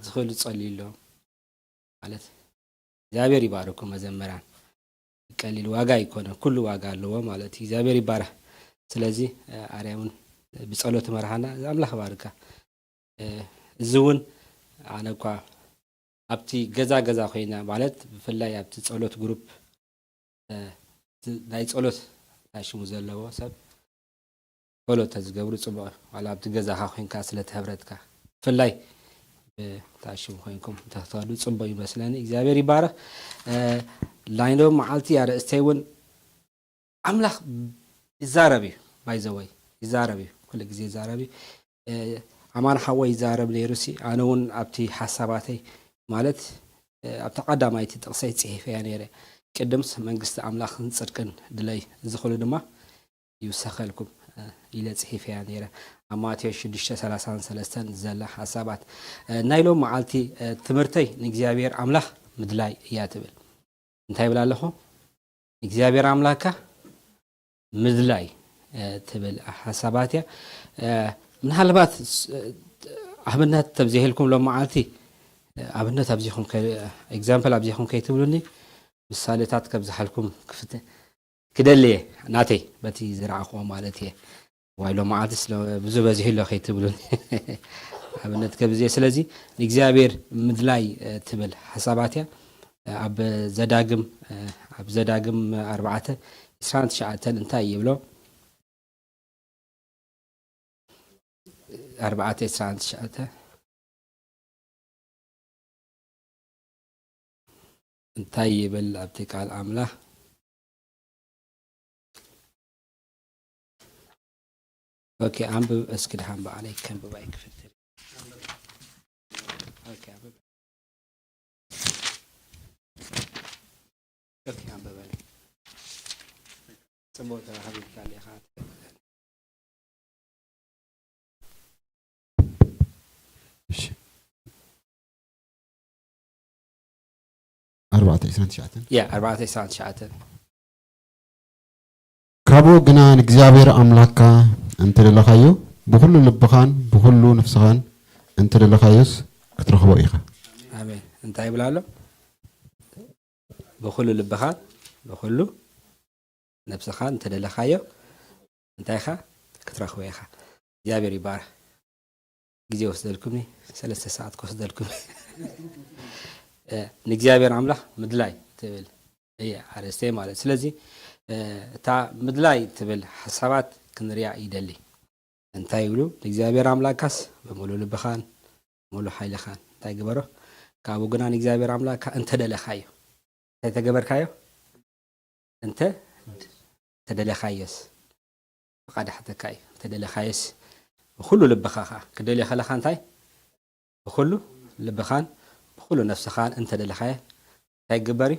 ዝኽእሉ ጸሊሎ ማለት እግዚአብሔር ይባርኩም መዘመራን ቀሊል ዋጋ ይኮነ ኩሉ ዋጋ ኣለዎ ማለት እግዚአብሔር ይባረክ ስለዚ ኣርያውን ብጸሎት መርሃና ኣምላኽ ባርካ እዚውን ኣነ እኳ ኣብቲ ገዛ ኮይና ማለት ብፍላይ ኣብቲ ጸሎት ግሩፕ ናይ ጸሎት ታሽሙ ዘለዎ ሰብ ጸሎት ዝገብሩ ጽቡቕ ዋላ ኣብቲ ገዛኻ ኮይንካ ስለተህብረትካ ብፍላይ ታሽሙ ኮይንኩም ተኸታሉ ጽቡቕ ይመስለኒ እግዚአብሔር ይባረክ ላይኖም መዓልቲ ኣርእስተይ እውን ኣምላኽ ይዛረብ እዩ ባይዘወይ ይዛረብ እዩ ኩሉ ግዜ ይዛረብ እዩ ኣማን ሓወይ ይዛረብ ነይሩሲ ኣነ እውን ኣብቲ ሓሳባተይ ማለት ኣብቲ ቀዳማይቲ ጥቕሰይ ጽሒፈ እያ ነይረ ቅድምስ መንግስቲ ኣምላኽን ጽድቅን ድለይ ዝኽእሉ ድማ ይውሰኸልኩም ኢለ ጽሒፍ እያ ነይረ ኣብ ማቴዎስ 6:33 ዘላ ሓሳባት ናይሎም መዓልቲ ትምህርተይ ንእግዚኣብሔር ኣምላኽ ምድላይ እያ ትብል እንታይ ብላ ኣለኹ እግዚአብሔር አምላካ ምድላይ ትብል ሓሳባት እያ ምናልባት ኣብነት ተብዚህልኩም ሎም መዓልቲ ኣብነት ኣብዚኹም ኤግዛምፕል ኣብዚኹም ከይትብሉኒ ምሳሌታት ከብዝሓልኩም ክደልየ ናተይ በቲ ዝረዓኽዎ ማለት እየ ዋይሎ መዓልቲ ብዙ በዚህሎ ከይትብሉኒ ኣብነት ከብዝየ ስለዚ ንእግዚኣብሔር ምድላይ ትብል ሓሳባት እያ ኣብ ዘዳግም 4:29 እንታይ ይብሎ 4:29 እንታይ ይብል ኣብቲ ቃል ኣምላኽ ኦኬ አንብብ እስኪ ድሃን በዓለይ ከንብባይ ክፍትል ኦኬ አንብብ ኦኬ አንብበል ጽሞታ ሀቢብ ካለኻ 4:29 ካብኡ ግና ንእግዚኣብሔር ኣምላኽካ እንትደለኻዮ ብኩሉ ልብኻን ብኩሉ ነፍስኻን እንትደለኻዮስ ክትረኽቦ ኢኻ ኣሜን እንታይ ይብላ ኣሎ ብኩሉ ልብኻን ብኩሉ ነፍስኻን እንትደለኻዮ እንታይ ኢኻ ክትረኽቦ ኢኻ እግዚአብሔር ይባርክ ጊዜ ወስደልኩምኒ 3 ሰዓት ከወስደልኩም ንእግዚአብሔር አምላኽ ምድላይ ትብል እያ አረስቴ ማለት ስለዚህ እታ ምድላይ ትብል ሓሳባት ክንሪያ ይደሊ እንታይ ይብሉ ንእግዚአብሔር አምላካስ በሙሉ ልብኻን ሙሉ ኃይልኻን እንታይ ግበሮ ካብኡ ግና ንእግዚአብሔር አምላካ እንተደለኻዮ እንታይ ተገበርካዮ እንተ ተደለኻዮስ ፈቃድ ሓተካዮ ተደለኻዮስ ብኩሉ ልብኻ ክደልየ ከለኻ እንታይ ብኩሉ ልብኻን ብኩሉ ነፍስኻን እንተደለኻየ እንታይ ግበሪ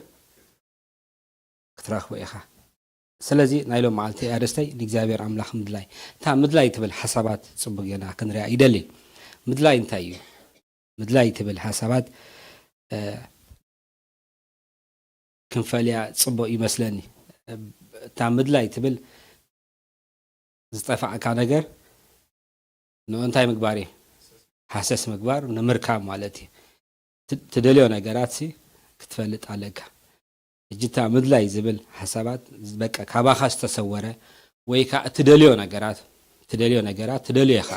ክትረኽቦ ኢኻ ስለዚ ናይሎም መዓልቲ ኣደስተይ ንእግዚኣብሔር ኣምላኽ ምድላይ እታ ምድላይ ትብል ሓሳባት ጽቡቕ ጌና ክንሪያ ይደሊ ምድላይ እንታይ እዩ ምድላይ ትብል ሓሳባት ክንፈልያ ጽቡቕ ይመስለኒ እታ ምድላይ ትብል ዝጠፋዕካ ነገር ንእንታይ ምግባር እዩ ሓሰስ ምግባር ንምርካብ ማለት እዩ ትደልዮ ነገራት ክትፈልጥ ኣለካ እጅታ ምድላይ ዝብል ሓሳባት በቃ ካባኻ ዝተሰወረ ወይ ከዓ ትደልዮ ነገራት ትደልዮ ኢኻ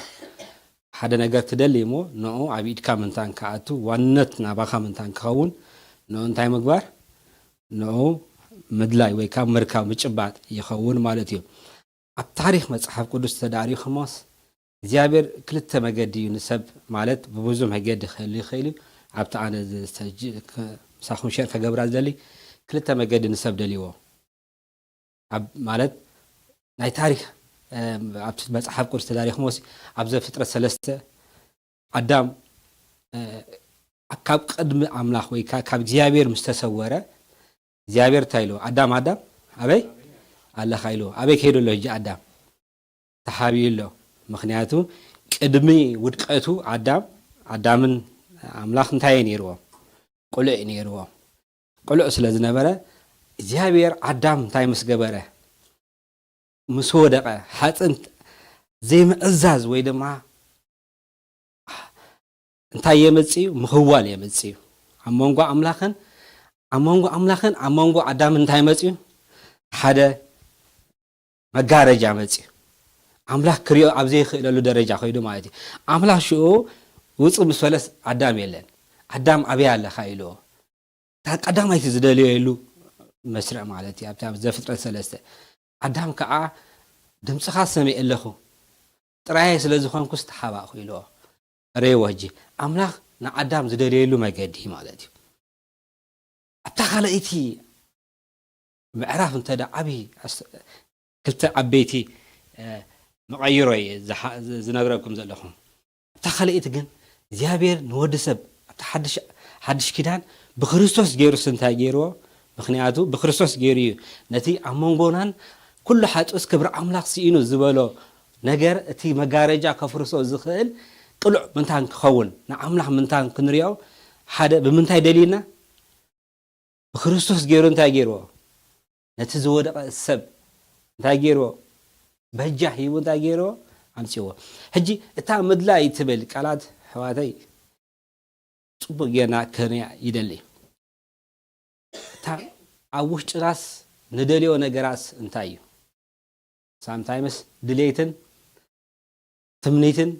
ሓደ ነገር ትደልይ ሞ ንኡ ኣብ ኢድካ ምንታን ከኣቱ ዋነት ናባኻ ምንታን ክኸውን ንኡ እንታይ ምግባር ንኡ ምድላይ ወይ ከዓ ምርካብ ምጭባጥ ይኸውን ማለት እዩ ኣብ ታሪክ መጽሓፍ ቅዱስ ተዳሪኹሞስ እግዚአብሔር ክልተ መገዲ እዩ ንሰብ ማለት ብብዙ መገዲ ክህሊ ኣብታ ኣነ ሳኹም ሸር ከገብራ ዝደሊ ክልተ መገዲ ንሰብ ደልይዎ ማለት ናይ ታሪክ ኣብ መጽሓፍ ቅዱስ ተዳሪኹሞስ ኣብ ዘፍጥረት 3 ኣዳም ካብ ቅድሚ ኣምላኽ ወይ ካብ እግዚአብሔር ምስተሰወረ እግዚአብሔር ታይሎ ኣዳም ኣበይ ኣለኻ ኢሎ ኣበይ ከይደሎ ሕጂ ኣዳም ተሓቢዩሎ ምክንያቱ ቅድሚ ውድቀቱ ኣዳምን ኣምላኽ እንታይ ነይርዎ ቁሉዕ ነይርዎ ቁሉዕ ስለ ዝነበረ እግዚአብሔር ኣዳም እንታይ ምስ ገበረ ምስ ወደቀ ሓጥንት ዘይምዕዛዝ ወይ ድማ እንታይ የመጽዩ ምኽዋል የመጽዩ ኣብ መንጎ ኣምላኽን ኣብ መንጎ ኣዳምን እንታይ መጽዩ ሓደ መጋረጃ መጽዩ ኣምላኽ ክሪኦ ኣብ ዘይኽእለሉ ደረጃ ኮይዱ ማለት እዩ ኣምላኽ ሽኡ ውፅእ ምስ ፈለስ ኣዳም የለን ኣዳም ኣብያ ኣለኻ ኢልዎ ቀዳማይቲ ዝደልየሉ መስርዕ ማለት እዩ ኣብ ዘፍጥረት 3 ኣዳም ከዓ ድምፅኻ ሰሚዕ ኣለኹ ጥራይ ስለ ዝኾንኩስ ተሓባእኹ ኢልዎ ረይዎ ሕጂ ኣምላኽ ንኣዳም ዝደልየሉ መገዲ ማለት እዩ ኣብታ ካልአይቲ ምዕራፍ እንተዳ ዓብይ ክልተ ዓበይቲ መቐይሮ ዝነግረኩም ዘለኹም ኣብታ ካልአይቲ ግን እግዚአብሔር ንወዲ ሰብ ኣብታ ሓድሽ ኪዳን ብክርስቶስ ገይሩስ እንታይ ገይርዎ ምክንያቱ ብክርስቶስ ገይሩ እዩ ነቲ ኣብ መንጎናን ኩሉ ሓጡስ ክብሪ ኣምላኽ ሲኢኑ ዝበሎ ነገር እቲ መጋረጃ ከፍርሶ ዝኽእል ቅሉዕ ምንታን ክኸውን ንኣምላኽ ምንታን ክንሪኦ ሓደ ብምንታይ ደሊና ብክርስቶስ ገይሩ እንታይ ገይርዎ ነቲ ዝወደቐ ሰብ እንታይ ገይርዎ በጃ ሂቡ እንታይ ገይርዎ ኣምፂዎ ሕጂ እታ ምድላይ ትብል ቃላት ሕዋተይ ጽቡቕ ጌርና ከንያ ይደሊ እታ ኣብ ውሽጥናስ ንደልዮ ነገራስ እንታይ እዩ ሳምታይምስ ድሌትን ትምኒትን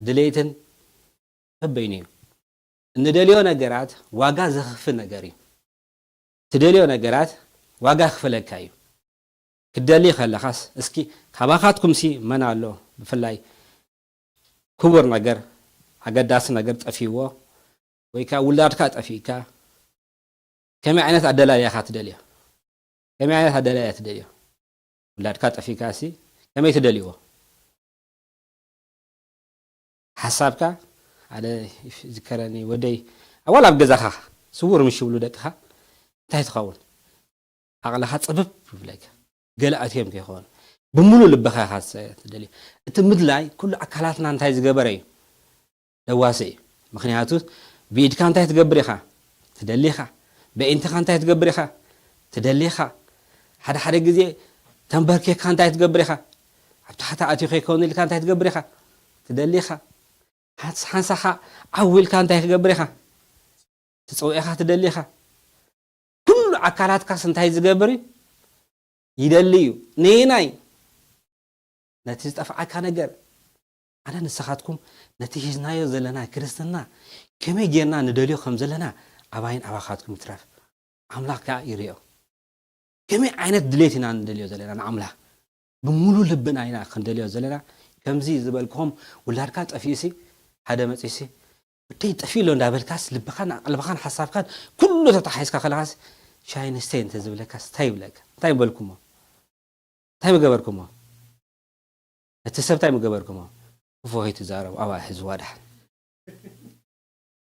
ድሌትን በበይኑ እዩ እንደልዮ ነገራት ዋጋ ዘኽፍል ነገር እዩ ትደልዮ ነገራት ዋጋ ክፍለካ እዩ ክደሊ ከለኻስ እስኪ ካባኻትኩም ሲ መን ኣሎ ብፍላይ ክቡር ነገር ኣገዳሲ ነገር ጠፊዎ ወይ ከዓ ውላድካ ጠፊካ ከመይ ዓይነት ኣደላልያኻ ትደልዮ ከመይ ዓይነት ኣደላልያ ትደልዮ ውላድካ ጠፊካ ሲ ከመይ ትደልይዎ ሓሳብካ على ذكرني ودي أول أبغى زخا صور مش يقولوا دكها انتهي تخون عقلها تصبب بلاك قال أتيم كيخون بملو لبخا خاص تدلي تمدلاي كل أكلاتنا انتهي زجبري دواسي مخنياتو بيد كان انتهي تجبريخا تدليخا بأنت كان انتهي تجبريخا تدليخا حدا جزء تنبركي كان انتهي تجبريخا حتى أتيخي كون اللي كان انتهي تجبريخا تدليخا حنسخا أول كان تايخ جبريخا تسويخا تدليخا كل عكارات كاس انتهي زجبري يدليو نيناي نتيجة أفعال كان جر أنا نسخاتكم نتيجة نايو زلنا كريستنا كم يجينا ندليو خمس لنا أباين أباخاتكم تراف عملاق كا يريو كم عينت دليتنا ندليو زلنا عملاق بمولو لبنا عينا خندليو زلنا كم زي زبالكم ولا ركات أفيسي هذا ما تيسي بدي تفيلون دابل كاس لبخان حساب كان كله تتحيز كخلاص شاين ستين تزبل كاس تايب لك تايب بالكم تايب جبركم التسب تايب جبركم وفوهي تزارو أو حزوا ده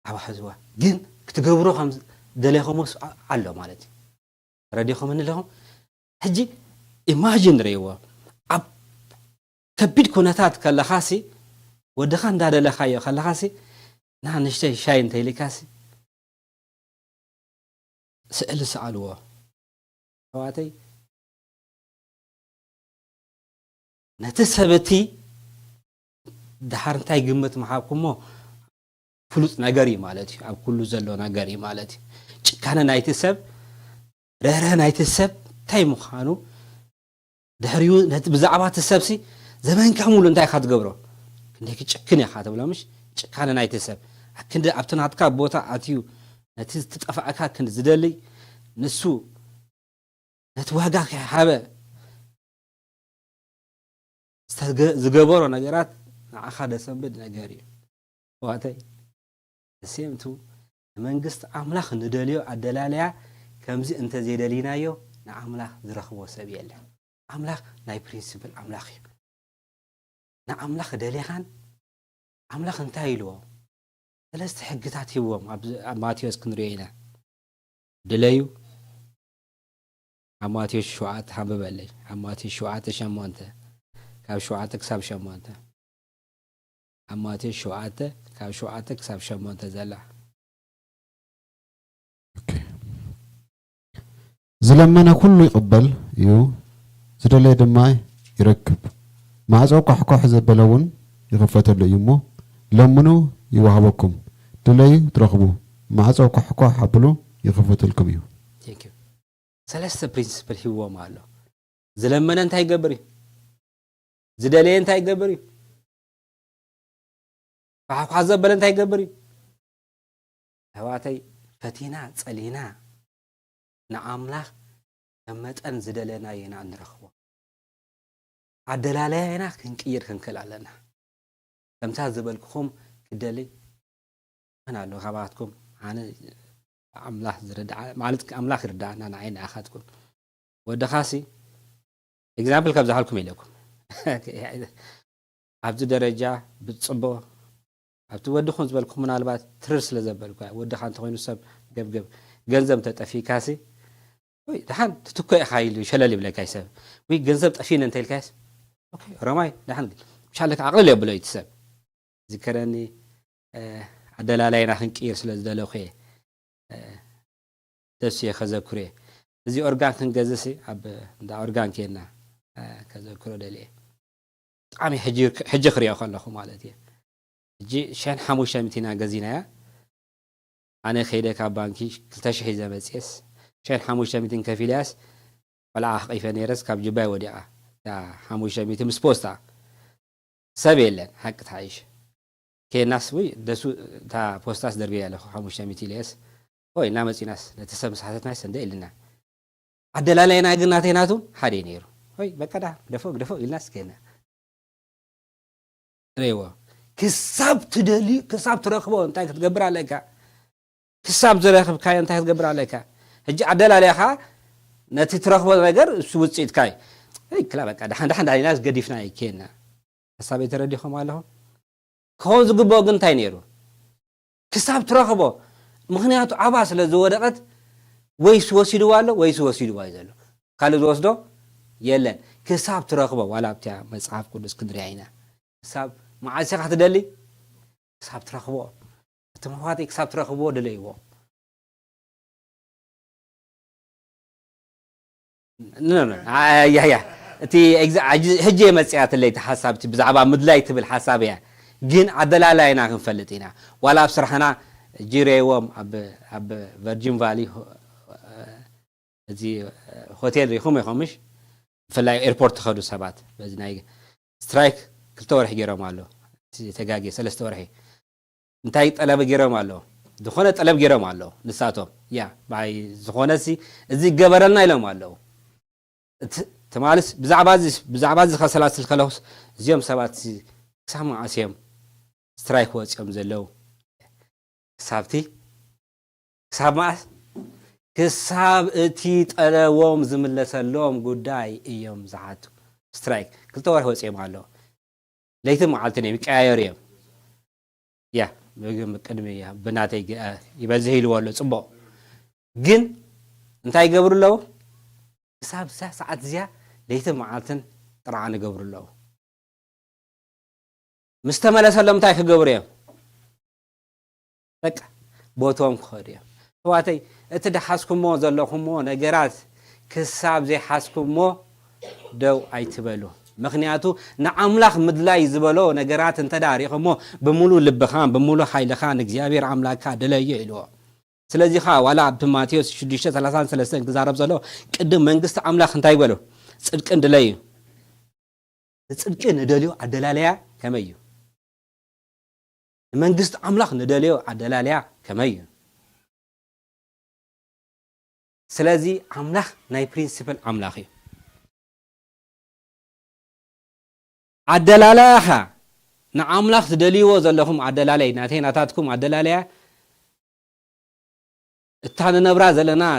أو حزوا جن كتجبروا خمس دليهم علّو مالتي رديهم من لهم هجي imagine ريوا أب كبير كونتات كلا خاسي ودخان دار لخايا خلاصي نحن نشتي شاين تيلي كاسي سأل سألوه فواتي نتسبتي دحرنتاي قمت محاكمو فلوس نغري مالتي اب كل زلو نغري مالتي كان نايتسب رهره نايتسب تاي مخانو دحريو بزعبات السبسي زمان كامل انتاي خاتغبرو كندك تشكن يا خاطب لا مش كان نايتسب كند ابتناتكا بوتا اتيو نتي تطفعكا كند زدلي نسو نتواغا حابه زغبرو نغرات አኻደ ሰንበድ ነገሪ ዋታይ ሰምቱ መንግስት አምላኽ ንደልዮ አደላለያ ከምዚ እንተ ዘደሊናዮ ንአምላኽ ዝረኽቦ ሰብ የለ አምላኽ ናይ ፕሪንሲፕል አምላኽ እዩ ንአምላኽ ደሊኻን አምላኽ እንታይ ኢልዎ ሰለስተ ሕግታት ሂቦም ኣብ ማቴዎስ ክንሪኦ ኢና ድለዩ ኣብ ማቴዎስ 7 ሓንበበለይ ኣብ ማቴዎስ 7:8 ካብ 7 ክሳብ 8 أماتي شوعته كاب شوعته كسب شمون تزلع. زلمنا كله يقبل يو زدلي دماي يركب مع زوق حكوح زبلون يغفت له يمو لمنو يوهبكم دلي ترخبو مع زوق حكوح حبلو يغفت لكم يو. Thank you. ثلاثة برينسيبل هو ماله. زلمنا انتهي قبري. زدلي انتهي قبري. فحزب بلنتاي قبري هواتي فتينا صلينا نعملاخ كمتن زدلنا ينا نرخوا عدلالينا كنقير كنكلالنا كمتا زبلكم كدلي انا لو خباتكم انا املاح زرد مالك املاح ردانا نعين اخاتكم ودخاسي اكزامبل كبزحلكم يلكم عبد درجه بتصبو أبتو ودخون زبالكم من البات ترس لزبالكم ودخان تخوين السب جب جنزم تتفي كاسي ወይ دحان تتكوي خايل شلل بلا كايسب وي ገንዘብ ጠፊን እንተ ኢልካስ ኦኬ ረማይ دحان مشالك عقل يبلو يتسب ذكرني عدلالاينا خنقير ስለዝደለኹ ደስ የኸዘኩሬ እዚ ኦርጋን ክንገዝሲ ኣብ እንዳ ኦርጋን ከና ከዘኩሮ ደልየ ጣዕሚ ሕጂ ክሪኦ ከለኹ ማለት እዩ ሕጂ 1500 ገዚናያ ኣነ ኸይደ ካብ ባንኪ 2000 ዘመፅስ 1500 ከፊልያስ ቆልዓ ኸይፈ ነይረስ ካብ ጅባይ ወዲኣ ታ 500 ምስ ፖስታ ሰብ የለን ሓቂ ተሓይሽ ከናስ ወይ ደሱ ታ ፖስታስ ደርቢያ ለኹ 500 ኢልያስ ወይ ናመፂናስ ነተሰብ ሰሓተትናስ እንደ ኢልና عدلالينا قلناتيناتو حادي نيرو هاي بكدا دفوق الناس كنا ريوا كساب تدلي كساب ترخبو انت تقبر عليك كساب ترخب كاي انت تقبر عليك هجي عدلاليها نتي ترخبو ነገር سوصيت كاي هي كلا بقى دحان الناس قديفنا كينا حسابي ترديهم عليه كون زغبو قنتاي نيرو كساب ترخبو مخنياتو عباس لزودقت ويس وسيدو والو ويس وسيدو وايزلو قال وسدو يلن كساب ترخبو ولا بتاع مصحف قدس كدريعينا كساب مع سيخ تدلي كساب ترخبو تمواتي كساب ترخبو دليو لا يا تي هجي مصيات اللي تحسبت بزعبا مدلاي تبل حسابيا جين عدلالاينا كنفلطينا ولا بصراحنا جيريوم اب فيرجين فالي زي هوتيل يخمش فلا ايربورت خدو سبات بزناي سترايك كلتا ورح جيرم አለው ተጋጊ 3 ወርሒ እንታይ ጠለብ ገረም አለው ዝኾነ ጠለብ ገረም አለው ንሳቶም ያ ባይ ዝኾነሲ እዚ ገበረልና ኢሎም አለው ተማልስ ብዛዕባ ዚ ከሰላስል ከለውስ እዚኦም ሰባት ክሳብ ማዓስዮም ስትራይክ ወፅኦም ዘለው ሳብቲ ክሳብ ማዓስ ክሳብ እቲ ጠለዎም ዝምለሰሎም ጉዳይ እዮም ዝሓቱ ስትራይክ ክልተ ወርሒ ወፅኦም አለው ለይቲ መዓልቲ ነው የሚቀያየር ያ በግም ቅድሜ ያ በናተይ ይበዝህ ይልዋሎ ጽቦ ግን እንታይ ይገብሩለው ክሳብ ሰዓት እዚያ ለይቲ መዓልትን ጥራዓን ይገብሩለው مستملسلم እንታይ ክገብሩዮም በቃ ቦቶም ክኸድዮም ተዋተይ እቲ ደሓስኩሞ ዘለኹሞ ነገራት ክሳብ ዘይሓስኩሞ ደው ኣይትበሉ ምክንያቱ ንኣምላኽ ምድላይ ዝበሎ ነገራት እንተዳሪኹሞ ብሙሉ ልብኻን ብሙሉ ሓይልኻን እግዚአብሔር ኣምላክካ ደለየ ኢልዎ ስለዚህ ዋላ በማቴዎስ 6:33 ክዛረብ ዘሎ ቅድም መንግስት ኣምላኽ እንታይ ይበሉ ጽድቅን ደለዩ ጽድቅን ደለዩ አደላለያ ከመዩ መንግስት አምላኽ ነደለዩ አደላለያ ከመዩ ስለዚህ አምላኽ ናይ ፕሪንሲፕል አምላኽ እዩ አደላለያኻ ንአምላኽ ትደልይዎ ዘለኹም አደላለይ ናታትኩም አደላለያ እታነ ነብራ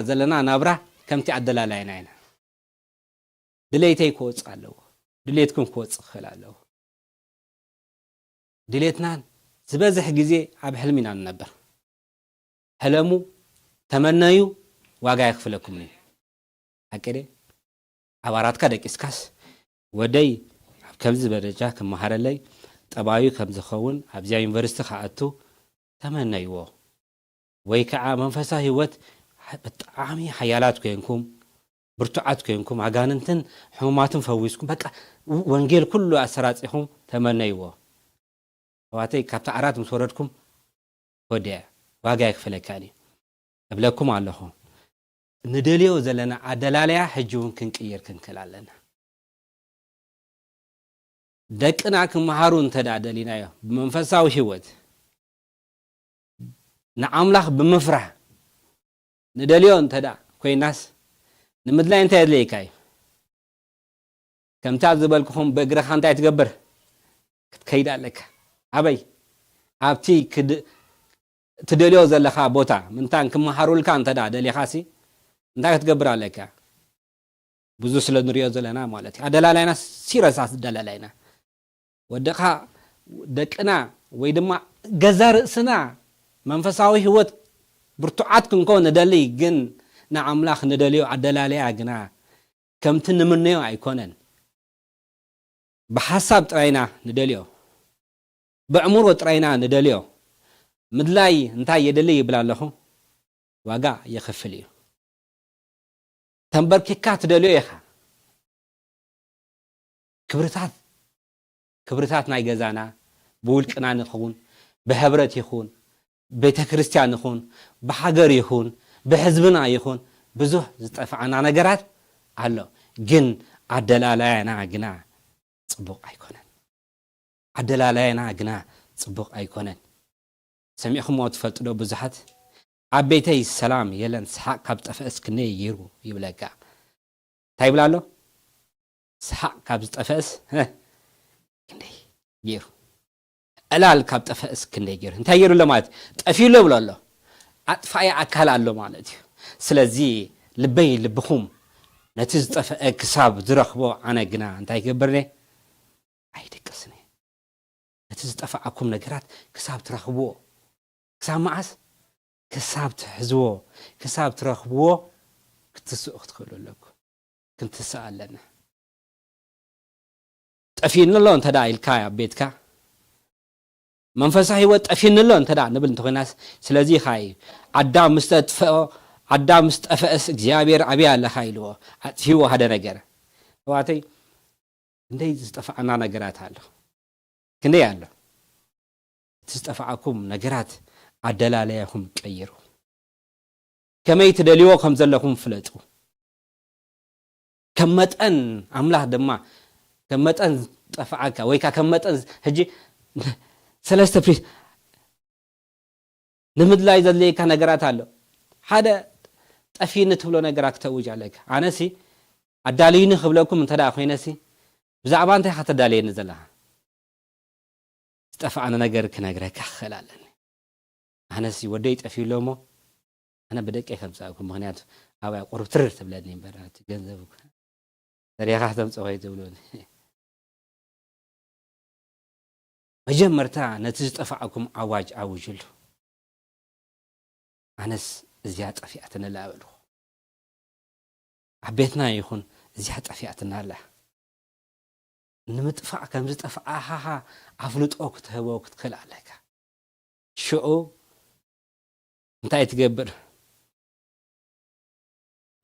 ዘለና ናብራ ከምቲ አደላለይና ኢና ድሌተይ ክወጽ ኣለዎ ድሌትኩም ክወጽ ክላለዎ ድሌትናን ዝበዝሕ ግዜ ኣብ ሕልሚና ነበር ሕለሙ ተመነዩ ዋጋ ይኽፍለኩም ነው አቀደ አባራትካ ደቂስካስ ወደይ ከምዚ በረጃ ከመሃረለይ ጠባዩ ከምዝኸውን ኣብዚያ ዩኒቨርሲቲ ካኣቱ ተመነይዎ ወይ ከዓ መንፈሳዊ ህይወት በጣም ሓያላት ኮይንኩም ብርቱዓት ኮይንኩም አጋንንትን ሕሙማትን ፈዊስኩም በቃ ወንጌል ኩሉ አሰራጺኹም ተመነይዎ ዋተይ ካብታ አራት መስወረድኩም ወዲያ ዋጋ ይክፈለካኒ እብለኩም ኣለኹ ንደልዮ ዘለና አደላለያ ሕጂውን ክንቅየር ክንከላለና ደቅና ክመሃሩ እንተዳደሊናዮ በመንፈሳዊ ህይወት ንአምላኽ ብምፍራህ ንደልዮ እንተዳ ኮይናስ ንምድላይ እንታይ የድልየካይ ከምታ ዝበልኩኹም በእግረኻ እንታይ ትገብር ክትከይድ ኣለካ አበይ ኣብቲ ትደልዮ ዘለኻ ቦታ ምንታን ክመሃሩልካ እንተዳ ደሊኻሲ እንታይ ክትገብር ኣለካ ብዙ ስለንሪዮ ዘለና ማለት እዩ አደላላይና ሲረሳስ ደላላይና ወደኻ ደቅና ወይ ድማ ገዛ ርእስና መንፈሳዊ ህይወት ብርቱዓት ክንኮን ንደሊ ግን ንኣምላኽ ንደልዮ ኣደላለያ ግና ከምቲ ንምንዮ ኣይኮነን ብሓሳብ ጥራይና ንደልዮ ብዕሙሮ ጥራይና ንደልዮ ምድላይ እንታይ የደሊ ይብል ኣለኹ ዋጋ ይኽፍል እዩ ተንበርኪካ ትደልዮ ኢኻ ክብርታት ናይ ገዛና ብውልቅና ንኹን ብሕብረት ይኹን ቤተ ክርስቲያን ይኹን ብሓገር ይኹን ብሕዝብና ይኹን ብዙሕ ዝጠፍዓና ነገራት ኣሎ ግን ኣደላላያና ግና ጽቡቕ ኣይኮነን ኣደላላያና ግና ጽቡቕ ኣይኮነን ሰሚዕኹምዎ ትፈልጡ ዶ ብዙሓት ኣብ ቤተይ ሰላም የለን ስሓቅ ካብ ጠፍአስ ክንደይ ገይሩ ይብለካ እንታይ ይብላ ኣሎ ስሓቅ ካብ ዝጠፍአስ ክንደይ ገይሩ ዕላል ካብ ጠፍአስ ክንደይ ገይሩ እንታይ ገይሩ ኣሎ ማለት ጠፊሉ ብሎ ኣሎ ኣጥፋይ ኣካል ኣሎ ማለት እዩ ስለዚ ልበይ ልብኹም ነቲ ዝጠፍአ ክሳብ ዝረኽቦ ኣነ ግና እንታይ ይገብርኒ ኣይደቅስኒ ነቲ ዝጠፍዓኩም ነገራት ክሳብ ትረኽብዎ ክሳብ መዓስ ክሳብ ትሕዝዎ ክሳብ ትረኽብዎ ክትስኡ ክትኽእሉ ኣለኩም ክንትስእ ኣለና ጠፊንሎ እንተዳ ኢልካ ኣብ ቤትካ መንፈሳዊ ህይወት ጠፊንሎ እንተዳ ንብል እንተኾይናስ ስለዚ ኻይ ኣዳም ምስ ጠፍአስ እግዚአብሔር ኣብያ ኣለኻ ኢልዎ ኣጥፊዎ ሓደ ነገር ዋተይ ክንደይ ዝጠፍዓና ነገራት ኣሎ ክንደይ ኣሎ ዝጠፍዓኩም ነገራት ኣደላለያኹም ቀይሩ ከመይ ትደልይዎ ከም ዘለኹም ፍለጡ ከም መጠን ኣምላኽ ድማ ከም መጠን ጠፍዓካ ወይ ከም መጠን ሕጂ ሰለስተ ፕሪስ ንምድላይ ዘድልየካ ነገራት ኣሎ ሓደ ጠፊን ትብሎ ነገራት ክተውጅ ኣለካ ኣነሲ ኣዳልይኒ ክብለኩም እንተዳ ኮይነሲ ብዛዕባ እንታይ ከተዳልየኒ ዘለኻ ዝጠፍዓነ ነገር ክነግረካ ክኽእል ኣለኒ ኣነሲ ወደይ ጠፊሎ እሞ ኣነ ብደቀ ከምፃእኩም ምክንያቱ ኣብያ ቁርብ ትርር ትብለኒ እምበር ገንዘብ ተሪኻ ተምፅኦ ይትብሉኒ መጀመርታ ነቲ ዝጠፍዓኩም ኣዋጅ ኣውጅሉ ኣነስ እዚያ ጠፊኣትን ላበልኹ ኣብ ቤትና ይኹን እዚያ ጠፊኣትና ኣላ ንምጥፋዕ ከም ዝጠፍዓኻ ኣፍልጦ ክትህቦ ክትክእል ኣለካ ሽዑ እንታይ ትገብር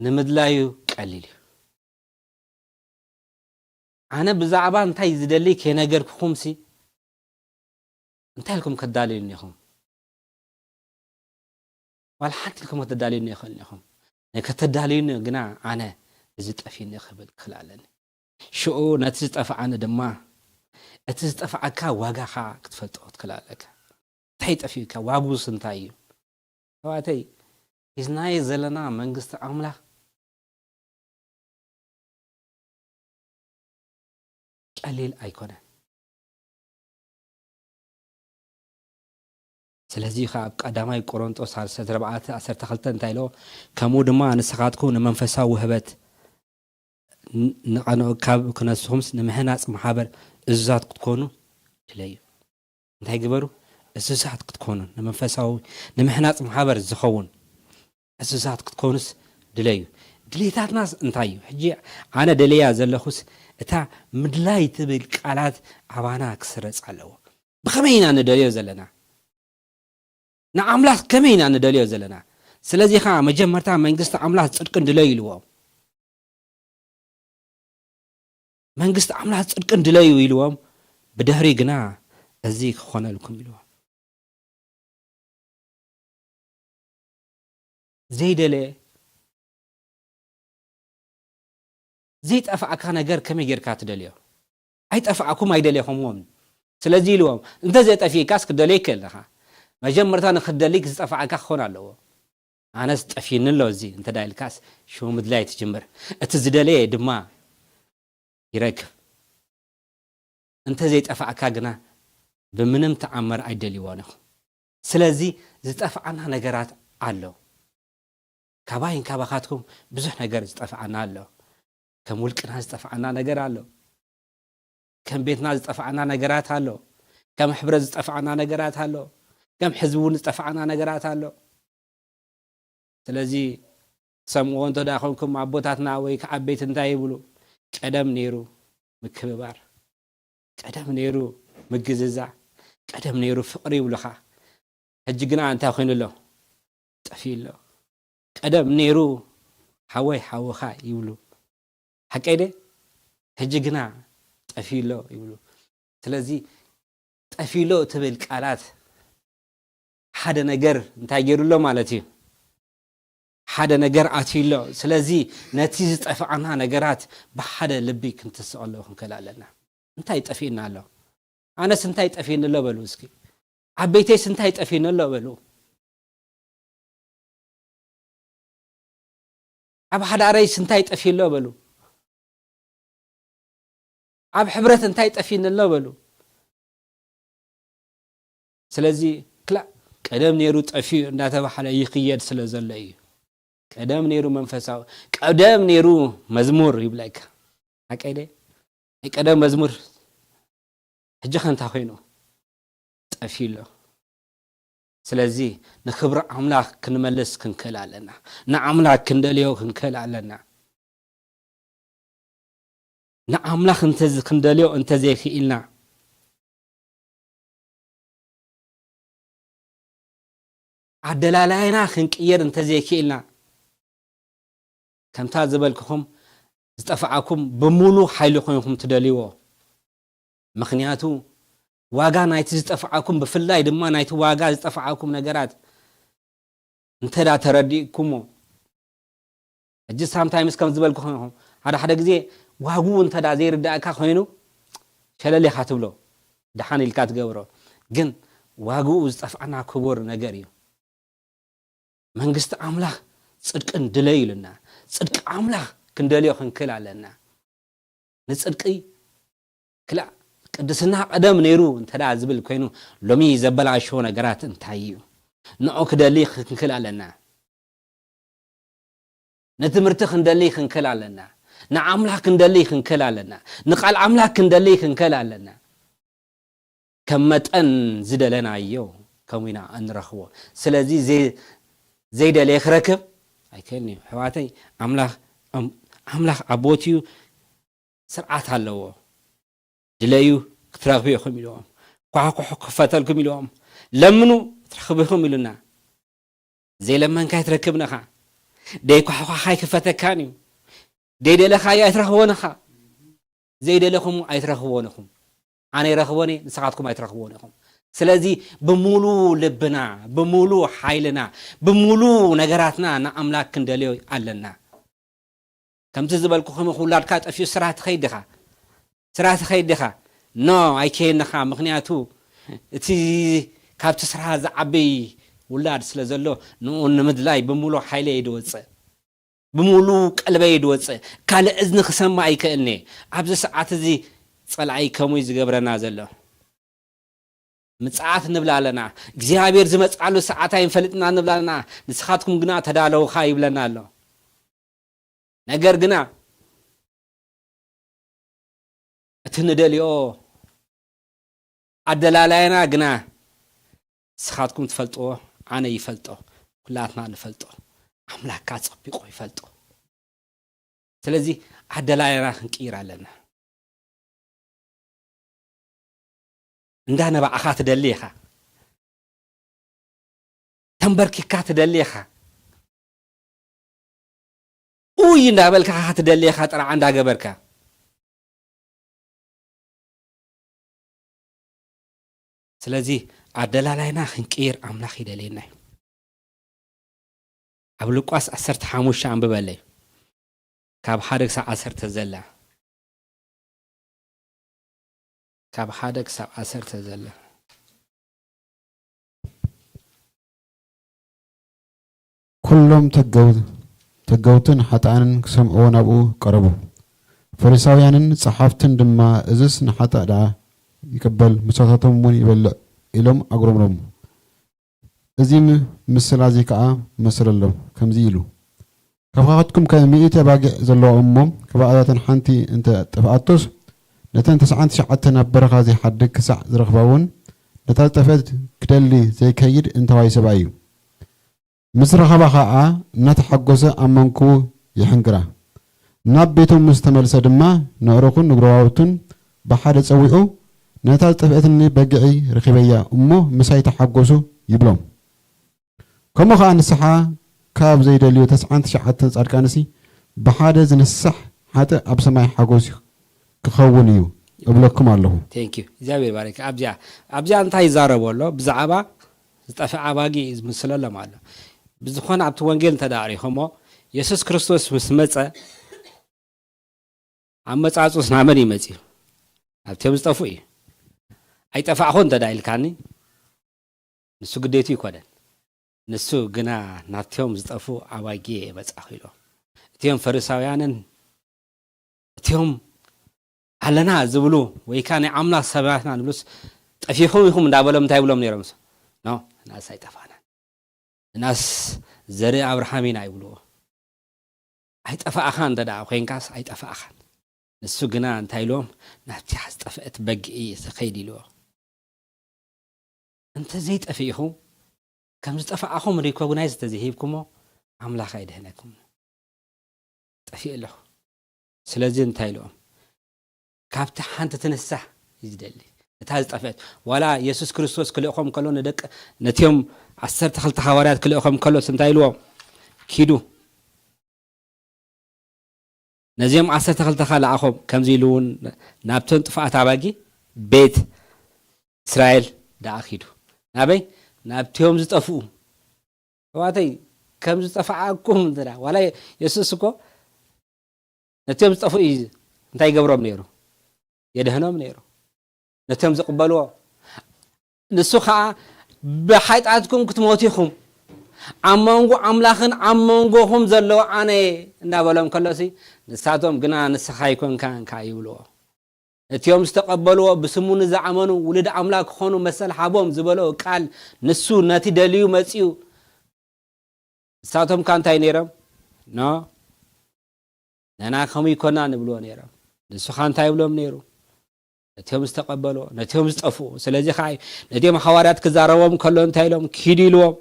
ንምድላዩ ቀሊል እዩ ኣነ ብዛዕባ እንታይ ዝደሊ ከነገርኩኹምሲ እንታይ ኢልኩም ከዳልዩኒ ኢኹም ዋላ ሓንቲ ኢልኩም ከተዳልዩኒ ይኽእልኒ ኢኹም ከተዳልዩኒ ግና ኣነ እዚ ጠፊኒ ክብል ክኽእል ኣለኒ ሽዑ ነቲ ዝጠፍዓኒ ድማ እቲ ዝጠፍዓካ ዋጋኻ ክትፈልጦ ክትክእል ኣለካ እንታይ ጠፊኡካ ዋጉስ እንታይ እዩ ተባተይ ሒዝናየ ዘለና መንግስቲ ኣምላኽ ቀሊል ኣይኮነን ስለዚ ኣብ ቀዳማይ ቆሮንጦስ 14:12 እንታይ ኢሎ ከምኡ ድማ ንስኻትኩም ንመንፈሳዊ ውህበት ንቐንዑ ካብ ክነስኹምስ ንምህናፅ ማሕበር እዙዛት ክትኮኑ ድለዩ እንታይ ግበሩ እዙዛት ክትኮኑ ንመንፈሳዊ ንምህናፅ ማሕበር ዝኸውን እዙዛት ክትኮኑስ ድለዩ ድሌታትናስ እንታይ እዩ ሕጂ ኣነ ደለያ ዘለኹስ እታ ምድላይ ትብል ቃላት ኣባና ክስረፅ ኣለዎ ብኸመይና ንደልዮ ዘለና ንኣምላኽ ከመይና ንደልዮ ዘለና ስለዚ ኻ መጀመርታ መንግስቲ ኣምላኽ ጽድቅን ድለዩ ኢልዎ መንግስቲ ኣምላኽ ጽድቅን ድለዩ ኢልዎም ብድሕሪ ግና እዚ ክኾነልኩም ኢልዎም ዘይደለየ ዘይጠፍዓካ ነገር ከመይ ጌርካ ትደልዮ ኣይጠፍዓኩም ኣይደልየኹምዎም ስለዚ ኢልዎም እንተዘይጠፊእካስ ክደልይ ክእልኻ መጀመርታ ንክትደልይ ዝጠፍዓካ ክኾን ኣለዎ ኣነስ ጠፊንሎ እዚ እንተዳ ኢልካስ ሽሙ ምድላይ ትጅምር እቲ ዝደለየ ድማ ይረክብ እንተዘይጠፍዓካ ግና ብምንም ተኣምር ኣይደልይዎን ኢኹ ስለዚ ዝጠፍዓና ነገራት ኣሎ ካባይን ካባኻትኩም ብዙሕ ነገር ዝጠፍዓና ኣሎ ከም ውልቅና ዝጠፍዓና ነገር ኣሎ ከም ቤትና ዝጠፍዓና ነገራት ኣሎ ከም ሕብረት ዝጠፍዓና ነገራት ኣሎ ከም ሕዝቡን ዝጠፍዓና ነገራት ኣሎ ስለዚ سمعوا أنتو داخلكم عبوتاتنا ويكعبيت انتاي يبلو قدم نيرو مكببار قدم نيرو مجززع قدم نيرو فقري ولخا هجقنا انتا خين الله طفيل له قدم نيرو حوي حوخا يبلو حقيده هجقنا طفيل له يبلو ስለዚህ ጠፊሎ ትብል ቃላት ሓደ ነገር እንታይ ገይሩሎ ማለት እዩ ሓደ ነገር አትይሎ ስለዚህ ነቲ ዝጠፋዕና ነገራት በሓደ ልቢ ክንትስቀሎ ክንከላለና እንታይ ጠፊና ኣሎ ኣነስ እንታይ ጠፊን ኣሎ በሉ እስኪ ዓበይተይ እንታይ ጠፊን ኣሎ በሉ ኣብ ሓዳረይ እንታይ ጠፊን ኣሎ በሉ ኣብ ሕብረት እንታይ ጠፊን ኣሎ በሉ ስለዚህ ክላ ቀደም ነይሩ ጠፊ እንዳተባሐለ ይኽየድ ስለዘለ እዩ ቀደም ነይሩ መንፈሳው ቀደም ነይሩ መዝሙር ይብላይካ አቀይደ ቀደም መዝሙር ሕጂ ኸንታ ኮይኑ ጠፊሎ ስለዚህ ንክብር አምላክ ክንመለስ ክንከላለና ንአምላክ ክንደልዮ ክንከላለና ንአምላክ እንተዝ ክንደልዮ እንተዘይክኢልና አደላላይና ክንቅየር እንተዘይክኢልና ከምታ ዝበልክኹም ዝጠፋዓኩም በሙሉ ኃይል ኮይንኩም ትደልይዎ ምክንያቱ ዋጋ ናይቲ ዝጠፋዓኩም ብፍላይ ድማ ናይቲ ዋጋ ዝጠፋዓኩም ነገራት እንተዳ ተረዲእኩሞ እጅ ሳምታይምስ ከም ዝበልክኹም ሓደ ግዜ ዋጉ እንተዳ ዘይርዳእካ ኮይኑ ሸለሌኻ ትብሎ ደሓን ኢልካ ትገብሮ ግን ዋጉኡ ዝጠፋዕና ክቡር ነገር እዩ መንግስት አምላክ ጽድቅን ድለይልና ጽድቅ አምላክ ክንደልዮ ክንከላለና ንጽድቂ ክላ ቅድስና ቀደም ነይሩ እንተዳ ዝብል ኮይኑ ሎሚ ዘበላሾ ነገራት እንታይ እዩ ንዑ ክደሊ ክንከላለና ነትምርቲ ክንደሊ ክንከላለና ንአምላክ ክንደሊ ክንከላለና ንቃል አምላክ ክንደሊ ክንከላለና ከመጠን ዝደለናዮ ከሙና እንረኽቦ ስለዚህ ዘይደለ ይኽረክብ አይከልኒ ሕዋተይ አምላክ አቦትዩ ስርዓት ኣለዎ ድለዩ ክትረኽቡ ኢኹም ኢሎም ኳኩሑ ክፈተልኩም ኢሎም ለምኑ ትረኽቡ ኢኹም ኢሉና ዘይለመንካ ይትረክብነኻ ደይኳኳኻ ይክፈተካን እዩ ደይደለኻዮ ኣይትረኽቦንኻ ዘይደለኹም ኣይትረኽቦንኹም ኣነ ይረኽቦኒ ንስኻትኩም ኣይትረኽቦን ኢኹም ስለዚህ በሙሉ ልብና በሙሉ ኃይልና በሙሉ ነገራትና ንአምላክ ክንደልዮ ኣለና ከምቲ ዝበልኩኹም ሁላድካ ጠፊዩ ስራት ኸይድኻ ኖ ኣይከየንኻ ምክንያቱ እቲ ካብቲ ስራ ዝዓበይ ውላድ ስለዘሎ ንኡ ንምድላይ በሙሉ ኃይለ ይድወፅእ በሙሉ ቀልበይ ይድወፅእ ካልእ እዝኒ ክሰማ ኣይክእልኒ ኣብዚ ሰዓት እዚ ጸልዓይ ከሙይ ዝገብረና ዘሎ ምጽአት ንብላለና እግዚአብሔር ዝመጻሉ ሰዓት አይንፈልጥና ንብላለና ንስኻትኩም ግና ተዳለውኻ ይብለና ኣሎ ነገር ግና እትንደልዮ አደላላይና ግና ስኻትኩም ትፈልጦ አነ ይፈልጦ ኩላትና ንፈልጦ አምላክካ ጽቢቆ ይፈልጦ ስለዚህ አደላላይና ክንቅይር ኣለና እንዳነ ባዕኻ ትደልይኻ ተንበርኪካ ትደልይኻ ኡይ እንዳበልካ ትደልይኻ ጥራዕ እንዳገበርካ ስለዚህ አደላላይና ክንቅይር አምላክ ይደልየና ኣብ ሉቃስ 15 አንብበለይ ካብ 1 ክሳብ 10 ዘላ ካብ 1 ክሳብ 10 ዘላ ኩሎም ተገውትን ሓጣንን ክሰምዕዎ ናብኡ ቀረቡ ፈሪሳውያንን ጸሓፍትን ድማ እዝስ ንሓጣ ዳ ይቅበል ምሳታቶም ውን ይበልዕ ኢሎም ኣግሮምሎም እዚ ምስላዚ ከዓ መስለሎም ከምዚ ኢሉ ካብኻትኩም ከ100 ባጊዕ ዘለዎ እሞ ከባኣታትን ሓንቲ እንተ ጠፍኣቶስ ነተን 99 ናብ በረኻ ዘይሓድግ ክሳዕ ዝረኽባ እውን ነታ ጠፈት ክደሊ ዘይከይድ እንተዋይ ሰብኣ እዩ ምስ ረኸባ ከዓ እናተሓጎሰ ኣብ መንኩ ይሕንግራ ናብ ቤቶም ምስ ተመልሰ ድማ ንዕሩኹን ንግረባብቱን ብሓደ ፀዊዑ ነታ ዝጠፍአትኒ በጊዒ ረኺበያ እሞ ምሳይ ተሓጎሱ ይብሎም ከምኡ ከዓ ንስሓ ካብ ዘይደልዩ 99 ጻድቃንሲ ብሓደ ዝንስሕ ሓጢ ኣብ ሰማይ ሓጎስ ክኸውን እዩ እብለኩም ኣለኹ ቴንክ ዩ እግዚአብሔር ባረክ ኣብዚያ እንታይ ይዛረቦ ኣሎ ብዛዕባ ዝጠፍአ ኣባጊ ዝምስለሎም ኣሎ ብዝኾነ ኣብቲ ወንጌል እንተዳሪኹሞ ኢየሱስ ክርስቶስ ምስ መፀ ኣብ መጻጹስ ናመን ይመጽእ ኣብቶም ዝጠፍኡ እዩ ኣይጠፋእኹን እንተዳኢልካኒ ንሱ ግዴቱ ይኮነን ንሱ ግና ናብቶም ዝጠፍኡ ኣባጊ መጻኽ ኢሎም እቲኦም ፈሪሳውያንን እቲኦም ኣለና ዝብሉ ወይ ከዓ ናይ ኣምላኽ ሰባትና ንብሉስ ጠፊኹም ኢኹም እንዳበሎም እንታይ ብሎም ነይሮም ኖ ናስ ኣይጠፋና ናስ ዘርኢ ኣብርሃም ኢና ይብልዎ ኣይጠፋእኻ እንተ ደኣ ኮንካስ ኣይጠፋእኻን ንሱ ግና እንታይ ኢሎም ናብቲ ዝጠፍአት በጊዒ ተኸይድ ኢልዎ እንተ ዘይጠፊእኹም ከም ዝጠፋእኹም ሪኮግናይዝ ተዘሂብኩሞ ኣምላኽ ኣይድህነኩም ጠፊእ ኣለኹ ስለዚ እንታይ ኢሎም ካብቲ ሓንቲ ትንሳሕ ይዝደሊ እታ ዝጠፍአት ዋላ ኢየሱስ ክርስቶስ ክልእኾም ከሎ ንደቂ ነቲኦም 12 ሐዋርያት ክልእኾም ከሎስ እንታይ ኢልዎም ኪዱ ነዚኦም 12 ካልኣኹም ከምዚ ኢሉ እውን ናብቶም ጥፋኣት ኣባጊ ቤት እስራኤል ዳኣ ኪዱ ናበይ ናብቶም ዝጠፍኡ ዋተይ ከም ዝጠፍኣኩም እንተዳ ዋላ ኢየሱስ እኮ ነቲኦም ዝጠፍኡ እንታይ ገብሮም ነይሩ የድህኖም ነይሩ ነቶም ዝቕበልዎ ንሱ ከዓ ብሓይጣትኩም ክትሞቱ ኢኹም ኣብ መንጎ ኣምላኽን ኣብ መንጎኹም ዘለዎ ኣነ እንዳበሎም ከሎሲ ንሳቶም ግና ንስኻ ይኮንካ እንካ ይብልዎ እቲኦም ዝተቐበልዎ ብስሙ ንዝኣመኑ ውሉድ ኣምላክ ክኾኑ መሰል ሓቦም ዝበሎ ቃል ንሱ ነቲ ደልዩ መፂኡ ንሳቶም ካ እንታይ ነይሮም ኖ ነና ከምኡ ይኮና ንብልዎ ነይሮም ንሱ ካ እንታይ ይብሎም ነይሩ ነቲኦም ዝተቐበልዎ ነቲኦም ዝጠፍኡ ስለዚ ከዓ ነቲኦም ሐዋርያት ክዛረቦም ከሎ እንታይ ኢሎም ኪዱ ኢልዎም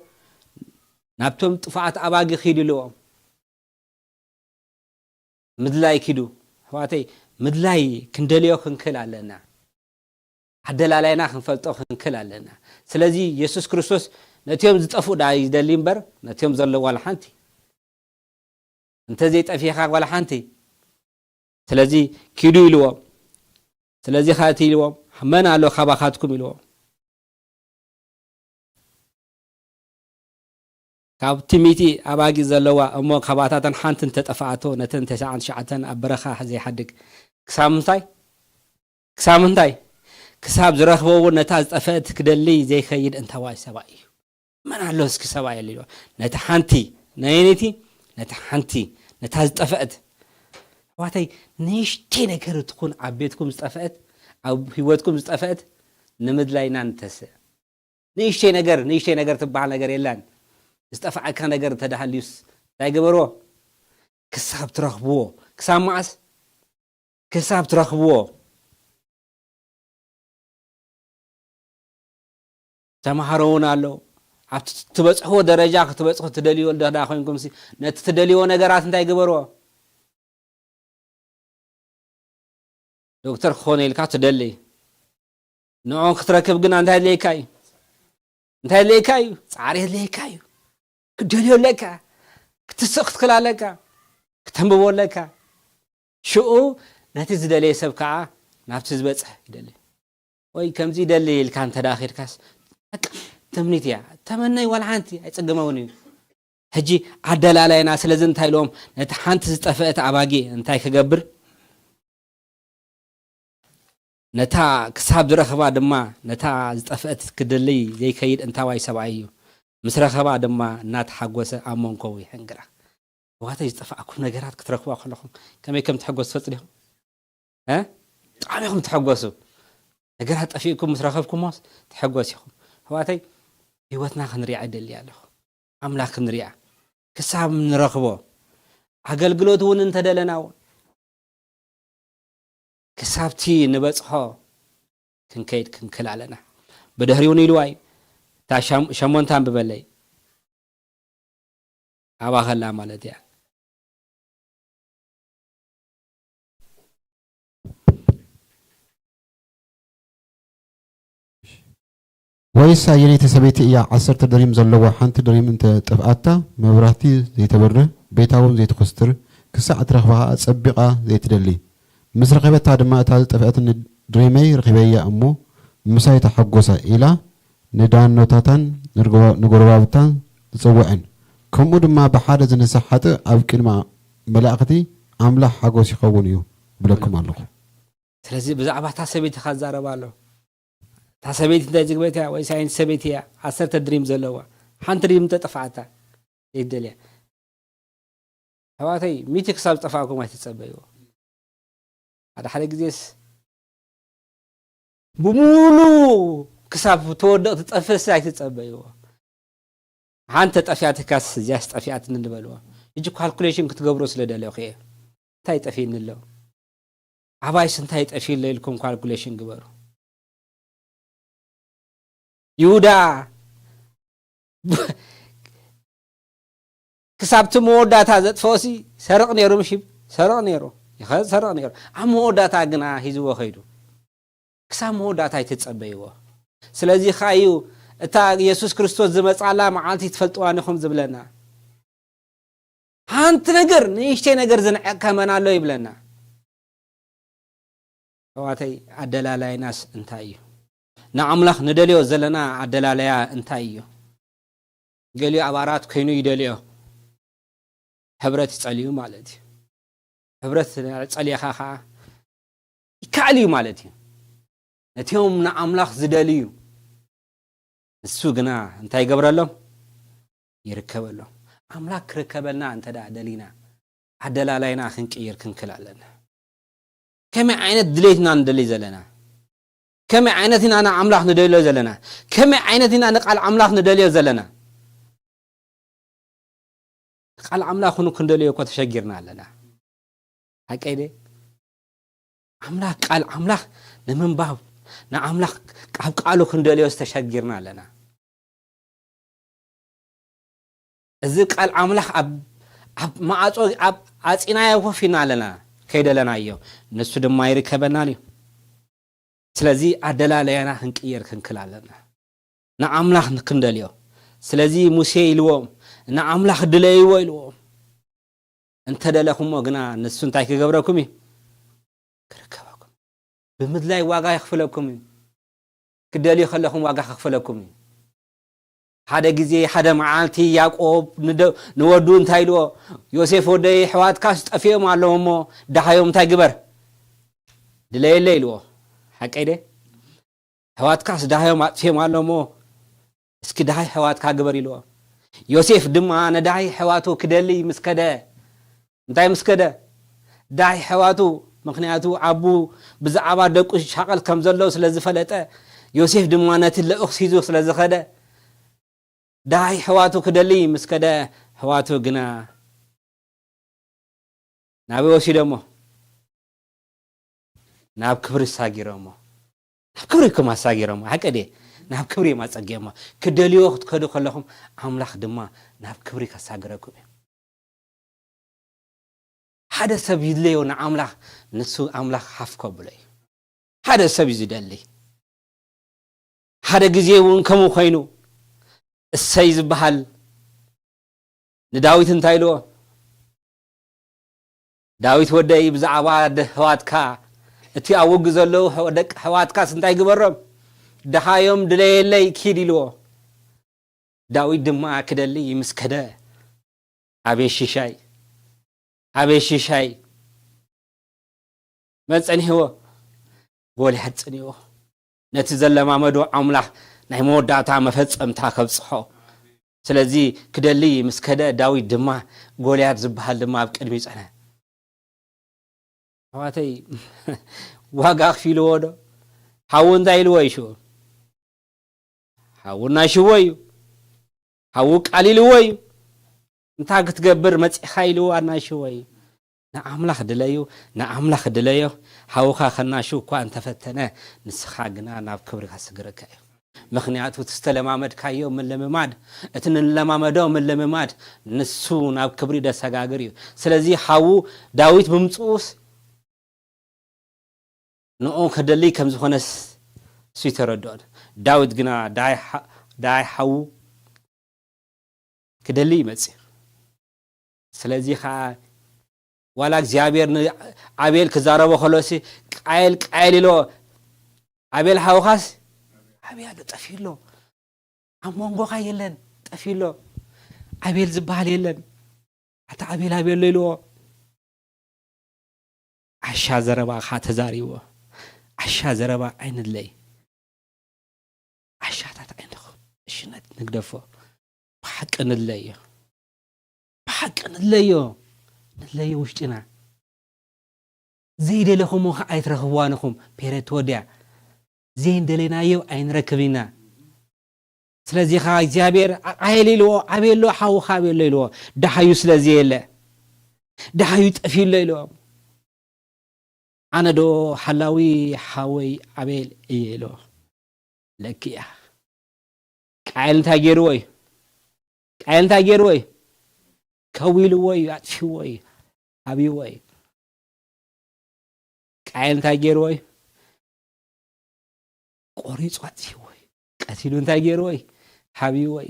ናብቶም ጥፋኣት ኣባጊ ኪዱ ኢልዎም ምድላይ ኪዱ ሕዋተይ ምድላይ ክንደልዮ ክንክል ኣለና ኣደላላይና ክንፈልጦ ክንክል ኣለና ስለዚ ኢየሱስ ክርስቶስ ነቲኦም ዝጠፍኡ ዳ ይደሊ እምበር ነቲኦም ዘለዎ ዋላ ሓንቲ እንተ ዘይጠፊኻ ዋላ ሓንቲ ስለዚ ኪዱ ኢልዎም ስለዚ ካቲ ኢልዎም መን ኣሎ ካባኻትኩም ኢልዎም ካብ ትሚቲ ኣባጊ ዘለዋ እሞ ካባታተን ሓንቲ እንተጠፋኣቶ ነተን 99 ኣብ በረኻ ዘይሓድግ ክሳብ ምንታይ ክሳብ ዝረኽበዎ ነታ ዝጠፍአት ክደሊ ዘይከይድ እንተዋይ ሰባ እዩ መን ኣሎ እስኪ ሰባ የለ ነታ ሓንቲ ነይቲ ነታ ሓንቲ ነታ ዝጠፍአት ዋተይ ንሽተይ ነገር ትኩን ኣብ ቤትኩም ዝጠፍአት ኣብ ህይወትኩም ዝጠፍአት ንምድላይና ንተስእ ንሽተይ ነገር ትበሃል ነገር የላን ዝጠፍዓካ ነገር ተዳሃልዩስ እንታይ ገበርዎ ክሳብ ትረኽብዎ ክሳብ ማዓስ ክሳብ ትረኽብዎ ተማሃሮውን ኣሎ ኣብቲ ትበፅሕዎ ደረጃ ክትበፅሑ ትደልዮ ዳ ኮይንኩም ነቲ ትደልዮ ነገራት እንታይ ገበርዎ ዶክተር ክኾነ ኢልካ ትደሊ ንዖን ክትረክብ ግን እንታይ ድለይካ እዩ ፃዕሪ ድለይካ እዩ ክደልዮ ለካ ክትስቕ ክትክል ኣለካ ክተንብቦ ለካ ሽኡ ነቲ ዝደለየ ሰብ ከዓ ናብቲ ዝበፅሕ ይደሊ ወይ ከምዚ ይደሊ ኢልካ እንተዳኺድካስ ተምኒት እያ ተመነይ ዋላ ሓንቲ ኣይፅግመውን እዩ ሕጂ ኣደላላይና ስለዚ እንታይ ኢሎም ነቲ ሓንቲ ዝጠፍአት ኣባጊ እንታይ ክገብር ነታ ክሳብ ዝረኸባ ድማ ነታ ዝጠፍአት ክደሊ ዘይከይድ እንታዋይ ሰብኣይ እዩ ምስ ረኸባ ድማ እናተሓጎሰ ኣብ መንኮው ይሕንግራ ዋተይ ዝጠፋእኩም ነገራት ክትረኽቡ ከለኹም ከመይ ከም ትሐጎሱ ትፈልጡ ዲኹም ብጣዕሚ ኢኹም ትሐጎሱ ነገራት ጠፊእኩም ምስ ረኸብኩሞስ ትሐጎስ ኢኹም ዋተይ ህይወትና ክንሪኣ ይደሊ ኣለኹ ኣምላኽ ክንሪኣ ክሳብ ንረኽቦ ኣገልግሎት እውን እንተደለና እውን ክሳብቲ ንበፅሖ ክንከይድ ክንክል ኣለና ብድሕሪ እውን ኢልዋ እዩ እታ ሸሞንታን ብበለይ ኣባኸላ ማለት እያ ወይስ አየነይቲ ሰበይቲ እያ 10 ድሪም ዘለዋ ሓንቲ ድሪም እንተ ጥፍኣታ መብራህቲ ዘይተበርህ ቤታውን ዘይትኮስትር ክሳዕ ትረኽባኻ ፀቢቓ ዘይትደሊ ምስ ረኸበታ ድማ እታ ዝጠፍአት ድሪመይ ረኺበያ እሞ ምሳይ ተሓጎሳ ኢላ ንዳኖታታን ንጎረባብታን ዝፅውዕን ከምኡ ድማ ብሓደ ዝነስሕ ሓጥእ ኣብ ቅድሚ መላእኽቲ ኣምላኽ ሓጎስ ይኸውን እዩ ብለኩም ኣለኹ ስለዚ ብዛዕባ እታ ሰበይቲ ካ ዝዛረባ ኣሎ እታ ሰበይቲ እንታይ ዝግበታ ወይ ሳይንስ ሰበይቲ እያ 10 ድሪም ዘለዋ ሓንቲ ድሪም ተጠፋዕታ ዘይትደልያ ሕዋተይ ሚቲ ክሳብ ዝጠፋእኩም ኣይትፀበይዎ ሓደ ግዜስ ብሙሉ ክሳብ ተወደቕ ትጠፍስ ኣይትፀበይዎ ሓንቲ ጠፊያትካስ እዚያስ ጠፊያት እንበልዎ እጅ ካልኩሌሽን ክትገብሮ ስለደለኹ እየ እንታይ ጠፊን ኣሎ ኣባይስ እንታይ ጠፊን ኢልኩም ካልኩሌሽን ግበሩ ይሁዳ ክሳብቲ መወዳታ ዘጥፈሲ ሰረቕ ነይሩ ምሽብ ሰረቕ ነይሩ ይኸ ሰረቕ ነይሩ ኣብ መወዳታ ግና ሂዝዎ ኸይዱ ክሳብ መወዳታ ኣይትፀበይዎ ስለዚ ኻዩ እታ ኢየሱስ ክርስቶስ ዝመጻላ መዓልቲ ትፈልጥዋን ኢኹም ዝብለና ሓንቲ ነገር ንእሽተይ ነገር ዝንዕካ መን ኣሎ ይብለና ሕዋተይ ኣደላላይናስ እንታይ እዩ ንኣምላኽ ንደልዮ ዘለና ኣደላለያ እንታይ እዩ ገሊኡ ኣባራት ኮይኑ ይደልዮ ሕብረት ይጸልዩ ማለት እዩ ሕብረት ጸልየኻ ከዓ ይከኣል እዩ ማለት እዩ ነቲኦም ንኣምላኽ ዝደልዩ እሱ ግና እንታይ ይገብረሎም ይርከበሎም ኣምላኽ ክርከበልና እንተዳ ደሊና ኣደላላይና ክንቅይር ክንክል ኣለና ከመይ ዓይነት ድሌትና ንደሊ ዘለና كم عينتنا أنا أملاح ندليو زلنا كم عينتنا نقال أملاح ندليو زلنا قال أملاح خنو كندليو كوت شجرنا لنا هكذا أملاح قال أملاح نمن باب نا أملاح قالوا كندليو استشجرنا لنا إذا قال أملاح ما أتينا يوفينا لنا كيدا لنا يو نسود ما يركبنا لي ስለዚህ ኣደላለያና ክንቅየር ክንክል ኣለና ንኣምላኽ ንክንደልዮ ስለዚ ሙሴ ኢልዎም ንኣምላኽ ድለይዎ ኢልዎም እንተደለኹሞ ግና ንሱ እንታይ ክገብረኩም እዩ ክርከበኩም ብምድላይ ዋጋ ይኽፍለኩም እዩ ክደልዩ ከለኹም ዋጋ ክኽፍለኩም እዩ ሓደ ግዜ ሓደ መዓልቲ ያዕቆብ ንወዱ እንታይ ኢልዎ ዮሴፍ ወደይ ሕዋትካስ ጠፊኦም ኣለዎ እሞ ዳሃዮም እንታይ ግበር ድለየለ ኢልዎ حكيده حوات كاس دايو ما في معلومه اسكي داي حوات كاغبر يلو يوسف دما انا داي حواتو كدلي مسكده انتي مسكده داي حواتو مخنياتو ابو بزعبا دقو شقل كم زلو سلازي فلطه يوسف دما نت لاخسيزو سلازي خده داي حواتو كدلي مسكده حواتو غنا نابي وشي دمو ناب كبر ساغيرمو ناب كبركم ساغيرمو حقدي ناب كبري ما صغيما كدليو وقت كدو خلهم املاح دما ناب كبري كساغركم حدا سب يدليو ناملاح نسو املاح حفكو بلاي حدا سب يزدلي حدا غزيون كمو خينو السيز بحال نداويت انتايلو داويت وداي بزعبا دهواتكا እቲ ኣወግ ዘለው ደቅ ሕዋትካስ እንታይ ግበሮም ደሃዮም ድለየለይ ኪድ ኢልዎ ዳዊት ድማ ክደሊ ይምስከደ ኣቤሽሻይ መፀኒሕዎ ጎልያድ ፀኒዎ ነቲ ዘለማመዶ ኣምላኽ ናይ መወዳእታ መፈፀምታ ከብፅሖ ስለዚ ክደሊ ይምስከደ ዳዊት ድማ ጎልያድ ዝበሃል ድማ ኣብ ቅድሚ ፀነ حواتي واقع في الوضع حاول دايلو يشو حاول ناشوي حاول قليلوي انت تقبر مصي خايلو انا شوي نعملاخ دليو حاوخا خنا شو كو انت فتنه نسخا غنا ناب كبرك حسغرك ምክንያቱ ተስተለማመድካዮ ምን ለመማድ እትን ለማመዳው ምን ለመማድ ንሱ ናብ ክብሪ ደሰጋገር እዩ ስለዚህ ሓው ዳዊት ብምጽኡስ ንኦ ከደሊ ከም ዝኾነስ ሲተረዶን ዳዊት ግና ዳይ ሓው ከደሊ ይመጽ ስለዚህ ዋላ እግዚአብሔር አቤል ከዛረበ ኸሎሲ ቃይል ኢሎ አቤል ሓውኻስ አቤል ጠፊሎ አሞንጎኻ የለን ጠፊሎ አቤል ዝባል የለን አታ አቤል ኢሎ አሻ ዘረባ ተዛሪዎ አሻ ዘረባ አይንለይ አሻታት አይንኹ እሽነት ንግደፎ በሐቅንለይ نلي وشتنا زيد لهم وخايت رخوانكم بيرت وديا زين دلنا يو عين ركبنا سلازي خا እግዚአብሔር አይሊሎ አቤሎ ሓው ኻቤሎ ይሎ ደሃዩ ስለዚህ የለ ደሃዩ ጠፊሎ ይሎ አነዶ ሓላዊ ሓወይ አቤል ይሎ ለኪያ ቃይል ታጌሩ ወይ ከዊል ወይ አጥፊ ወይ አቢ ወይ ቃይል ታጌሩ ወይ ቆሪጽ አጥፊ ወይ ቀቲሉን ታጌሩ ወይ ሓቢ ወይ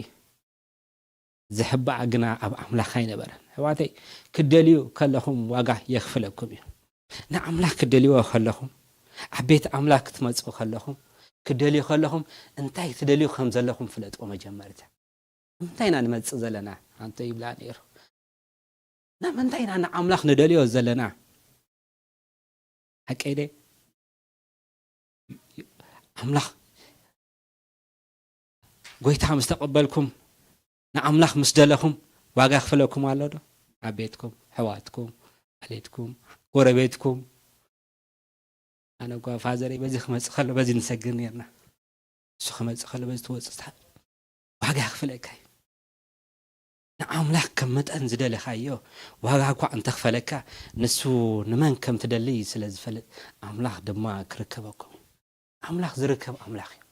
ዝሕባዕ ግና ኣብ ኣምላኽ ኣይነበረን ሕዋተይ ክደልዩ ከለኹም ዋጋ የኽፍለኩም እዩ ንኣምላኽ ክደልዩ ከለኹም ዓቤት ኣምላኽ ክትመጽኡ ከለኹም ክደልዩ ከለኹም እንታይ ትደልዩ ከም ዘለኹም ፍለጥዎ መጀመርታ እንታይና ንመጽእ ዘለና አንተ ይብላ ነይሩ ናምንታይና ንኣምላኽ ንደልዮ ዘለና ሓቀይደ ኣምላኽ ጎይታ ምስ ተቀበልኩም ንኣምላኽ ምስ ደለኹም ዋጋ ክፍለኩም ኣሎ ዶ ዓቤትኩም ሕዋትኩም ኣሌትኩም ጎረቤትኩም ኣነ ጓ ፋዘረይ በዚ ክመጽእ ከሎ በዚ ንሰግድ ነርና እሱ ክመጽእ ከሎ በዚ ትወጽእ ዋጋ ክፍለካ ንኣምላኽ ከም መጠን ዝደለኻዮ ዋጋ እኳ እንተ ክፈለካ ንሱ ንመን ከም ትደሊ ስለ ዝፈልጥ ኣምላኽ ድማ ክርከበኩም ኣምላኽ ዝርከብ ኣምላኽ እዩ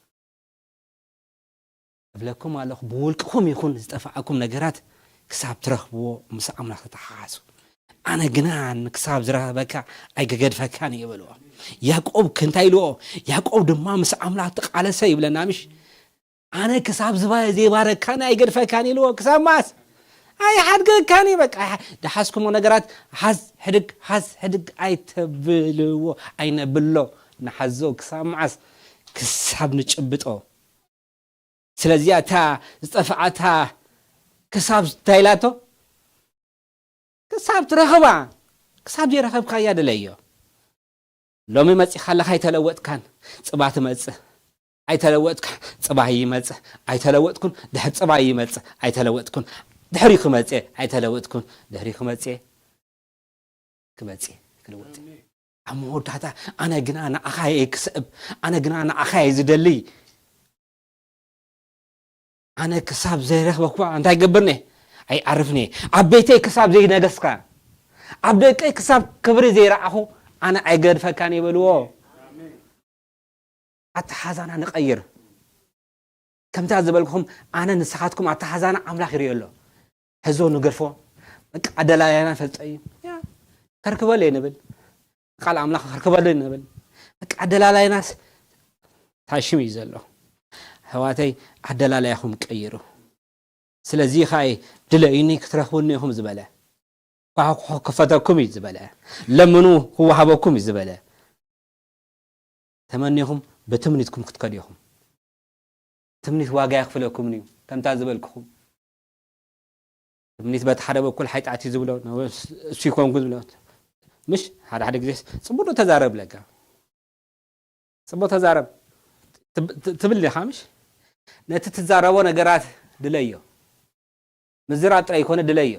ብለኩም ኣለኹ ብውልቅኩም ይኹን ዝጠፋዓኩም ነገራት ክሳብ ትረኽብዎ ምስ ኣምላኽ ተተሓሓሱ ኣነ ግና ክሳብ ዝረኸበካ ኣይገገድፈካን ይብልዎ ያዕቆብ ክንታይ ኢልዎ ያዕቆብ ድማ ምስ ኣምላኽ ተቃለሰ ይብለና ምሽ ኣነ ክሳብ ዘይባረካን ኣይገድፈካን ኢልዎ ክሳብ ማስ አይ ሓድገካኒ በቃ ደሓስኩሞ ነገራት ሓዝ ሕድግ ኣይተብልዎ ኣይነብሎ ንሓዞ ክሳብ ማዓስ ክሳብ ንጭብጦ ስለዚህ ኣታ ዝጠፍዓታ ክሳብ ታይላቶ ክሳብ ትረኽባ ክሳብ ዘይረኸብካ ያደለዮ ሎሚ መጺኻ ለኻ ኣይተለወጥካን ጽባ ትመጽእ ኣይተለወጥካ ጽባ ይመጽእ ኣይተለወጥኩን ድሕሪ ጽባ ይመጽእ ኣይተለወጥኩን ድሕሪ ክመጽእ ኣይተለወጥኩን ድሕሪ ክመጽእ ክለወጥ ኣሞዳታ ኣነ ግና ንኣኻይ ክስብ ኣነ ግና ንኣኻይ ዝደሊ ኣነ ክሳብ ዘይረኽበኳ እንታይ ገብርኔ ኣይ ዓርፍኔ ኣብ ቤተይ ክሳብ ዘይነገስካ ኣብ ደቀይ ክሳብ ክብሪ ዘይረኣኹ ኣነ ኣይገድፈካን ይበልዎ ኣተሓዛና ንቀይር ከምታ ዝበልኩም ኣነ ንስኻትኩም ኣተሓዛና ኣምላኽ ይርየሎ ሕዞ ንገርፎ በቃ ኣደላያና ፈልጠዩ ከርክበለ ንብል ቃል ኣምላኽ ከርክበለ ንብል በቃ ኣደላላይናስ ታሽም እዩ ዘሎ ሕዋተይ ኣደላላይኹም ቀይሩ ስለዚህ ኻይ ድለይኒ ክትረኽቡኒ ኢኹም ዝበለ ክፈተኩም እዩ ዝበለ ለምኑ ክወሃበኩም እዩ ዝበለ ተመኒኹም በትምኒትኩም ክትከዲኹም ትምኒት ዋጋ ይኽፍለኩም እዩ ከምታ ዝበልክኹም ትምኒት በቲ ሓደ በኩል ሓይጣት እዩ ዝብሎ እሱ ይኮንኩ ዝብሎ ምሽ ሓደ ግዜ ጽቡቕ ተዛረብ ለካ ጽቡቕ ተዛረብ ትብል ዲኻ ምሽ ነቲ ትዛረቦ ነገራት ድለዮ ምዝራት ጥራይ ይኮነ ድለዮ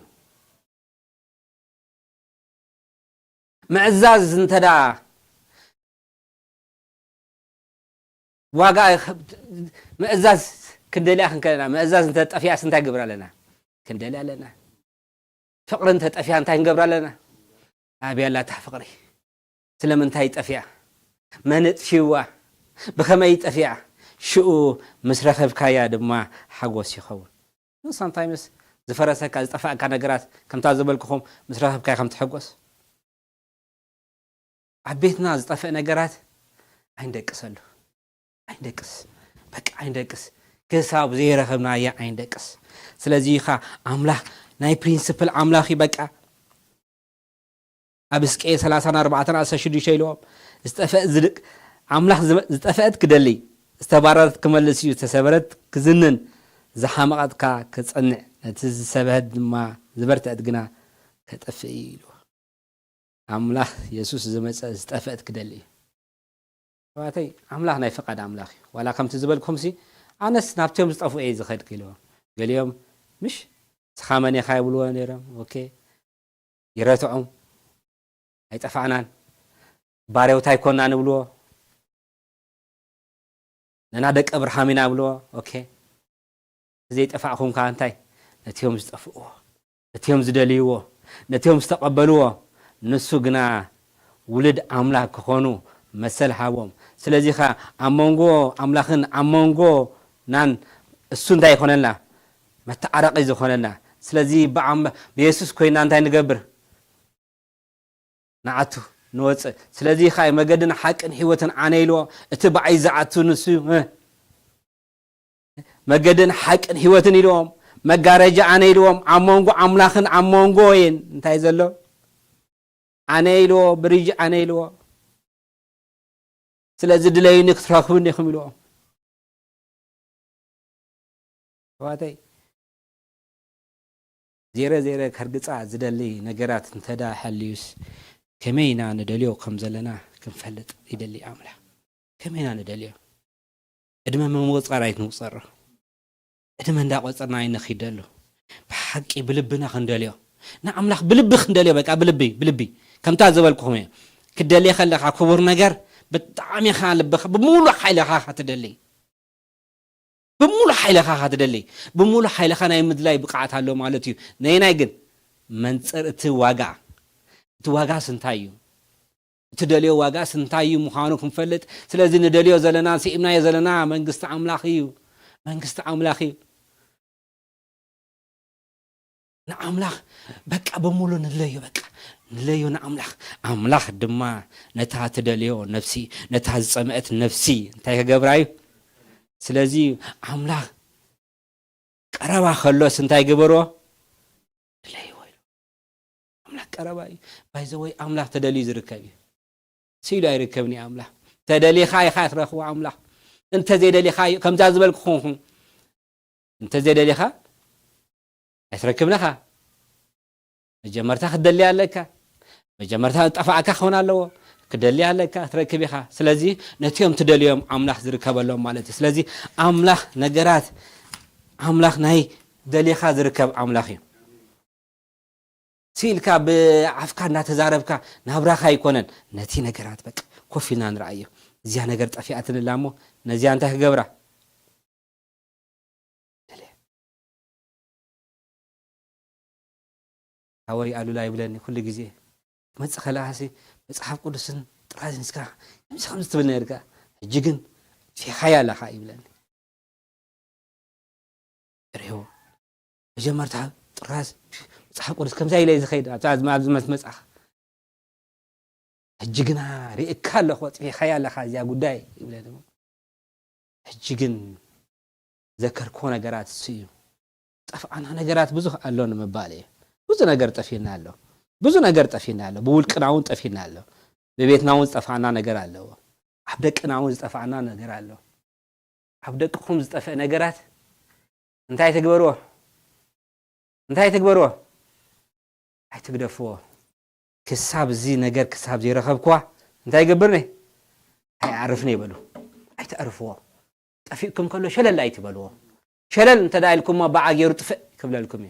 ምዕዛዝ እንተዳ ዋጋ ምዕዛዝ ክንደልያ ክንከለና ምዕዛዝ እንተ ጠፊያስ እንታይ ግብራ ኣለና ክንደልያ ኣለና ፍቕሪ እንተ ጠፊያ እንታይ ክንገብራ ኣለና ኣብያላ ታ ፍቕሪ ስለምንታይ ጠፊያ መን ጥፊዋ ብኸመይ ጠፊያ ሽኡ ምስ ረኸብካያ ድማ ሓጎስ ይኸውን ሳምታይምስ ዝፈረሰካ ዝጠፋእካ ነገራት ከምታ ዝበልክኹም ምስ ረኸብካያ ከም ትሕጎስ ዓቤትና ዝጠፍእ ነገራት ኣይንደቅሰሉ ኣይንደቅስ በቃ ኣይንደቅስ ክሳብ ዘይረኸብናያ ኣይንደቅስ ስለዚ ኻ ኣምላኽ ናይ ፕሪንሲፕል ኣምላኽ በቃ ኣብ እስቄል 34:16 ኢሎም ዝጠፍእ ዝድቅ ኣምላኽ ዝጠፍአት ክደሊ ዝተባረረት ክመልስ እዩ ተሰበረት ክዝንን ዝሓመቐትካ ክጸንዕ ነቲ ዝሰብሐት ድማ ዝበርተት ግና ከጠፍእ ኢሉ ኣምላኽ ኢየሱስ ዝመፀ ዝጠፍአት ክደሊ ዋተይ ኣምላኽ ናይ ፍቃድ ኣምላኽ እዩ ዋላ ከምቲ ዝበልኩም ሲ ኣነስ ናብቶም ዝጠፍኡ እየ ዝኸድ ክኢልዎም ገሊኦም ምሽ ስኻመን ኢኻ ይብልዎ ነይሮም ኦኬ ይረትዑም ኣይጠፋዕናን ባርያውታ ይኮንና ንብልዎ ነና ደቀ ብርሃም ኢና ብልዎ ኦኬ ዘይጠፋዕኹም ከዓ እንታይ ነቲዮም ዝጠፍእዎ ነቲዮም ዝደልይዎ ነቲዮም ዝተቐበልዎ ንሱ ግና ውልድ ኣምላኽ ክኾኑ መሰል ሃቦም ስለዚ ኻ ኣብ መንጎ ኣምላኽን ኣብ መንጎ ናን እሱ እንታይ ይኾነልና መተዓረቂ ዝኾነልና ስለዚ ብኢየሱስ ኮይና እንታይ ንገብር ንዓቱ ንወፅእ ስለዚ ኻ መገድን ሓቅን ህይወትን ኣነ ኢልዎ እቲ በዓይ ዝዓቱ ንሱ መገድን ሓቅን ህይወትን ኢልዎም መጋረጃ ኣነ ኢልዎም ኣብ መንጎ ኣምላኽን ኣብ መንጎ ወይን እንታይ ዘሎ ኣነ ኢልዎ ብሪጅ ኣነ ኢልዎ ስለዚ ድለይኒ ክትረኽቡኒ ኢኹም ኢልዎም ዋተይ ዜረ ከርግፃ ዝደሊ ነገራት እንተዳ ሓልዩስ ከመይና ንደልዮ ከም ዘለና ክንፈልጥ ይደሊ ኣምላኽ ከመይና ንደልዮ ዕድመ መወፀር ኣይትንውፀሮ ዕድመ እንዳቆፀርና ኣይንኺደሉ ብሓቂ ብልብና ክንደልዮ ንኣምላኽ ብልቢ ክንደልዮ በቃ ብልቢ ከምታ ዝበልኩኹም እየ ክደልየ ከለኻ ክቡር ነገር ብጣዕሚ ኢኻ ልብኻ ብሙሉእ ሓይልኻ ትደሊ بمولو حيلة خا تدلي بمولو حيلة خا نايم مدلاي بقعت هالو مالتيو ناي جن منصر تواجع سنتايو تدليو واجع سنتايو مخانوكم فلت سلازم ندليو زلنا سيمنا يا زلنا منقست عملاخيو نعملاخ بك بمولو نليو نعملاخ دما نتها تدليو نفسي نتها زمأت نفسي انتي كجبرايو سلازي عملاخ قربا خلوس انتي جبرو دليو عملاخ قربا بايزوي عملاخ تدلي زركبي سيلو يركبني عملاخ تدلي خاي ترخوا عملاخ انت زي دلي خاي كم تازبلك خونكم انت زي دلي خا يتركبنا خا مجمرتها خدلي عليك مجمرتها طفعك خونا له كدلي عليك تركبي خا سلازي نتيوم تدليوم املاح زركب لهم مالتي سلازي املاح نجرات املاح ناي دلي خا زركب املاحي سيلكا بعفكا نتزاربك نبرخا يكونن نتي نجرات بك كوفينا نرايو زي نجر طفياتن لامو نزي انت غبره هاوري قالوا لا يبلني كل جزء ما تخلاسي مصحف قدسن طراز نسكا مش خمس تبلنا يرجع جيجن في خيال خا يبلني ريو جمرتها طراز مصحف قدس كم زي لي زخيد تعز ما مصحف جيجنا ريك الله خوت في خيال خا يا غداي يبلني جيجن ذكر كون نغرات سيو طف انا نغرات بزخ الله مبالي ብዙ ነገር ጠፊናለሁ ብዙ ነገር ጠፊናለሁ በውልቅናውን ጠፊናለሁ በቤትናውን ጠፋና ነገር አለው አብደቅናውን ጠፋና ነገር አለው አብደቅኩም ዝጠፈ ነገራት እንታይ ተግበሩ አይትግደፍዎ ክሳብ ዚ ነገር ክሳብ ዘይረኸብኳ እንታይ ይገብርኒ አይዓርፍኒ ይበሉ አይተعرفዎ ጠፊኩም ከሎ ሸለል አይትበልዎ ሸለል እንተዳይልኩም ባዓገሩ ጥፍ ክብለልኩም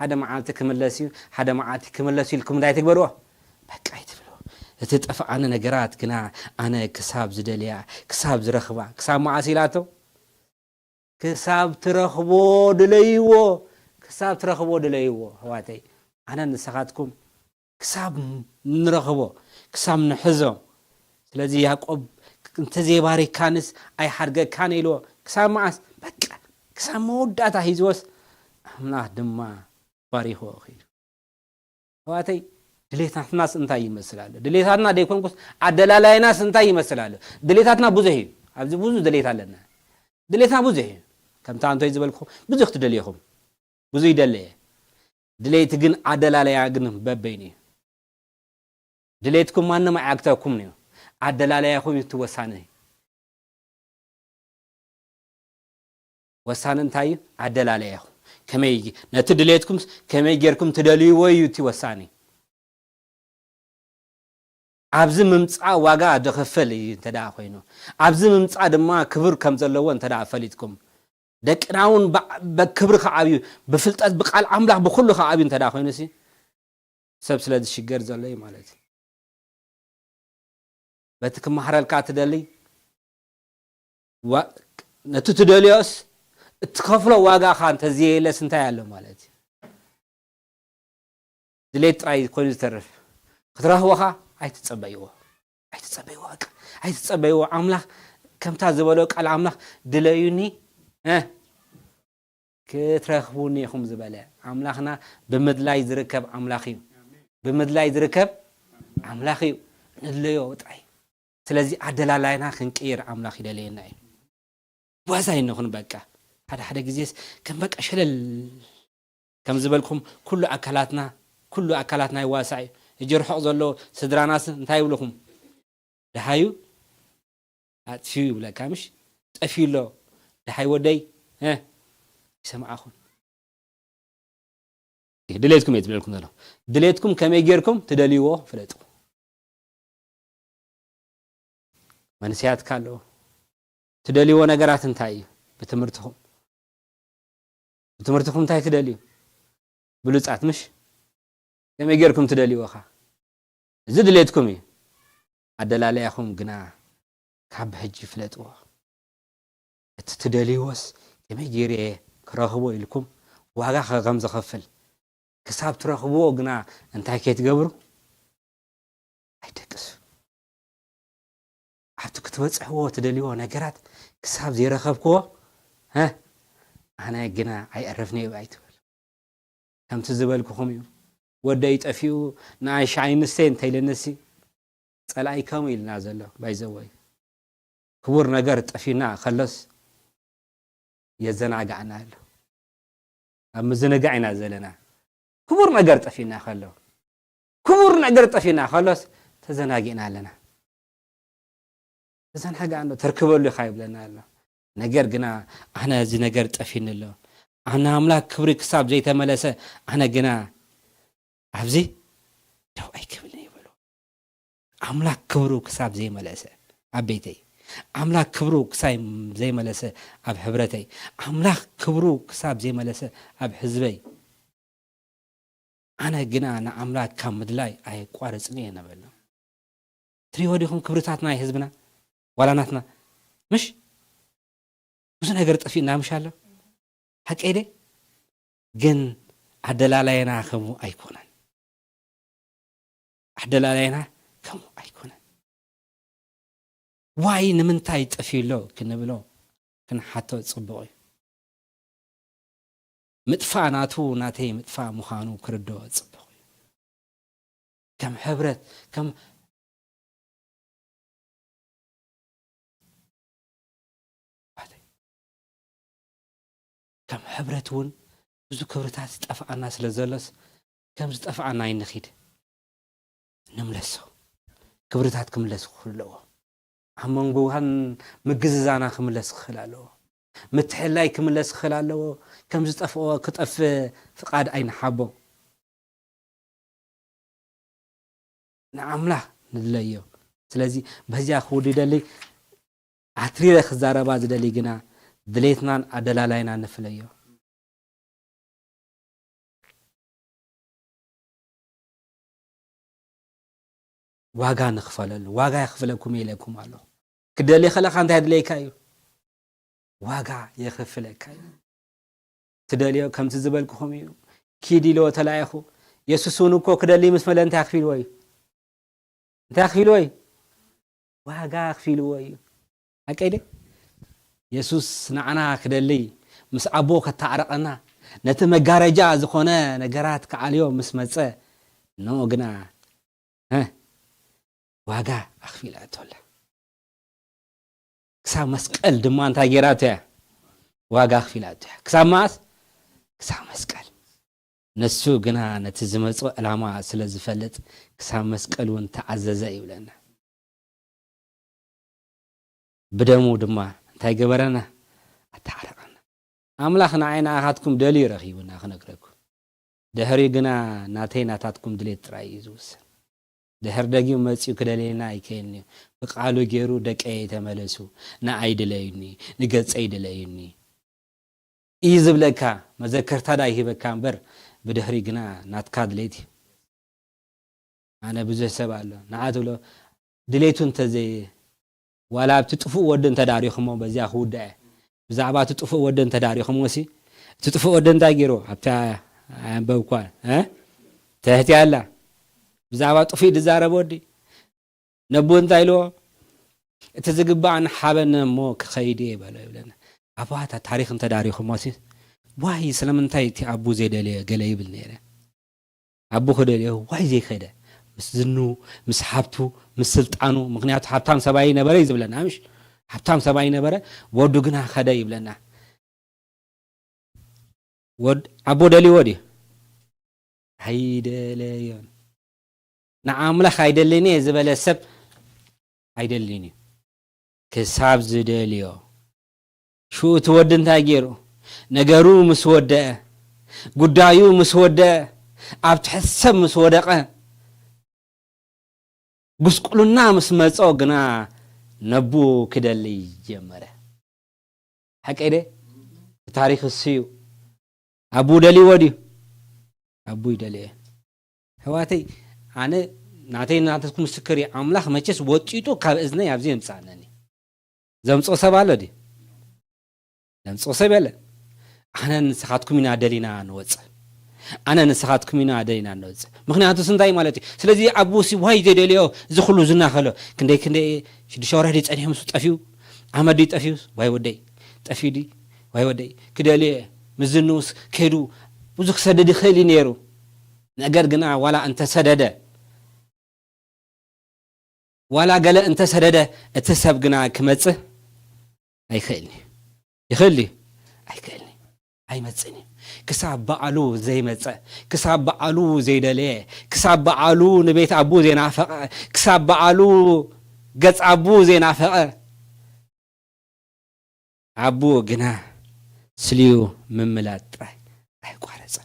هذا معاتك ملاسي هذا معاتك ملاسي لكم دايت تكبروا بقيت فلو تتطفى انا نغرات كنا انا كساب زدليا كساب زرخبا كساب معاسيلاتو كساب ترخبو دليو هواتي انا نسخاتكم كساب نرخبو كساب نحزو ስለዚህ ያዕቆብ انت زي باركانس اي حرقه كان يلو كسامعس بقى كساموداتا هيزوس امنا دما باريخو اخي واتي دليتات ناس انتاي يمسلاله دليتاتنا ديكونكس عدلالاي ناس انتاي يمسلاله دليتاتنا بوزهي ابز بوزو دليت علينا دليتنا بوزهي كم تانتو يزبلكم بوزو تدليهم بوزو يدلي دليت جن عدلالاي جن ببيني دليتكم ما نما عقتكم نيو عدلالاي يخو يتوساني وسان انتاي عدلالاي يخو كما يجي نتدليتكم كما يجيركم تدليو ويتي وساني عبز ممصا واغا دخفل تدا خوينو عبز ممصا دما كبر كم زلوون تدا فليتكم دقناون بكبر خعابي بفلطات بقال املاح بكل خعابي تدا خوينو سي سبسلد شجر زلي مالتي بتك محرلكا تدلي و نتو تدليوس تخفلو واغا خان تزيلس انت يالو مالتي دليت راي كل ترف خطرهوخا አይተጸበይዎ አምላክ ከምታ ዝበለው ቃል አምላክ ድለዩኒ ክትረኽቡኒ ይኹም ዝበለ አምላክና በመድላይ ዝርከብ አምላክ እዩ በመድላይ ዝርከብ አምላክ እዩ ንለዮ ወጣይ ስለዚህ አደላላይና ክንቀይር አምላክ ይደለየና እዩ ወዛይ ነኹን በቃ ሓደ ግዜስ ከም በቃ ሸለል ከም ዝበልኩም ኩሉ አካላትና ይዋሳይ يجرحق زلو سدراناس انتاي بلكم دحايو اتفيو بلا كامش طفيلو دحاي وداي يسمعكم دليتكم يتبلكم زلو دليتكم كما يجيركم تدليو فلطو منسيات كالو تدليو ነገራት እንታይ በትምህርትኩም እንታይ ትደልዩ ብሉጻት ምሽ كما يجيركم تدليوخا زد ليتكم عدلاليكم غنا كاب حجي فلطو تدليوس كما يجيري كرهبو لكم واغا غمز خفل كساب ترخبو غنا انت كيت غبرو ايدكس عرفتك توصحو تدليو نغرات كساب زي رخبكو انا غنا اي عرفني بايت كم تزبلكم وداي طفيو ناي شاينستين تيلنسي صلاي كامل نازله بايزوي كبر ነገር طفينا خلص يزناغعنا له امزنغعنا زلنا كبر ነገር طفينا خلو كبر ነገር طفينا خلص تزناغينا لنا تزناغعنا تركبوا خايب لنا الله ነገር ግና انا እዚ ነገር طفين له انا املاك كبر كساب زي تملسه انا ግና أبزي دو أي كبلني يبلو أملاك كبرو كساب زي ملاسة أبيتي أملاك كبرو كسايم زي ملاسة أب حبرتي أملاك كبرو كساب زي ملاسة أب حزبي أنا جنا أنا أملاك كم مدلاي أي قارصني أنا بلنا تري وديهم كبرتاتنا يحزبنا ولا ناتنا مش وزن أقرت فينا مش الله حق إيدي جن عدلالينا خمو أيكونا عدلالينا كم أيكونا واي نمنتاي طفيلو كنبلو كن حتى تصبوي مدفع ناتو ناتي مدفع مخانو كردو تصبوي كم حبرت كم حبرتون بزو كبرتات طفعنا سلازلس كم طفعنا ينخيد نملسو كبرتات كملس خلوا همنغوهن مغززانا كملس خلالو متحلاي كملس خلالو كم طفوا كطف فقاد اين حبو نعملا نليو سلازي بهجا خودي دلي عتري خزاربا زدلي غنا دليتنا عدلالاينا نفليو واغا نخفلل واغا يخفلكم يلكم الله كدلي خلق انت هدليكايو واغا يخفلكايو تدليو كم تزبلكم يو كيدي لو تلايخو يسوسونكو كدلي مسمل انت اخفيل وي انت اخفيل وي واغا اخفيل وي حكيدي يسوس نعنا كدلي مس أبوك تعرقنا نتمجارجا زخنا نجارات كعليو مس مزة نو جنا ها واجا أخفي لا تقول كسام مسكال دمان تاجراته واجا أخفي لا تقول كسام ماس كسام مسكال نسو جنا نتزمت العما سلز فلت كسام مسكال وانت عززة يولنا بدمو دما تاجبرنا أتعرقنا أملاخنا عين أخذكم دليل رخيبنا خنقركم دهري جنا ناتين أتاتكم دليل ترايزوس دهر دقي مسيو كدلينا يكيني بقالو جيرو دك أي تملسو نا عيد ليني نجت عيد ليني إيزب لك ما ذكرت هذا هي بكامبر بدهري جنا ناتكاد ليتي أنا بزه سبالو نعاتلو دليتون تزي ولا بتطفو ودن تداريخهم بزي أخوده بزعبات تطفو ودن تداريخهم وسي تطفو ودن تاجرو حتى عم بوقان ها تهتي الله بزعبات طفي دزارة بودي نبون تايلو تزقبا عن حابن موك خيدي بلا يبلنا أبوات تاريخ تداريخهم وسي واي سلام انتايتي أبو زي دلي قليب النيرة أبو خدلي واي زي خيده مس زنو مس حبتو مس سلطانو مغنيات حبتام سباي نبره يزبلنا مش حبتام سباي نبره ودو غنا خدا يبلنا ود ابو دلي ودي هيدليون نعم لا هيدليني زبل سب هيدليني كساب زدليو شو تودن تاجيرو نغرو مسوده غدايو مسوده ابتحسب مسودقه بسقلنا مسمصو غنا نبو كدلي جمره حقيده تاريخ السيو ابو دلي ودي ابو دلي هواتي انا ناتي ناتكم مسكري املاح مچس وطيتو ካብ اذني ابزي امصانني زمصو سبالدي زمصو سبل انا نسخاتكم نا دلينا نوص أنا نسخاتكم من عدينا نوز مخنياتو سنتاي مالتي سلازي أبوسي واي دليو زخلو زنا خلو كندي شد شورة دي تاني همسو تأفيو أحمد دي تأفيو واي ودي تأفيو دي واي ودي كدالي مزنوس كيدو وزخ سدد خيلي نيرو نقر قنا ولا أنت سدد ولا قال أنت سدد اتساب قنا كمتسه أي خيلني يخلي أي خيلني أي متسني كساب بعلو زي متسه كساب بعلو زي دليه كساب بعلو نبيت أبو زي نافق كساب بعلو قص أبو زي نافق أبو جنا سليو من ملات أي قارص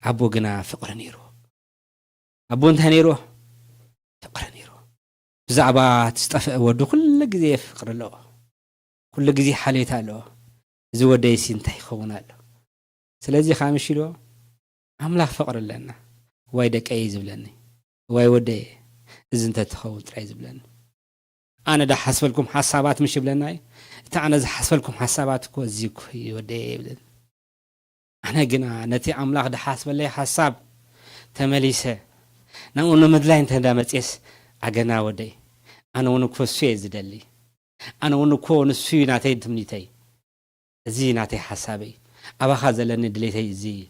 أبو جنا فقر نيرو أبو انت نيرو فقر نيرو زعبات استفق ودو كل جزي فقر له كل جزي حاليته له زود ديسين تيخونا له سلازي خامشي له أملاك فقر لنا وايدك أي زبلني واي ودي إذا أنت تخون تري زبلني أنا ده حسب لكم حسابات مش بلناي تعنا إذا حسب لكم حسابات كوزيك يودي بلن أنا جنا نتي أملاك ده حسب لي حساب تمليسه نقول مدلين تندمت إس أجنا ودي أنا ونكو سوي زدلي أنا ونكو نسوي ناتي تمنيتي زي ناتي حسابي أبا خازلني دليتي زي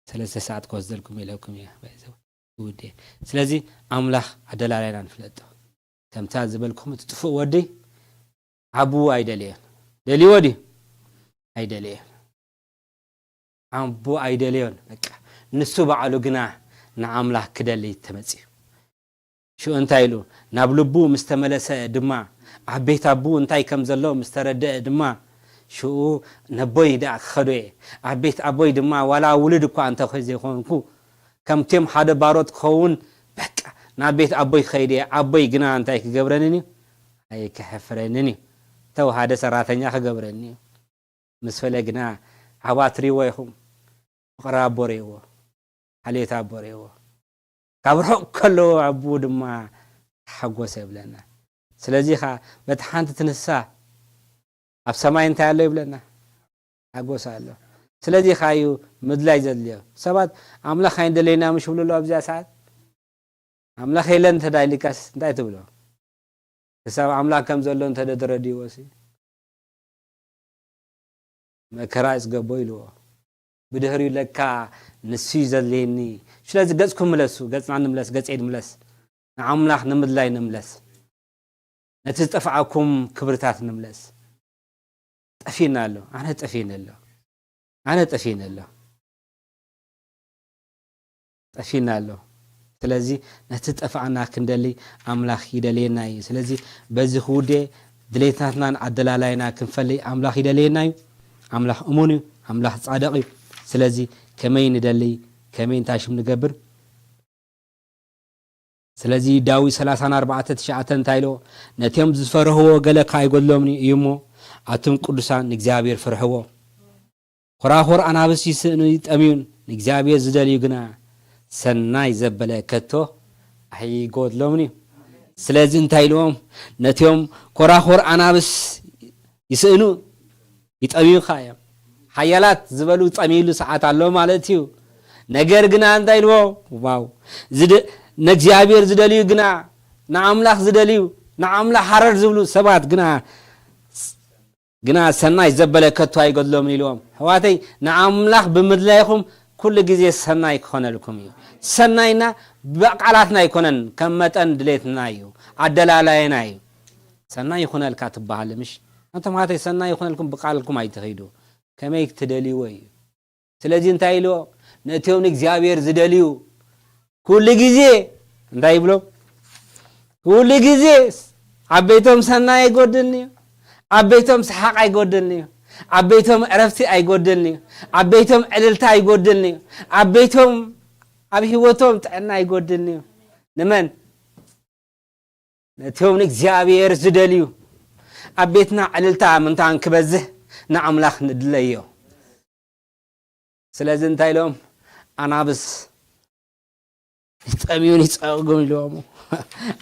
3 ساعات كوزلكم إليكم يا بايزو ودي سلازي أملاح عدل علينا نفلتو تمتاز بالكم تطفو ودي عبو أيدليه دلي ودي أيدليه عبو أيدليون نسو بعلو قناع نعملاح كدلي تمتسي شو انتايلو نابلبو مستملسة دماء عبيت أبو انتاي كم زلو مسترد دماء شو نبوي دا خدوي عبيت أبوي دماء ولا ولدكو أنت خزي خونكو كم تيم حدا باروت خون بك نبيت أبوي خيدي أبوي قنا أنتاي كقبرنني أي كحفرنني تو هذا سراتنيا كقبرنني مسفلة قنا عواتري ويهم قراب بوريو حليتا بوريو كابرو كله عبود ما حقو سيبلنا سلازي خا بتحانت تنسا أب سماين تعالى يبلنا حقو سالو سلازي خايو مدلاي زدليو سبات عملا خاين دلينا مش بلو أبزا ساعات عملا خيلن تداي لكاس انتاي تبلو كسب أملاك كم زلون تدرر ديوسي مكرا إسقبوي له بدهري لك نسي زليني شو لازم جزكم ملسو جز عن ملس جز عيد ملس أملاك نمدلاي نملس نتستفعكم كبرتات نملس تأفينا له أنا تأفينا له أنا تأفينا له تأفينا له سلازي نتتأفعنا كندلي أملاخ يدليناي سلازي بزي خودي دليتاتنا عدلالاينا كنفلي أملاخ يدليناي أملاخ أموني أملاخ صادقي سلازي كمين دلي كمين تاشم نقبر سلازي داوي 34 تايلو نتيم زفرهو قالك يقول لهم يمو أتم قدسان نجزابير فرحوه خراخور أنا بس يتأمين نجزابير زدالي قنا سناي زبلة كتو هي قود لومني سلازين تايلوم نتيوم كراخور أنا بس يسألو يتأمين خايم حيالات زبلو تأميلو ساعات علو مالتيو نجر قنا تايلو واو زد نجزابير زدالي قنا نعملاخ زداليو نعملاخ حرر زبلو سبات قنا سناي زبلة كتو هي قود لومني لوم هواتي نعملاخ بمدلايكم كل جزء سناي كون لكم يو سناينا بقالاتنا يكونن كمتن دليتنا يو عدلالينا يو سناي يكون الكاتب بحال مش انت ما هاتي سناي يكون لكم بقالكم اي تخيدو كما يكتدلي وي سلازي انتاي لو نتيوم እግዚአብሔር ዝደልዩ كل جزء انتاي بلو كل جزء عبيتهم سناي يقودني عبيتهم سحاق يقودني عبيتهم عرفتي أيقودني عبيتهم عللتا أيقودني عبيتهم أبي وتهم تعنا أيقودني نمن نتهم نكزابير زدليو عبيتنا عللتا من تان كبزه نعم لاخ ندليو سلازن تايلوم أنا بس يتأميون يتأقون لهم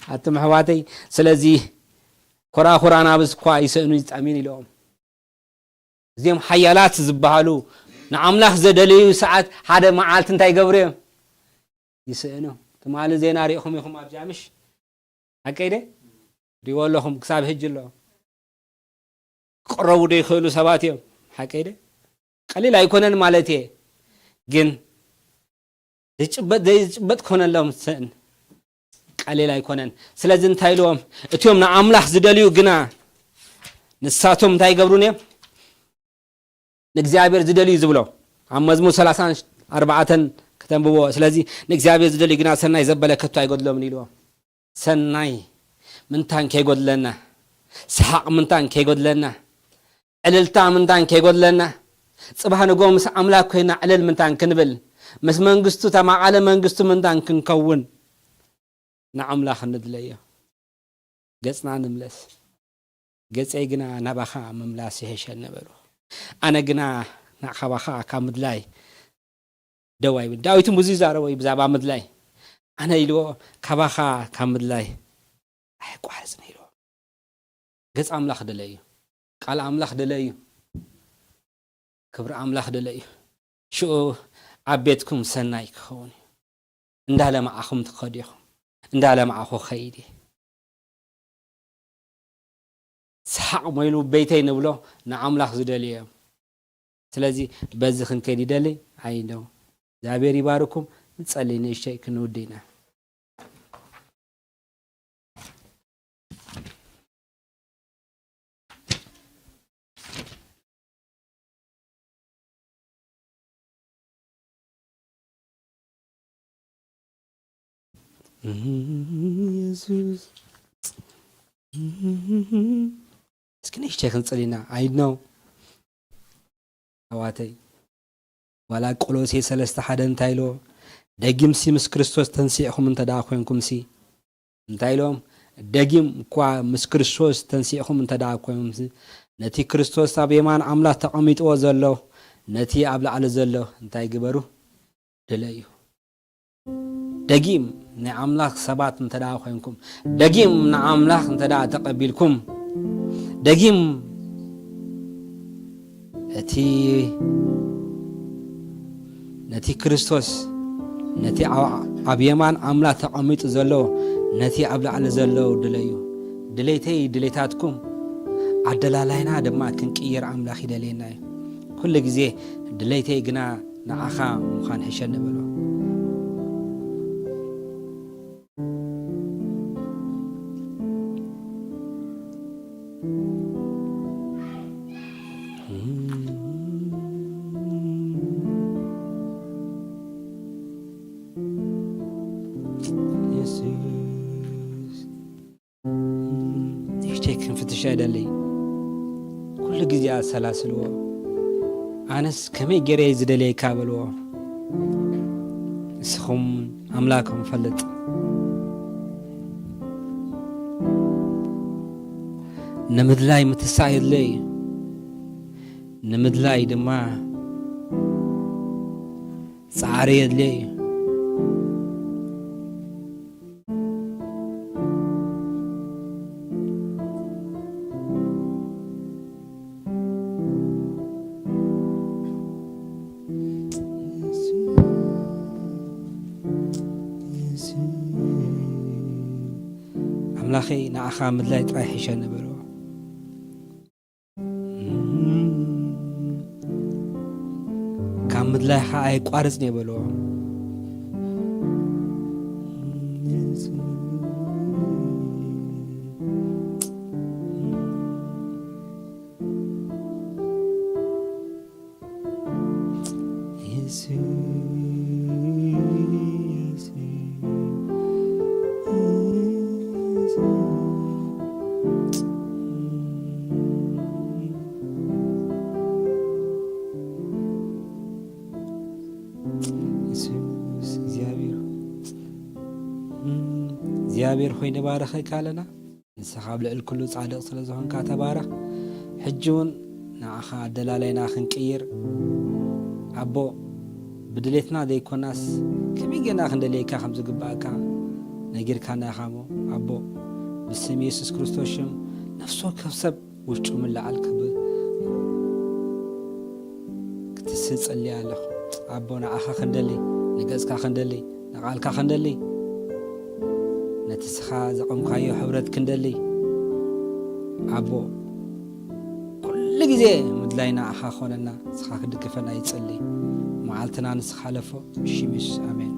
أتم حواتي سلازي كرا أنا بس كويس إنه يتأمين لهم زيم حيالات زبالو نعملاخ زدليو ساعات هذا معالت انتي قبريم يسأنو تمال زين أريخم يخم أبجامش هكذا ريوال لهم كساب هجلو قربوا دي خيلو سباتيهم هكذا قليل يكونن مالتي جن ديجبت كونن لهم سن قليل يكونن سلازن تايلوهم اتيوم نعملاخ زدليو جنا نساتهم تاي قبرونيم نجزابير زدلي زبلو عم مزمور 34 كتنبو سلازي نجزابير زدلي قنا سناي زبله كتو يقول لهم نيلو سناي من تان كيقول لنا سحق من تان كيقول لنا عللتا من تان كيقول لنا صباح نقوم مس املاك كينا علل من تان كنبل مس منغستو تما على منغستو من تان كنكون نعم لا خندليه قصنا نملس قصي قنا نبخا مملاسي هشل نبلو أنا جنا نخبخا كمدلاي دواي داويت مزيز أروي بزعبا مدلاي أنا يلو كبخا كمدلاي أي كويس نيلو جز أملاخ دلائي قال أملاخ دلائي كبر أملاخ دلائي شو عبيتكم سناي كوني ندهلا معكم تقديهم ندهلا معكم خيدي سحق ميلو بيتي نبلو نعملاخ زدليه سلازي بزخن كيدي دلي عينو زابير يباركم نصلي نشي كنودينا يسوس سكنيش تكن صلينا I know هواتي ولا قولوسي 3:1 تايلو دغيم سي مس كريستوس تنسيخم انت دا كوينكم سي انتايلوم دغيم كوا مس كريستوس تنسيخم انت دا كوينكم سي نتي كريستوس ابيمان املاح تقميطو زلو نتي ابلا على زلو انتاي غبرو دليو دغيم نعملاخ سبات انت دا كوينكم دغيم نعملاخ انت دا تقبلكم دغيم نتي كريستوس نتي أبيمان عملا تقميط زلو نتي أبلع على زلو دليو ድሌተይ ድሌታትኩም ዓደላላይና ድማ ክንቅይር ኣምላኽ ይደልየና እዩ ኩሉ ግዜ ድሌተይ ግና ንዓኻ ምዃን ሕሸን ንበሎ ክንፍትሽ አይደለይ ኩሉ ግዜ ኣሰላስልዎ ኣነስ ከመይ ገይረ ዝደለየካ በልዎ ንስኹም ኣምላኩም ፈልጥ ንምድላይ ምትሳእ የድለይ ንምድላይ ድማ ፃዕሪ የድለይ ኣምላኸይ ንዓኻ ምድላይ ጥራይ ሕሸን ንበልዎ ካብ ምድላይኻ ኣይቋርፅን የበልዎ እግዚአብሔር ሆይ ንባረኸካ ኣለና ንስኻ ኣብ ልዕል ኩሉ ጻድቕ ስለ ዝኾንካ ተባረኽ ሕጂ እውን ንዓኻ ኣደላላይና ክንቅይር ኣቦ ብድሌትና ዘይኮናስ ከመይ ጌርና ክንደልየካ ከም ዝግባእካ ነጊርካና ኢኻ እሞ ኣቦ ብስም ኢየሱስ ክርስቶስ ሽም ነፍሲ ወከፍ ሰብ ውሽጡ ምልዓል ክትስእ ጸልያ ኣለኹ ኣቦ ንዓኻ ክንደሊ ንገጽካ ክንደሊ ንቓልካ ክንደሊ ነቲ ስኻ ዘቐምካዮ ሕብረት ክንደሊ ኣቦ ኩሉ ግዜ ምድላይ ንዓኻ ኾነና ስኻ ክድግፈና ይጸሊ መዓልትና ንስኻ ለፎ ብሽም ኢየሱስ ኣሜን